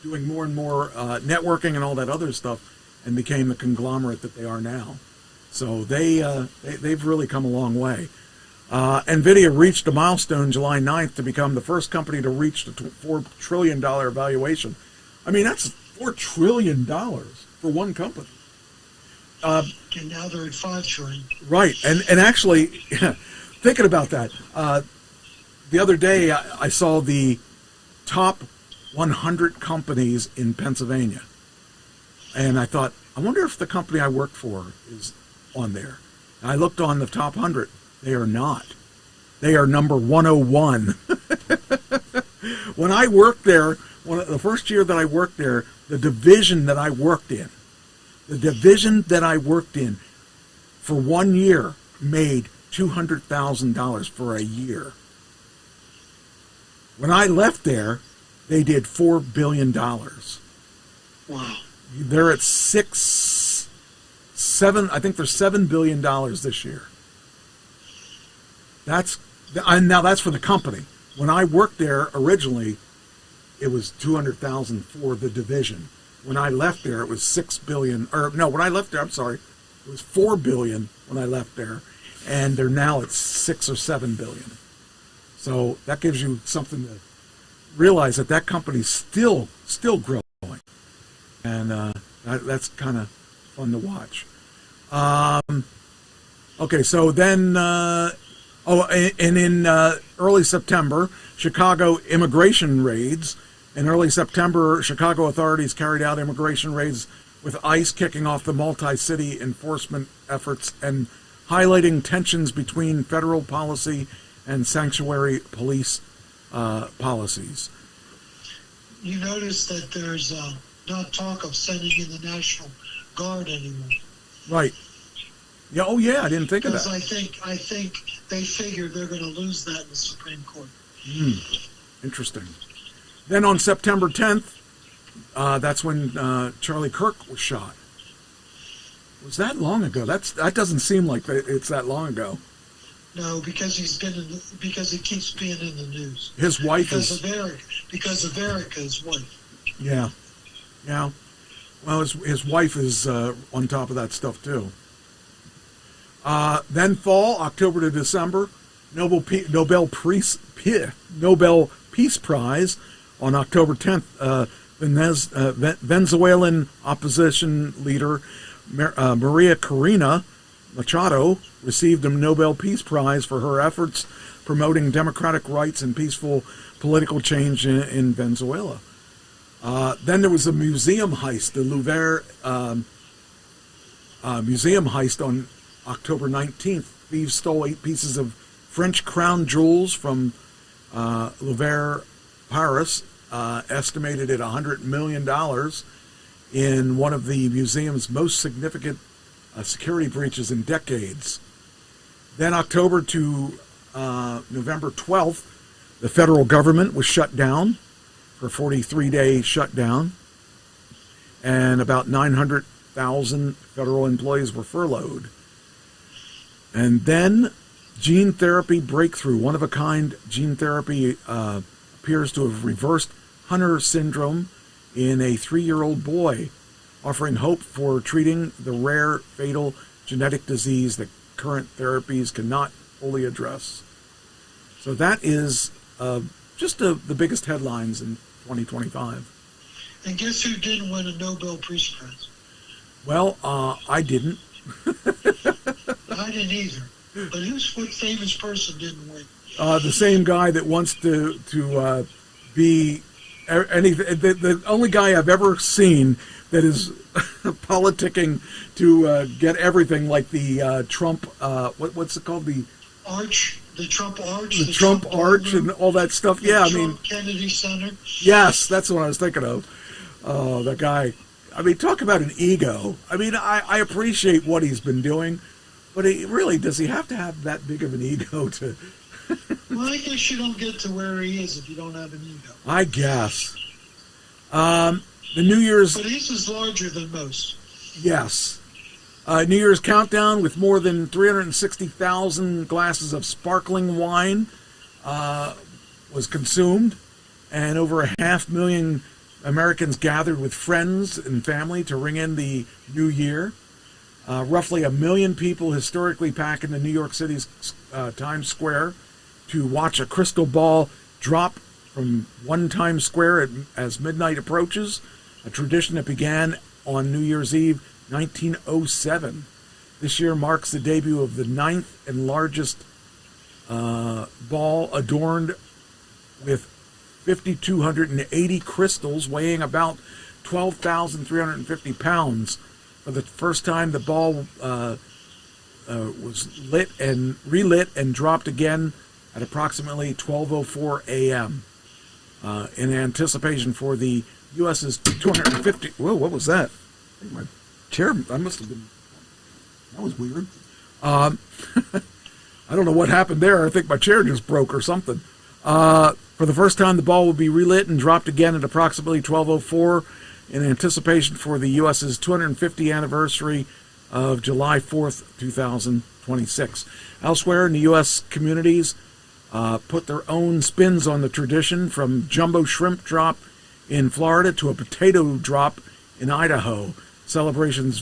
doing more and more networking and all that other stuff, and became the conglomerate that they are now. So they've really come a long way. NVIDIA reached a milestone July 9th to become the first company to reach the $4 trillion valuation. I mean, that's $4 trillion for one company. And now they're at $5 trillion. Right, and actually, thinking about that, the other day I saw the top 100 companies in Pennsylvania, and I thought, I wonder if the company I work for is on there. And I looked on the top 100. They are not. They are number 101. When I worked there, the first year that I worked there, the division that I worked in for 1 year made $200,000 for a year. When I left there, they did $4 billion. Wow. They're at I think they're $7 billion this year. Now that's for the company. When I worked there originally, it was $200,000 for the division. When I left there, it was $6 billion. Or no, when I left there, I'm sorry, it was $4 billion when I left there, and they're now at $6 or $7 billion. So that gives you something to realize that company's still growing, and that's kind of fun to watch. Okay, so then, in early September, Chicago immigration raids. In early September, Chicago authorities carried out immigration raids with ICE kicking off the multi-city enforcement efforts and highlighting tensions between federal policy and sanctuary police policies. You notice that there's not talk of sending in the National Guard anymore. Right. Yeah. Oh, yeah. I didn't think of that. Because I think they figure they're going to lose that in the Supreme Court. Interesting. Then on September 10th, that's when Charlie Kirk was shot. Was that long ago? That doesn't seem like it's that long ago. No, because because he keeps being in the news. His wife because of Erica's wife. Yeah. Well, his wife is on top of that stuff too. Then fall, October to December, Nobel Peace Prize on October 10th. Venezuelan opposition leader Maria Corina Machado received a Nobel Peace Prize for her efforts promoting democratic rights and peaceful political change in Venezuela. Then there was a museum heist, the Louvre museum heist on October 19th. Thieves stole 8 pieces of French crown jewels from Louvre, Paris, estimated at $100 million in one of the museum's most significant security breaches in decades. Then October to November 12th, the federal government was shut down for a 43-day shutdown, and about 900,000 federal employees were furloughed. And then gene therapy breakthrough. One-of-a-kind gene therapy appears to have reversed Hunter syndrome in a 3-year-old boy, offering hope for treating the rare, fatal genetic disease that current therapies cannot fully address. So that is just the biggest headlines in 2025. And guess who didn't win a Nobel Peace Prize? Well, I didn't. I didn't either. But what famous person didn't win? The same guy that wants to be the only guy I've ever seen that is politicking to get everything, like the Trump, what's it called? The Trump Arch. The Trump Arch and all that stuff. Yeah, I mean. Kennedy Center. Yes, that's what I was thinking of. Oh, that guy. I mean, talk about an ego. I mean, I appreciate what he's been doing, but does he have to have that big of an ego to... Well, I guess you don't get to where he is if you don't have an ego. I guess. The New Year's... But he's just larger than most. Yes. New Year's countdown with more than 360,000 glasses of sparkling wine was consumed, and over 500,000 Americans gathered with friends and family to ring in the new year. Roughly 1 million people historically pack into New York City's Times Square to watch a crystal ball drop from one Times Square as midnight approaches, a tradition that began on New Year's Eve 1907. This year marks the debut of the 9th and largest ball, adorned with 5,280 crystals weighing about 12,350 pounds. For the first time, the ball was lit and relit and dropped again at approximately 12:04 a.m. In anticipation for the U.S.'s 250... Whoa, what was that? I think my chair... I must have been... That was weird. I don't know what happened there. I think my chair just broke or something. For the first time, the ball will be relit and dropped again at approximately 12:04 in anticipation for the U.S.'s 250th anniversary of July 4th, 2026. Elsewhere in the U.S., communities put their own spins on the tradition, from jumbo shrimp drop in Florida to a potato drop in Idaho. Celebrations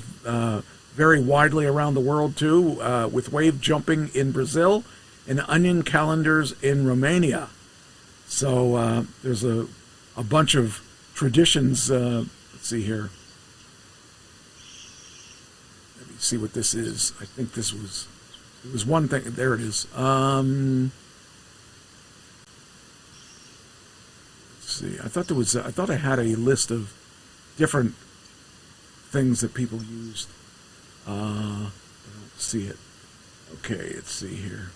vary widely around the world, too, with wave jumping in Brazil and onion calendars in Romania. So there's a bunch of traditions. Let's see here. Let me see what this is. I think it was one thing. There it is. Let's see. I thought I had a list of different things that people used. I don't see it. Okay, let's see here.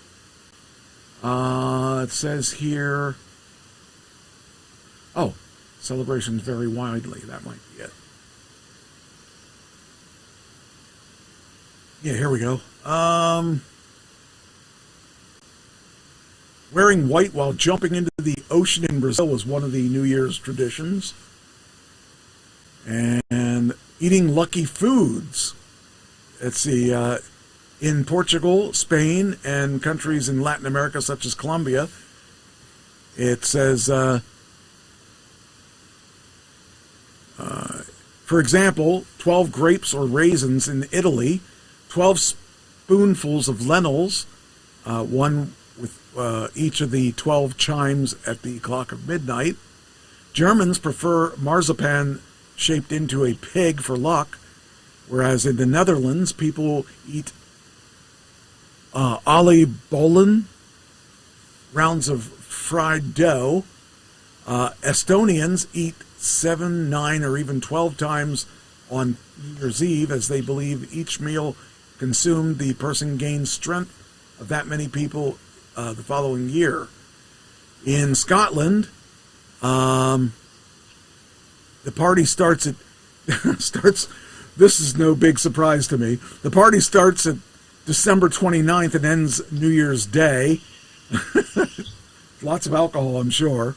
It says here... Oh, celebrations vary widely. That might be it. Yeah, here we go. Wearing white while jumping into the ocean in Brazil was one of the New Year's traditions. And eating lucky foods. Let's see. In Portugal, Spain, and countries in Latin America such as Colombia, it says... for example, 12 grapes or raisins in Italy, 12 spoonfuls of lentils, one with each of the 12 chimes at the clock of midnight. Germans prefer marzipan shaped into a pig for luck, whereas in the Netherlands, people eat oliebollen, rounds of fried dough. Estonians eat 7, 9, or even 12 times on New Year's Eve, as they believe each meal consumed, the person gains strength of that many people the following year. In Scotland, the party starts at this is no big surprise to me. The party starts at December 29th and ends New Year's Day. Lots of alcohol, I'm sure.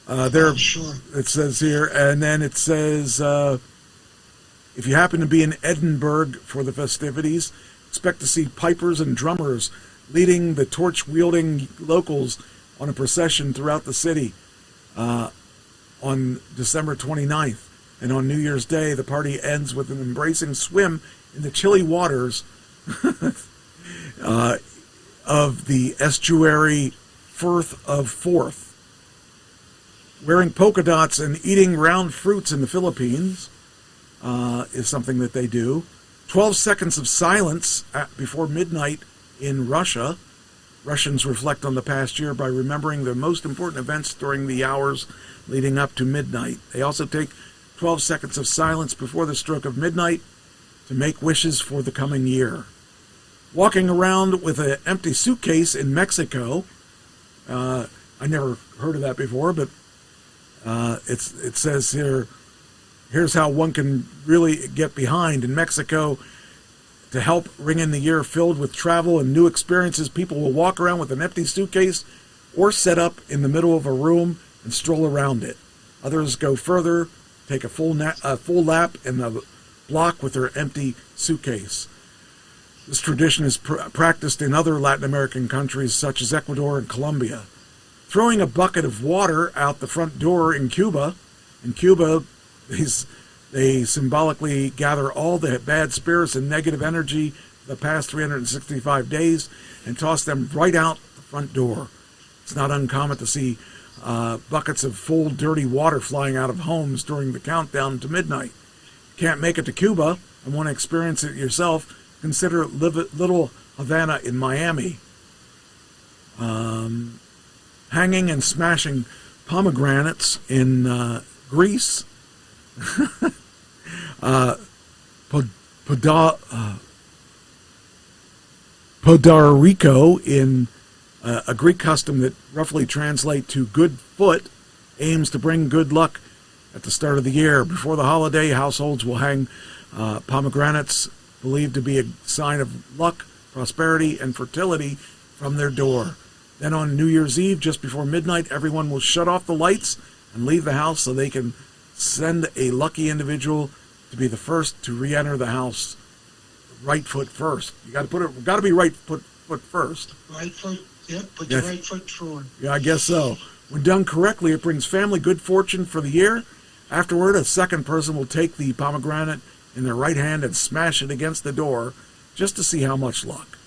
Sure. It says here, and then it says, if you happen to be in Edinburgh for the festivities, Expect to see pipers and drummers leading the torch-wielding locals on a procession throughout the city on December 29th. And on New Year's Day, the party ends with an embracing swim in the chilly waters of the estuary Firth of Forth. Wearing polka dots and eating round fruits in the Philippines is something that they do. 12 seconds of silence before midnight in Russia. Russians reflect on the past year by remembering the most important events during the hours leading up to midnight. They also take 12 seconds of silence before the stroke of midnight to make wishes for the coming year. Walking around with an empty suitcase in Mexico. I never heard of that before, but it says here, here's how one can really get behind. In Mexico, to help ring in the year filled with travel and new experiences, people will walk around with an empty suitcase or set up in the middle of a room and stroll around it. Others go further, take a full lap in the block with their empty suitcase. This tradition is practiced in other Latin American countries such as Ecuador and Colombia. Throwing a bucket of water out the front door in Cuba. In Cuba, they symbolically gather all the bad spirits and negative energy for the past 365 days and toss them right out the front door. It's not uncommon to see buckets of full dirty water flying out of homes during the countdown to midnight. Can't make it to Cuba and want to experience it yourself? Consider Little Havana in Miami. Hanging and smashing pomegranates in Greece. Podarico in a Greek custom that roughly translates to good foot, aims to bring good luck at the start of the year. Before the holiday, households will hang pomegranates believed to be a sign of luck, prosperity, and fertility from their door. Then on New Year's Eve, just before midnight, everyone will shut off the lights and leave the house so they can send a lucky individual to be the first to re-enter the house. Right foot first. You got to be right foot first. Right foot. Yep. Put your right foot forward. Yeah, I guess so. When done correctly, it brings family good fortune for the year. Afterward, a second person will take the pomegranate in their right hand and smash it against the door just to see how much luck.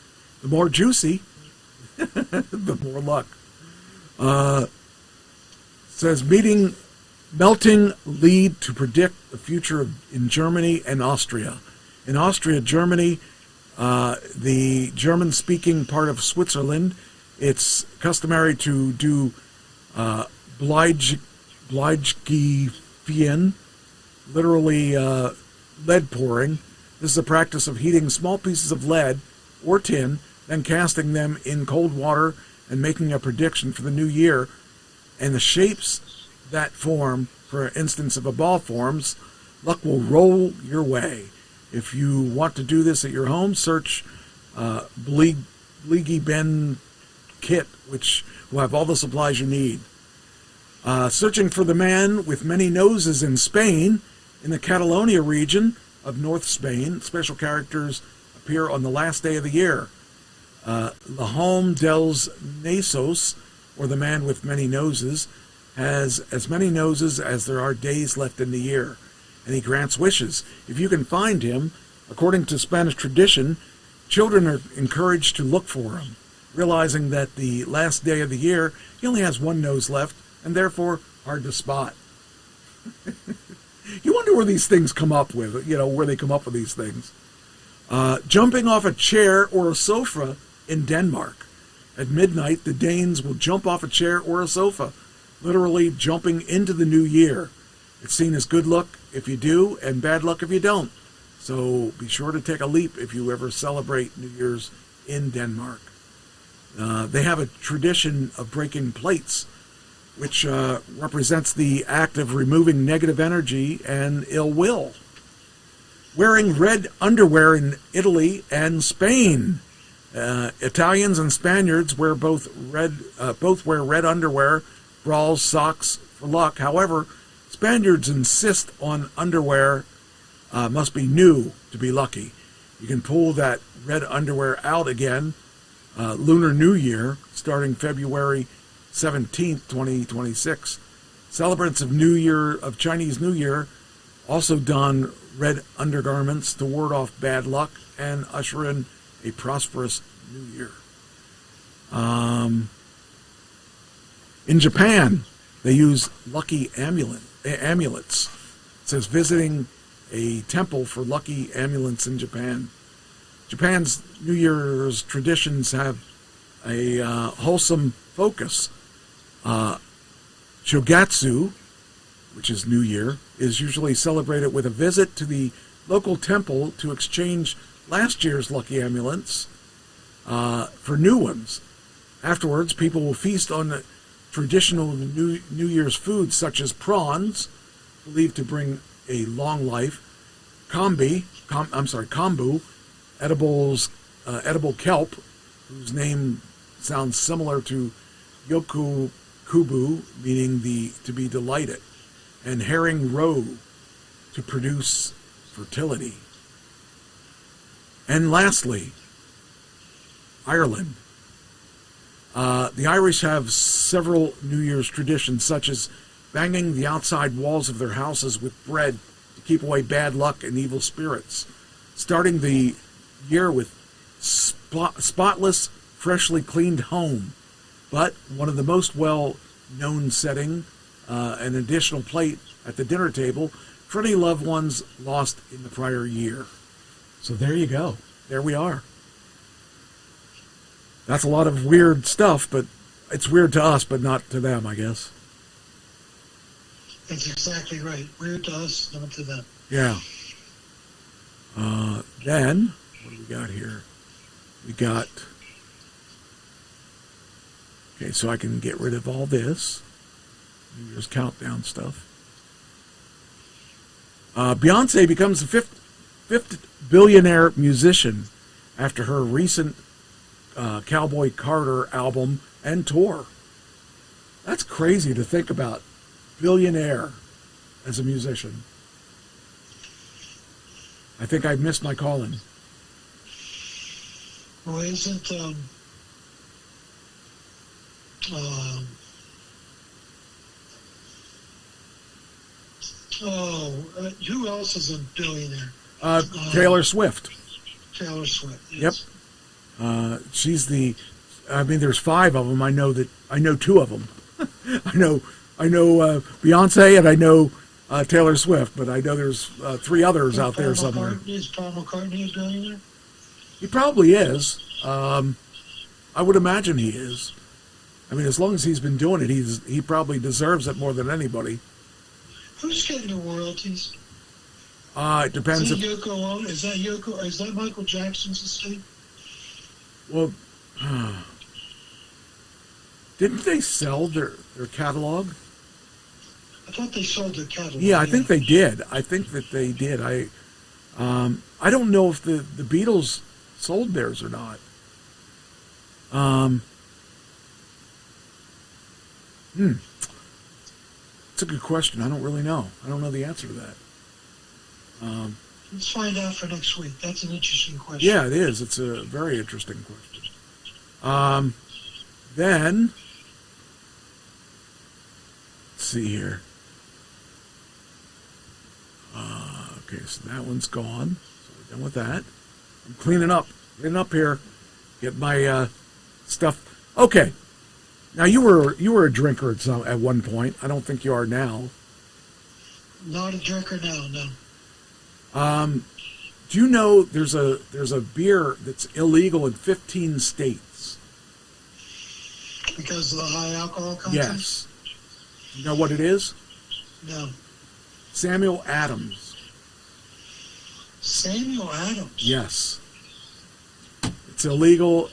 The more juicy, the more luck. Says melting lead to predict the future in Germany and Austria. In Austria, Germany, the German-speaking part of Switzerland, it's customary to do Bleigefien, literally lead pouring. This is a practice of heating small pieces of lead or tin, then casting them in cold water and making a prediction for the new year. And the shapes that form, for instance, if a ball forms, luck will roll your way. If you want to do this at your home, search Bleigefien kit, which will have all the supplies you need. Searching for the man with many noses in Spain. In the Catalonia region of North Spain, special characters appear on the last day of the year. L'Homme dels Nasos, or the man with many noses, has as many noses as there are days left in the year, and he grants wishes. If you can find him, according to Spanish tradition, children are encouraged to look for him, realizing that the last day of the year, he only has one nose left, and therefore hard to spot. You wonder where these things come up with, where they come up with these things. Jumping off a chair or a sofa in Denmark. At midnight, the Danes will jump off a chair or a sofa, literally jumping into the new year. It's seen as good luck if you do and bad luck if you don't. So be sure to take a leap if you ever celebrate New Year's in Denmark. They have a tradition of breaking plates, which represents the act of removing negative energy and ill will. Wearing red underwear in Italy and Spain. Italians and Spaniards wear both wear red underwear, bras, socks for luck. However, Spaniards insist on underwear must be new to be lucky. You can pull that red underwear out again. Lunar New Year, starting February 17th, 2026. Celebrants of Chinese New Year also don red undergarments to ward off bad luck and usher in a prosperous New Year. In Japan, they use lucky amulets. It says visiting a temple for lucky amulets in Japan. Japan's New Year's traditions have a wholesome focus. Shogatsu, which is New Year, is usually celebrated with a visit to the local temple to exchange last year's lucky amulets for new ones. Afterwards, people will feast on traditional New Year's foods such as prawns, believed to bring a long life, kombu, edible kelp, whose name sounds similar to yoku kubu, meaning to be delighted, and herring roe, to produce fertility. And lastly, Ireland. The Irish have several New Year's traditions, such as banging the outside walls of their houses with bread to keep away bad luck and evil spirits, starting the year with spotless, freshly cleaned home. But one of the most well-known setting, an additional plate at the dinner table for any loved ones lost in the prior year. So there you go. There we are. That's a lot of weird stuff, but it's weird to us, but not to them, I guess. That's exactly right. Weird to us, not to them. Yeah. Then, what do we got here? We got... Okay, so I can get rid of all this. New Year's countdown stuff. Beyonce becomes the fifth billionaire musician after her recent Cowboy Carter album and tour. That's crazy to think about. Billionaire as a musician. I think I missed my calling. Well, isn't who else is a billionaire? Taylor Swift. Taylor Swift. Yes. Yep. She's the. I mean, there's 5 of them. I know 2 of them. I know Beyonce and I know Taylor Swift, but I know there's 3 others out there somewhere. Is Paul McCartney a billionaire? He probably is. I would imagine he is. I mean, as long as he's been doing it, he probably deserves it more than anybody. Who's getting the royalties? It depends. Is that Yoko Ono? Is that Yoko? Is that Michael Jackson's estate? Well, didn't they sell their catalog? I thought they sold their catalog. Yeah, I think they did. I think that they did. I don't know if the Beatles sold theirs or not. It's a good question. I don't really know. I don't know the answer to that. Let's find out for next week. That's an interesting question. Yeah, it is. It's a very interesting question. Then, let's see here. Okay, so that one's gone. So we're done with that. I'm cleaning up here. Get my stuff. Okay. Now you were a drinker at one point. I don't think you are now. Not a drinker now, no. Do you know there's a beer that's illegal in 15 states? Because of the high alcohol content? Yes. You know what it is? No. Samuel Adams. Samuel Adams? Yes. It's illegal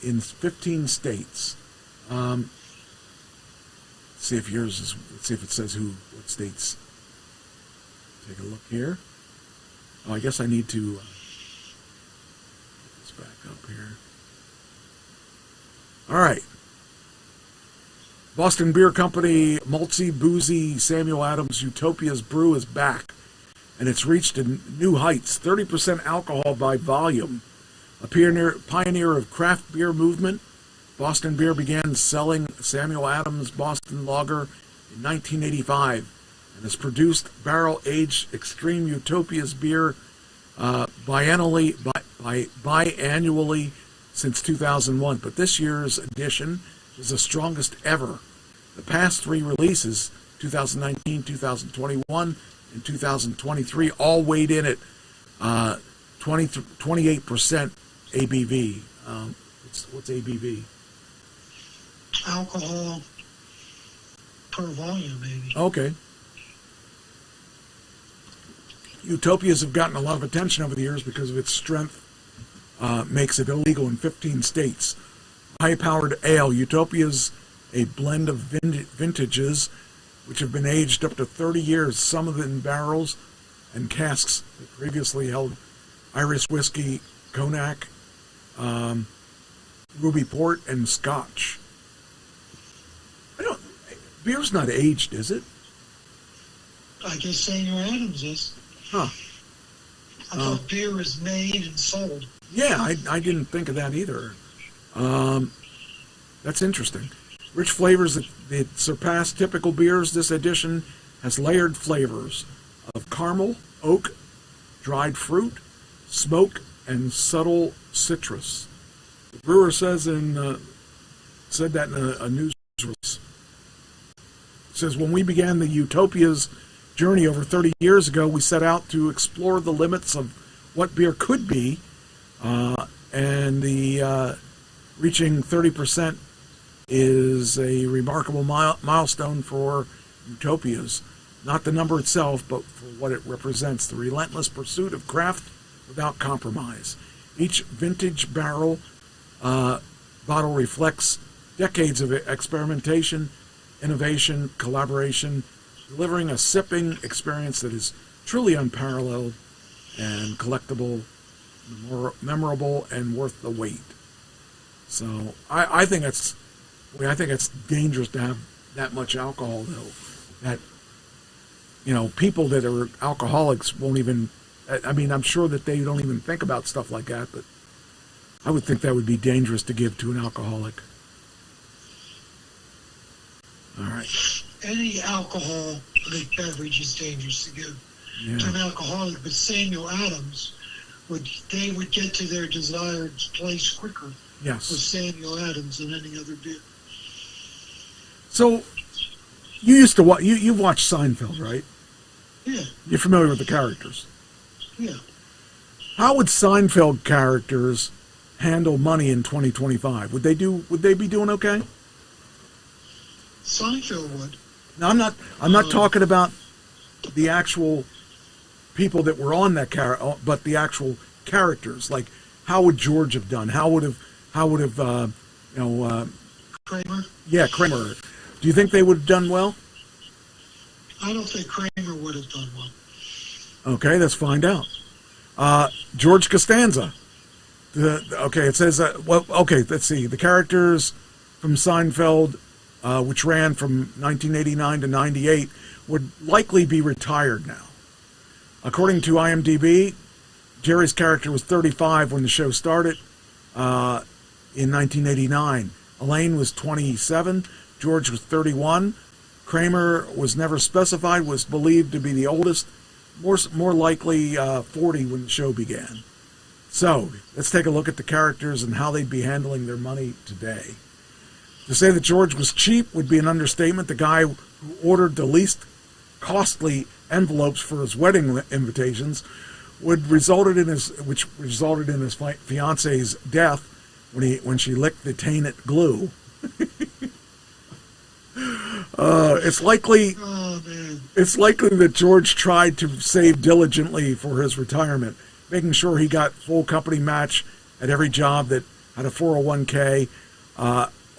in 15 states. Let's see if yours is. Let's see if it says what states. Take a look here. Oh, I guess I need to get this back up here. All right. Boston Beer Company, Maltsy Boozy Samuel Adams Utopia's Brew is back. and it's reached new heights. 30% alcohol by volume. A pioneer of craft beer movement, Boston Beer began selling Samuel Adams Boston Lager in 1985 and has produced barrel-aged Extreme Utopia's beer biannually since 2001. But this year's edition is the strongest ever. The past three releases, 2019, 2021, and 2023, all weighed in at 28% ABV. What's ABV? Alcohol per volume, maybe. Okay. Utopias have gotten a lot of attention over the years because of its strength. Makes it illegal in 15 states. High-powered ale. Utopia's a blend of vintages which have been aged up to 30 years, some of it in barrels and casks that previously held Irish whiskey, cognac, ruby port, and scotch. Beer's not aged, is it? I guess Samuel Adams is. Huh. I thought beer is made and sold. Yeah, I didn't think of that either. That's interesting. Rich flavors that surpass typical beers. This edition has layered flavors of caramel, oak, dried fruit, smoke, and subtle citrus. The brewer said that in a news release. It says, when we began the Utopia's journey over 30 years ago, we set out to explore the limits of what beer could be, and the reaching 30% is a remarkable milestone for Utopias. Not the number itself, but for what it represents, the relentless pursuit of craft without compromise. Each vintage bottle reflects decades of experimentation, innovation, collaboration, delivering a sipping experience that is truly unparalleled and collectible, memorable, and worth the wait. So I think it's dangerous to have that much alcohol, though. That, people that are alcoholics won't even. I mean, I'm sure that they don't even think about stuff like that, but I would think that would be dangerous to give to an alcoholic. All right. Any alcoholic beverage is dangerous to give to an alcoholic, but Samuel Adams would get to their desired place quicker with Samuel Adams than any other beer. So, you used to watch. You've watched Seinfeld, right? Yeah. You're familiar with the characters. Yeah. How would Seinfeld characters handle money in 2025? Would they be doing okay? Seinfeld would. No, I'm not talking about the actual people that were on that character, but the actual characters. Like, how would George have done? How would have Kramer? Yeah, Kramer. Do you think they would have done well? I don't think Kramer would have done well. Okay, let's find out. George Costanza. It says, let's see. The characters from Seinfeld, which ran from 1989 to 98, would likely be retired now. According to IMDb, Jerry's character was 35 when the show started in 1989. Elaine was 27. George was 31. Kramer was never specified, was believed to be the oldest, more likely 40 when the show began. So, let's take a look at the characters and how they'd be handling their money today. To say that George was cheap would be an understatement. The guy who ordered the least costly envelopes for his wedding invitations which resulted in his fiance's death when she licked the tainted glue. It's likely that George tried to save diligently for his retirement, making sure he got full company match at every job that had a 401k.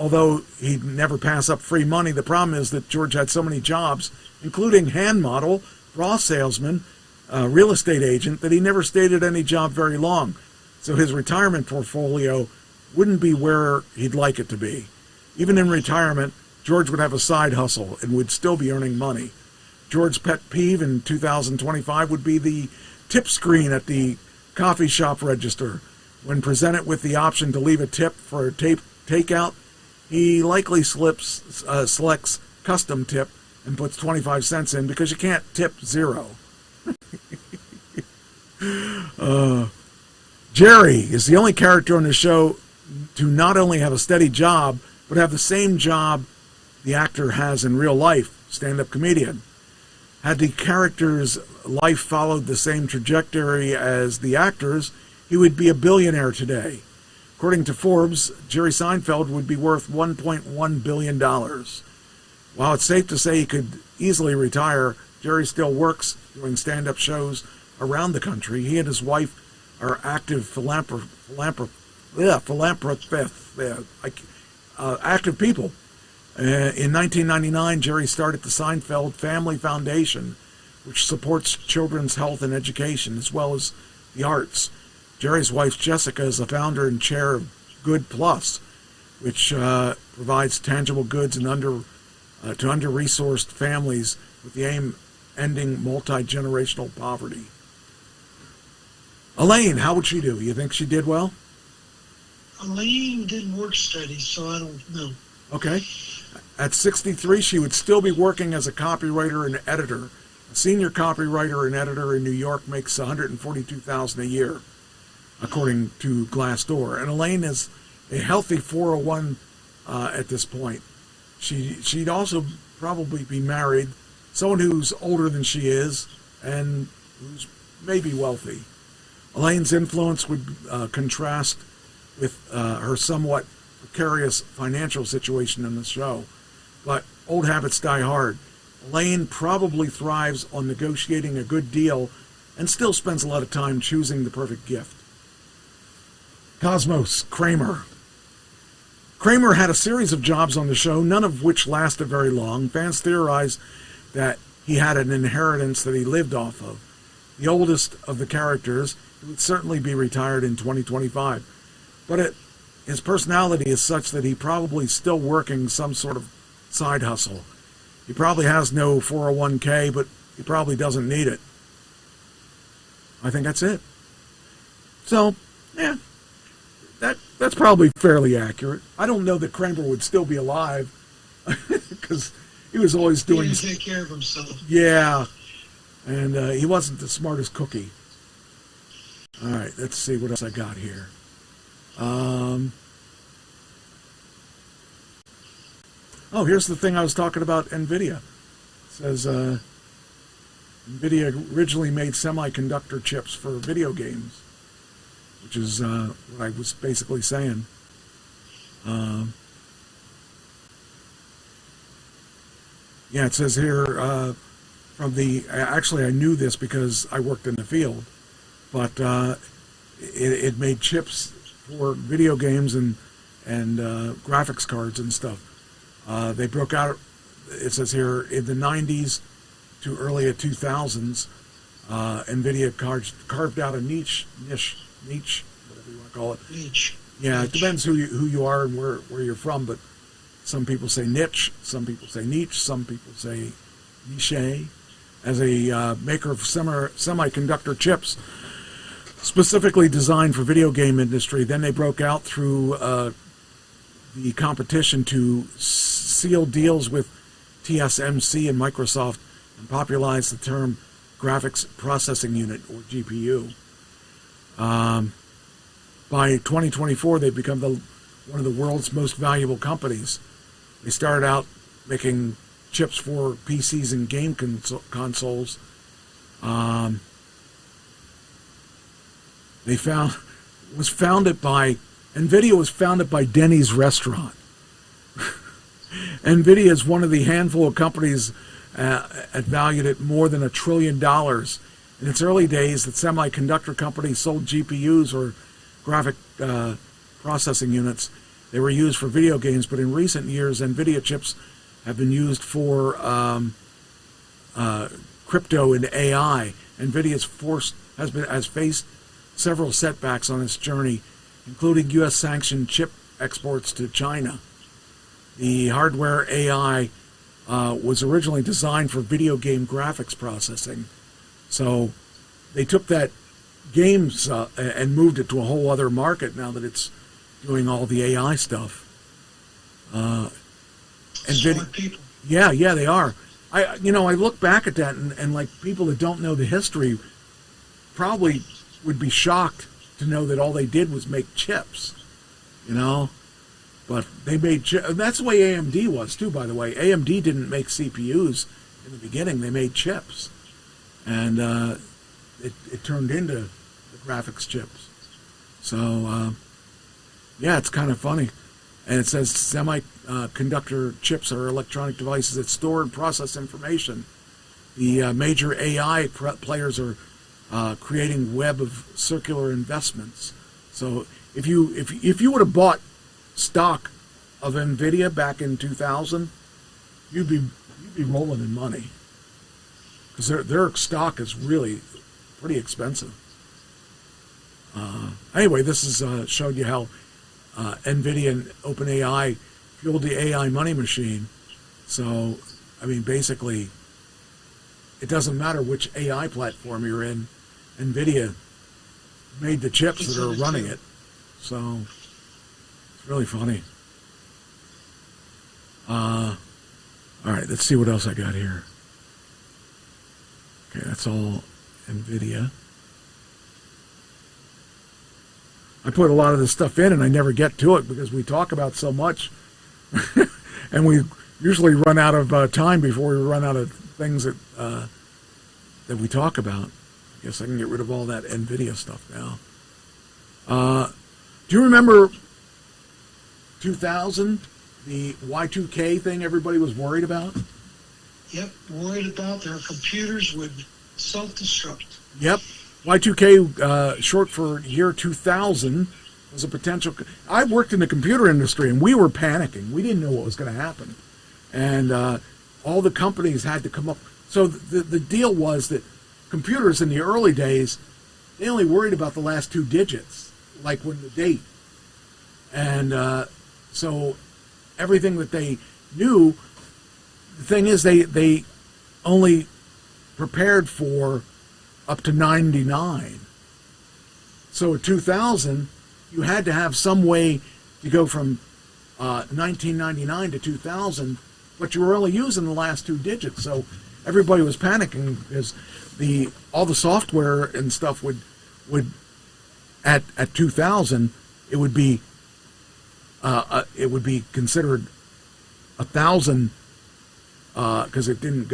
Although he'd never pass up free money, the problem is that George had so many jobs, including hand model, bra salesman, real estate agent, that he never stayed at any job very long. So his retirement portfolio wouldn't be where he'd like it to be. Even in retirement, George would have a side hustle and would still be earning money. George's pet peeve in 2025 would be the tip screen at the coffee shop register. When presented with the option to leave a tip for a takeout, he likely selects custom tip and puts 25 cents in because you can't tip zero. Jerry is the only character on the show to not only have a steady job, but have the same job the actor has in real life, stand-up comedian. Had the character's life followed the same trajectory as the actor's, he would be a billionaire today. According to Forbes, Jerry Seinfeld would be worth $1.1 billion. While it's safe to say he could easily retire, Jerry still works doing stand-up shows around the country. He and his wife are active active people. In 1999, Jerry started the Seinfeld Family Foundation, which supports children's health and education, as well as the arts. Jerry's wife, Jessica, is the founder and chair of Good Plus, which provides tangible goods to under-resourced families with the aim ending multi-generational poverty. Elaine, how would she do? You think she did well? Elaine didn't work steady, so I don't know. Okay. At 63, she would still be working as a copywriter and editor. A senior copywriter and editor in New York makes $142,000 a year, according to Glassdoor. And Elaine is a healthy 401 at this point. She'd also probably be married, someone who's older than she is and who's maybe wealthy. Elaine's influence would contrast with her somewhat precarious financial situation in the show. But old habits die hard. Elaine probably thrives on negotiating a good deal and still spends a lot of time choosing the perfect gift. Cosmos Kramer. Kramer had a series of jobs on the show, none of which lasted very long. Fans theorize that he had an inheritance that he lived off of. The oldest of the characters would certainly be retired in 2025. But his personality is such that he probably still working some sort of side hustle. He probably has no 401k, but he probably doesn't need it. I think that's it. So, yeah, that's probably fairly accurate. I don't know that Kramer would still be alive because he was always doing... He didn't take care of himself. Yeah, and he wasn't the smartest cookie. All right, let's see what else I got here. Oh, here's the thing I was talking about, NVIDIA. It says NVIDIA originally made semiconductor chips for video games, which is what I was basically saying. Yeah, it says here actually I knew this because I worked in the field, but it made chips for video games and graphics cards and stuff. They broke out, it says here, in the 90s to early 2000s. NVIDIA carved out a niche, whatever you want to call it. Niche. Yeah, it depends who you are and where you're from, but some people say niche, some people say niche, some people say niche. As a maker of semiconductor chips, specifically designed for video game industry, then they broke out through the competition to seal deals with TSMC and Microsoft and popularize the term graphics processing unit, or GPU. By 2024, they've become one of the world's most valuable companies. They started out making chips for PCs and game consoles. NVIDIA was founded by Denny's restaurant. NVIDIA is one of the handful of companies valued at more than $1 trillion. In its early days, the semiconductor companies sold GPUs, or graphic processing units. They were used for video games, but in recent years, NVIDIA chips have been used for crypto and AI. NVIDIA has faced several setbacks on its journey, including U.S.-sanctioned chip exports to China. The hardware AI was originally designed for video game graphics processing. So they took that games and moved it to a whole other market now that it's doing all the AI stuff. Smart people. Yeah, they are. I look back at that and like people that don't know the history probably would be shocked to know that all they did was make chips, But they made that's the way AMD was too, by the way. AMD didn't make CPUs in the beginning; they made chips, and it turned into the graphics chips. So it's kind of funny. And it says semiconductor chips are electronic devices that store and process information. The major AI players are creating web of circular investments. So if you would have bought stock of NVIDIA back in 2000, you'd be rolling in money because their stock is really pretty expensive. Anyway, this is showed you how NVIDIA and OpenAI fueled the AI money machine. So, I mean, basically, it doesn't matter which AI platform you're in. NVIDIA made the chips that are running it. So, it's really funny. All right, let's see what else I got here. Okay, that's all NVIDIA. I put a lot of this stuff in and I never get to it because we talk about so much. And we usually run out of time before we run out of things that we talk about. I guess I can get rid of all that NVIDIA stuff now. Do you remember 2000, the Y2K thing everybody was worried about? Yep, worried about their computers would self-destruct. Yep. Y2K, short for year 2000, was a potential. I worked in the computer industry, and we were panicking. We didn't know what was going to happen. And all the companies had to come up. So the deal was that computers in the early days, they only worried about the last two digits, like when the date. And so everything that they knew, the thing is they only prepared for up to 99. So at 2000, you had to have some way to go from 1999 to 2000, but you were only using the last two digits. So everybody was panicking because all the software and stuff would at 2000 it would be considered 1,000 because it didn't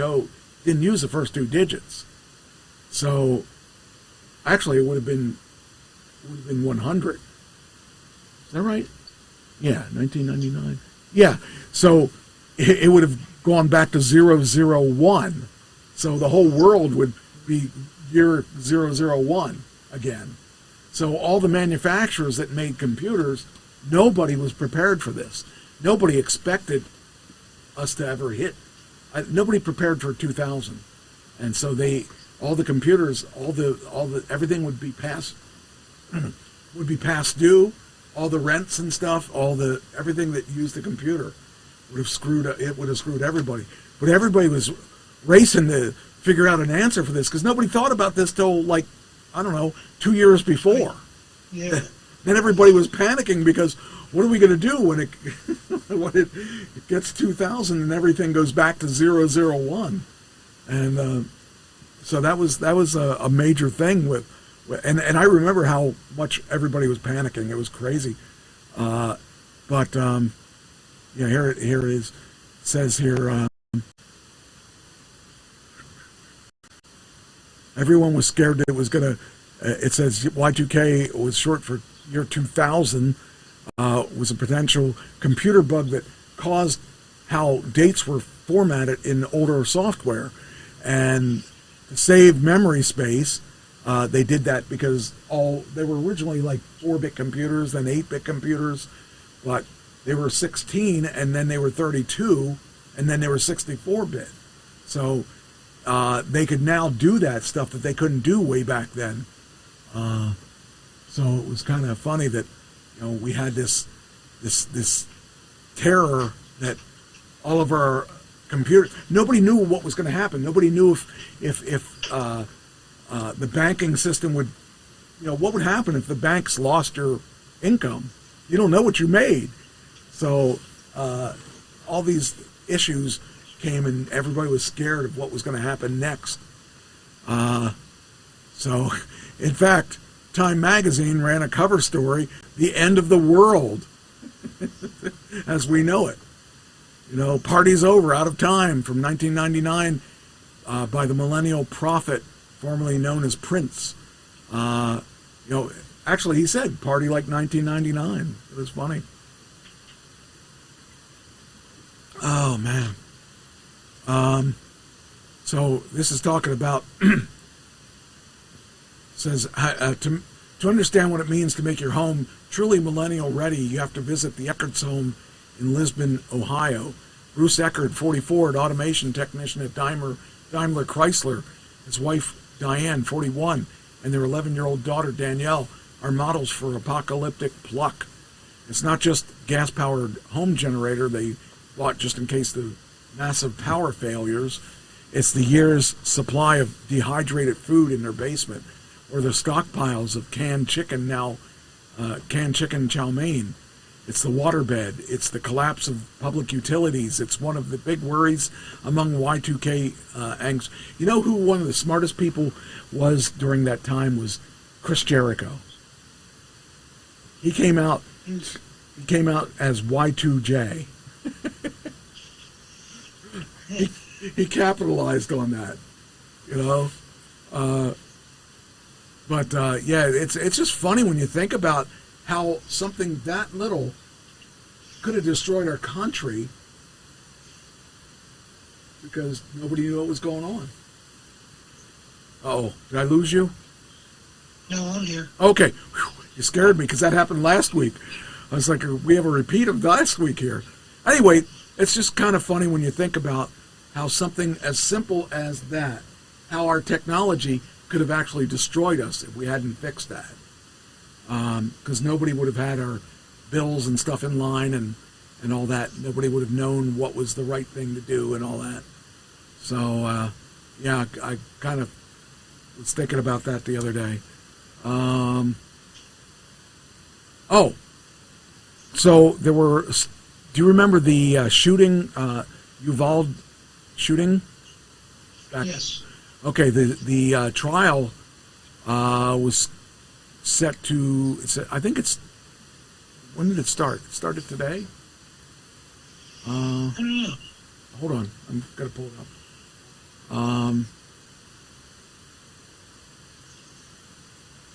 use the first two digits. So, actually, it would have been 100. Is that right? Yeah, 1999. Yeah, so it would have gone back to 001. So the whole world would be year 001 again. So all the manufacturers that made computers, nobody was prepared for this. Nobody expected us to ever hit. Nobody prepared for 2000, and so all the computers, everything would be past due. All the rents and stuff, everything that used the computer would have screwed everybody. But everybody was racing to figure out an answer for this because nobody thought about this till 2 years before. Yeah. Then everybody was panicking because what are we going to do when it gets 2000 and everything goes back to 001? And so that was a major thing and I remember how much everybody was panicking. It was crazy. Here it is. It says here. Everyone was scared that it was going to. It says Y2K was short for year 2000. Was a potential computer bug that caused how dates were formatted in older software, and to save memory space, they did that because they were originally like 4-bit computers, then 8-bit computers, but they were 16, and then they were 32, and then they were 64-bit. So they could now do that stuff that they couldn't do way back then. So it was kind of funny that we had this terror that all of our computers. Nobody knew what was going to happen. Nobody knew if the banking system would, what would happen if the banks lost your income. You don't know what you made. So all these issues came, and everybody was scared of what was going to happen next. So, in fact, Time Magazine ran a cover story, "The End of the World," as we know it. Party's over, out of time, from 1999 by the Millennial Prophet, formerly known as Prince. Actually, he said, "Party like 1999." It was funny. Oh, man. So this is talking about, says, to understand what it means to make your home truly millennial ready, you have to visit the Eckert's home in Lisbon, Ohio. Bruce Eckert, 44, an automation technician at Daimler Chrysler. His wife, Diane, 41, and their 11-year-old daughter, Danielle, are models for apocalyptic pluck. It's not just gas-powered home generator they bought just in case the massive power failures. It's the year's supply of dehydrated food in their basement, or the stockpiles of canned chicken chow mein. It's the waterbed. It's the collapse of public utilities. It's one of the big worries among Y2K angst. You know who one of the smartest people was during that time was Chris Jericho. He came out as Y2J. he capitalized on that, But it's just funny when you think about how something that little could have destroyed our country because nobody knew what was going on. Uh-oh, did I lose you? No, I'm here. Okay. Whew, you scared me because that happened last week. I was like, we have a repeat of last week here. Anyway, it's just kind of funny when you think about how something as simple as that, how our technology could have actually destroyed us if we hadn't fixed that. Because nobody would have had our bills and stuff in line and all that. Nobody would have known what was the right thing to do and all that. So, I kind of was thinking about that the other day. So there were, do you remember the shooting, Uvalde shooting? Yes. Okay, the trial was set to, I think it's, when did it start? It started today? I don't know. Hold on, I'm going to pull it up.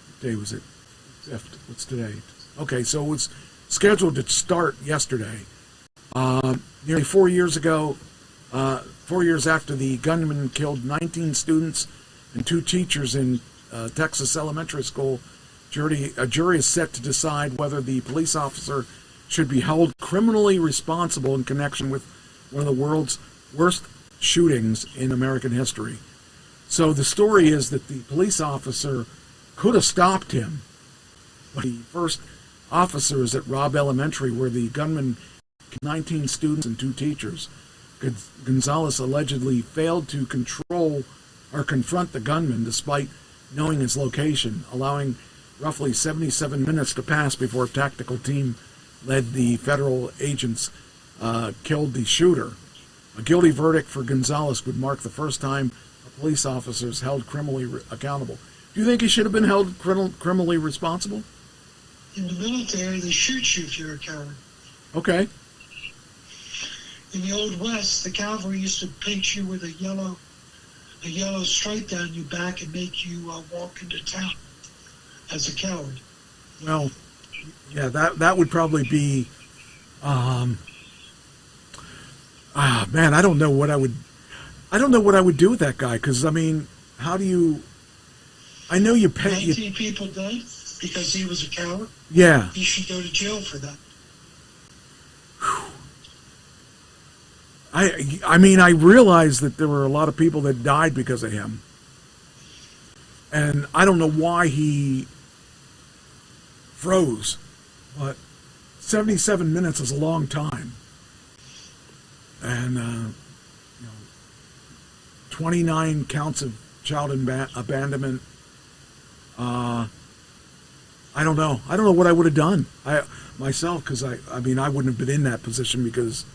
What day was it? What's today? Okay, so it was scheduled to start yesterday. Nearly 4 years ago, 4 years after the gunman killed 19 students and 2 teachers in Texas elementary school, a jury is set to decide whether the police officer should be held criminally responsible in connection with one of the world's worst shootings in American history. So the story is that the police officer could have stopped him, but the first officers at Robb Elementary, where the gunman killed 19 students and 2 teachers, Gonzalez allegedly failed to control or confront the gunman despite knowing his location, allowing roughly 77 minutes to pass before a tactical team led the federal agents killed the shooter. A guilty verdict for Gonzalez would mark the first time a police officer is held criminally accountable. Do you think he should have been held criminally responsible? In the military, they shoot you if you're a coward. Okay. In the Old West, the cavalry used to paint you with a yellow stripe down your back and make you walk into town as a coward. Well, yeah, that would probably be. Man, I don't know what I would do with that guy, because I mean, how do you? I know you pay. 19 people died because he was a coward. Yeah. He should go to jail for that. I mean, I realize that there were a lot of people that died because of him. And I don't know why he froze, but 77 minutes is a long time. And 29 counts of child abandonment. I don't know. I don't know what I would have done myself, because I mean, I wouldn't have been in that position because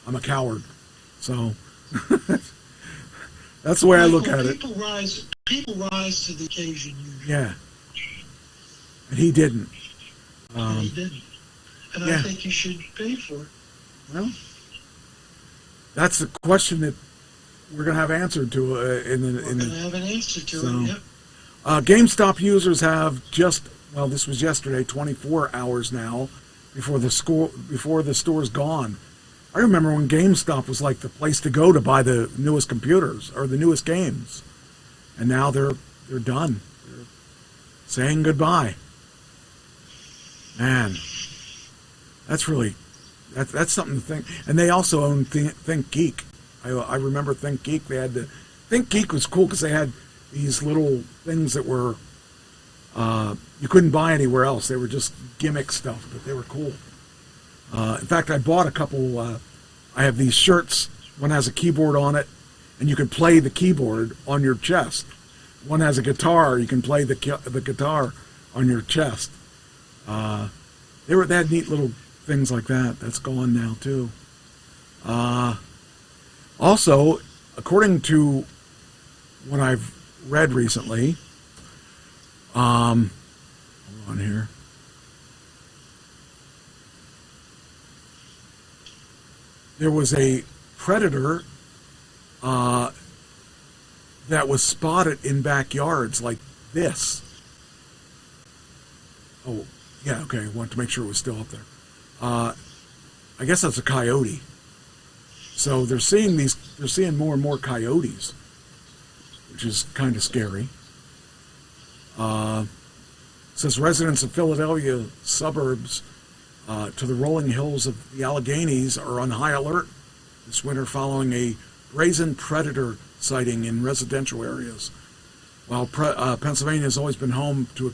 I'm a coward. So that's the way I look at it. People rise to the occasion usually. Yeah. And he didn't. And he didn't. And I think you should pay for it. Well, that's the question that we're going to have answered to We're going to have an answer to it, yep. GameStop users have this was yesterday, 24 hours now before the store's gone. I remember when GameStop was like the place to go to buy the newest computers or the newest games. And now they're done. They're saying goodbye. Man, that's something to think. And they also own ThinkGeek. I remember ThinkGeek. ThinkGeek was cool because they had these little things that were you couldn't buy anywhere else. They were just gimmick stuff, but they were cool. In fact, I bought a couple. I have these shirts. One has a keyboard on it, and you can play the keyboard on your chest. One has a guitar. You can play the guitar on your chest. They had neat little things like that. That's gone now too. Also, according to what I've read recently, hold on here. There was a predator that was spotted in backyards like this. Oh, yeah, okay. I wanted to make sure it was still up there. I guess that's a coyote. So they're seeing more and more coyotes, which is kind of scary. Says residents of Philadelphia suburbs to the rolling hills of the Alleghenies are on high alert this winter following a brazen predator sighting in residential areas. While Pennsylvania has always been home to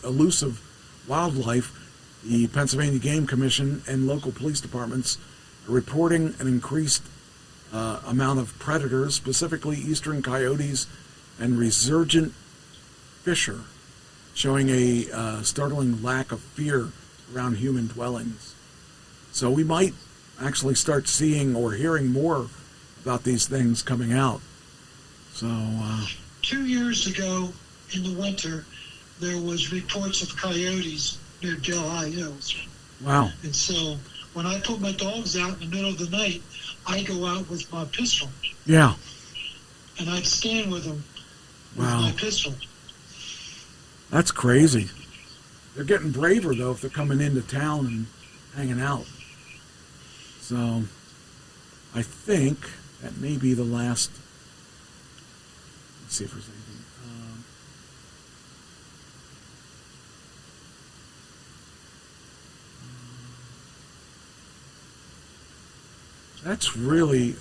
elusive wildlife, the Pennsylvania Game Commission and local police departments are reporting an increased amount of predators, specifically eastern coyotes and resurgent fisher, showing a startling lack of fear around human dwellings. So we might actually start seeing or hearing more about these things coming out. So 2 years ago in the winter, there was reports of coyotes near Delhi Hills. Wow. And so when I put my dogs out in the middle of the night, I go out with my pistol. Yeah. And I'd stand with them with my pistol. That's crazy. They're getting braver, though, if they're coming into town and hanging out. So I think that may be the last. Let's see if there's anything. That's really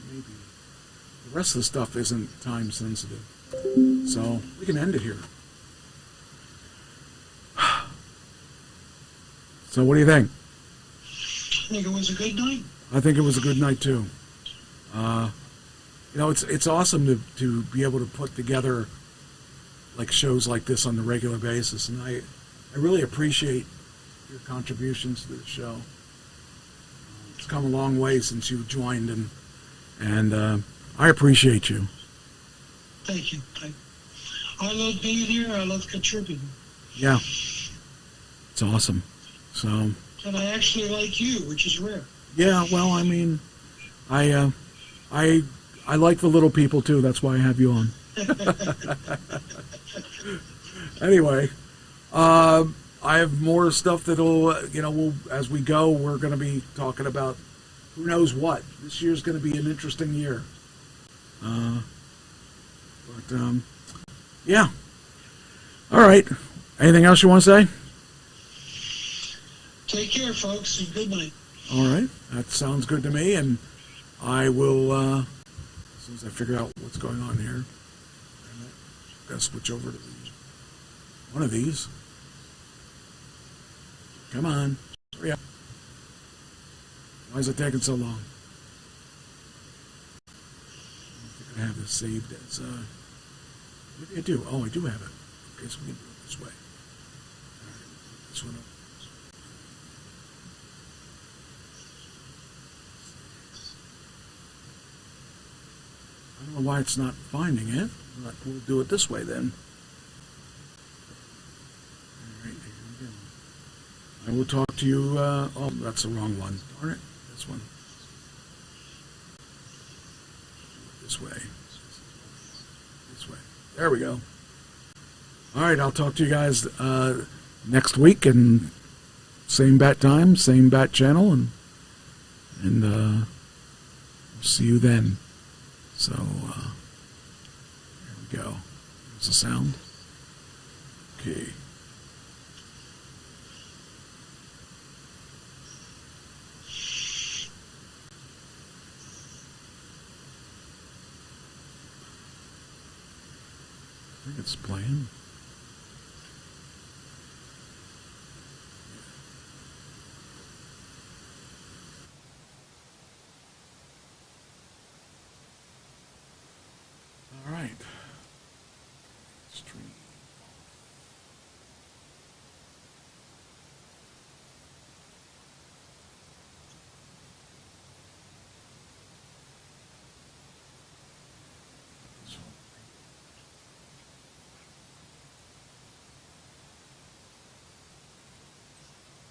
maybe the rest of the stuff isn't time sensitive, so we can end it here. So what do you think? I think it was a good night. I think it was a good night too. It's awesome to be able to put together like shows like this on a regular basis, and I really appreciate your contributions to the show. It's come a long way since you joined, and I appreciate you. Thank you. I love being here. I love contributing. Yeah, it's awesome. So. And I actually like you, which is rare. Yeah, well, I mean, I like the little people too. That's why I have you on. Anyway, I have more stuff that'll, as we go, we're going to be talking about who knows what. This year's going to be an interesting year. Yeah. All right. Anything else you want to say? Take care, folks, and good night. All right. That sounds good to me, and I will, as soon as I figure out what's going on here, I've got to switch over to one of these. Come on. Hurry up. Why is it taking so long? I have this saved as, I do. Oh, I do have it. Okay, so we can do it this way. All right, this one up. I don't know why it's not finding it, but we'll do it this way then. All right, here we go. I will talk to you, oh, that's the wrong one. Darn it, this one. This way. This way. There we go. All right, I'll talk to you guys next week, and same bat time, same bat channel, and we'll see you then. So, here we go. There's the sound. Okay. I think it's playing.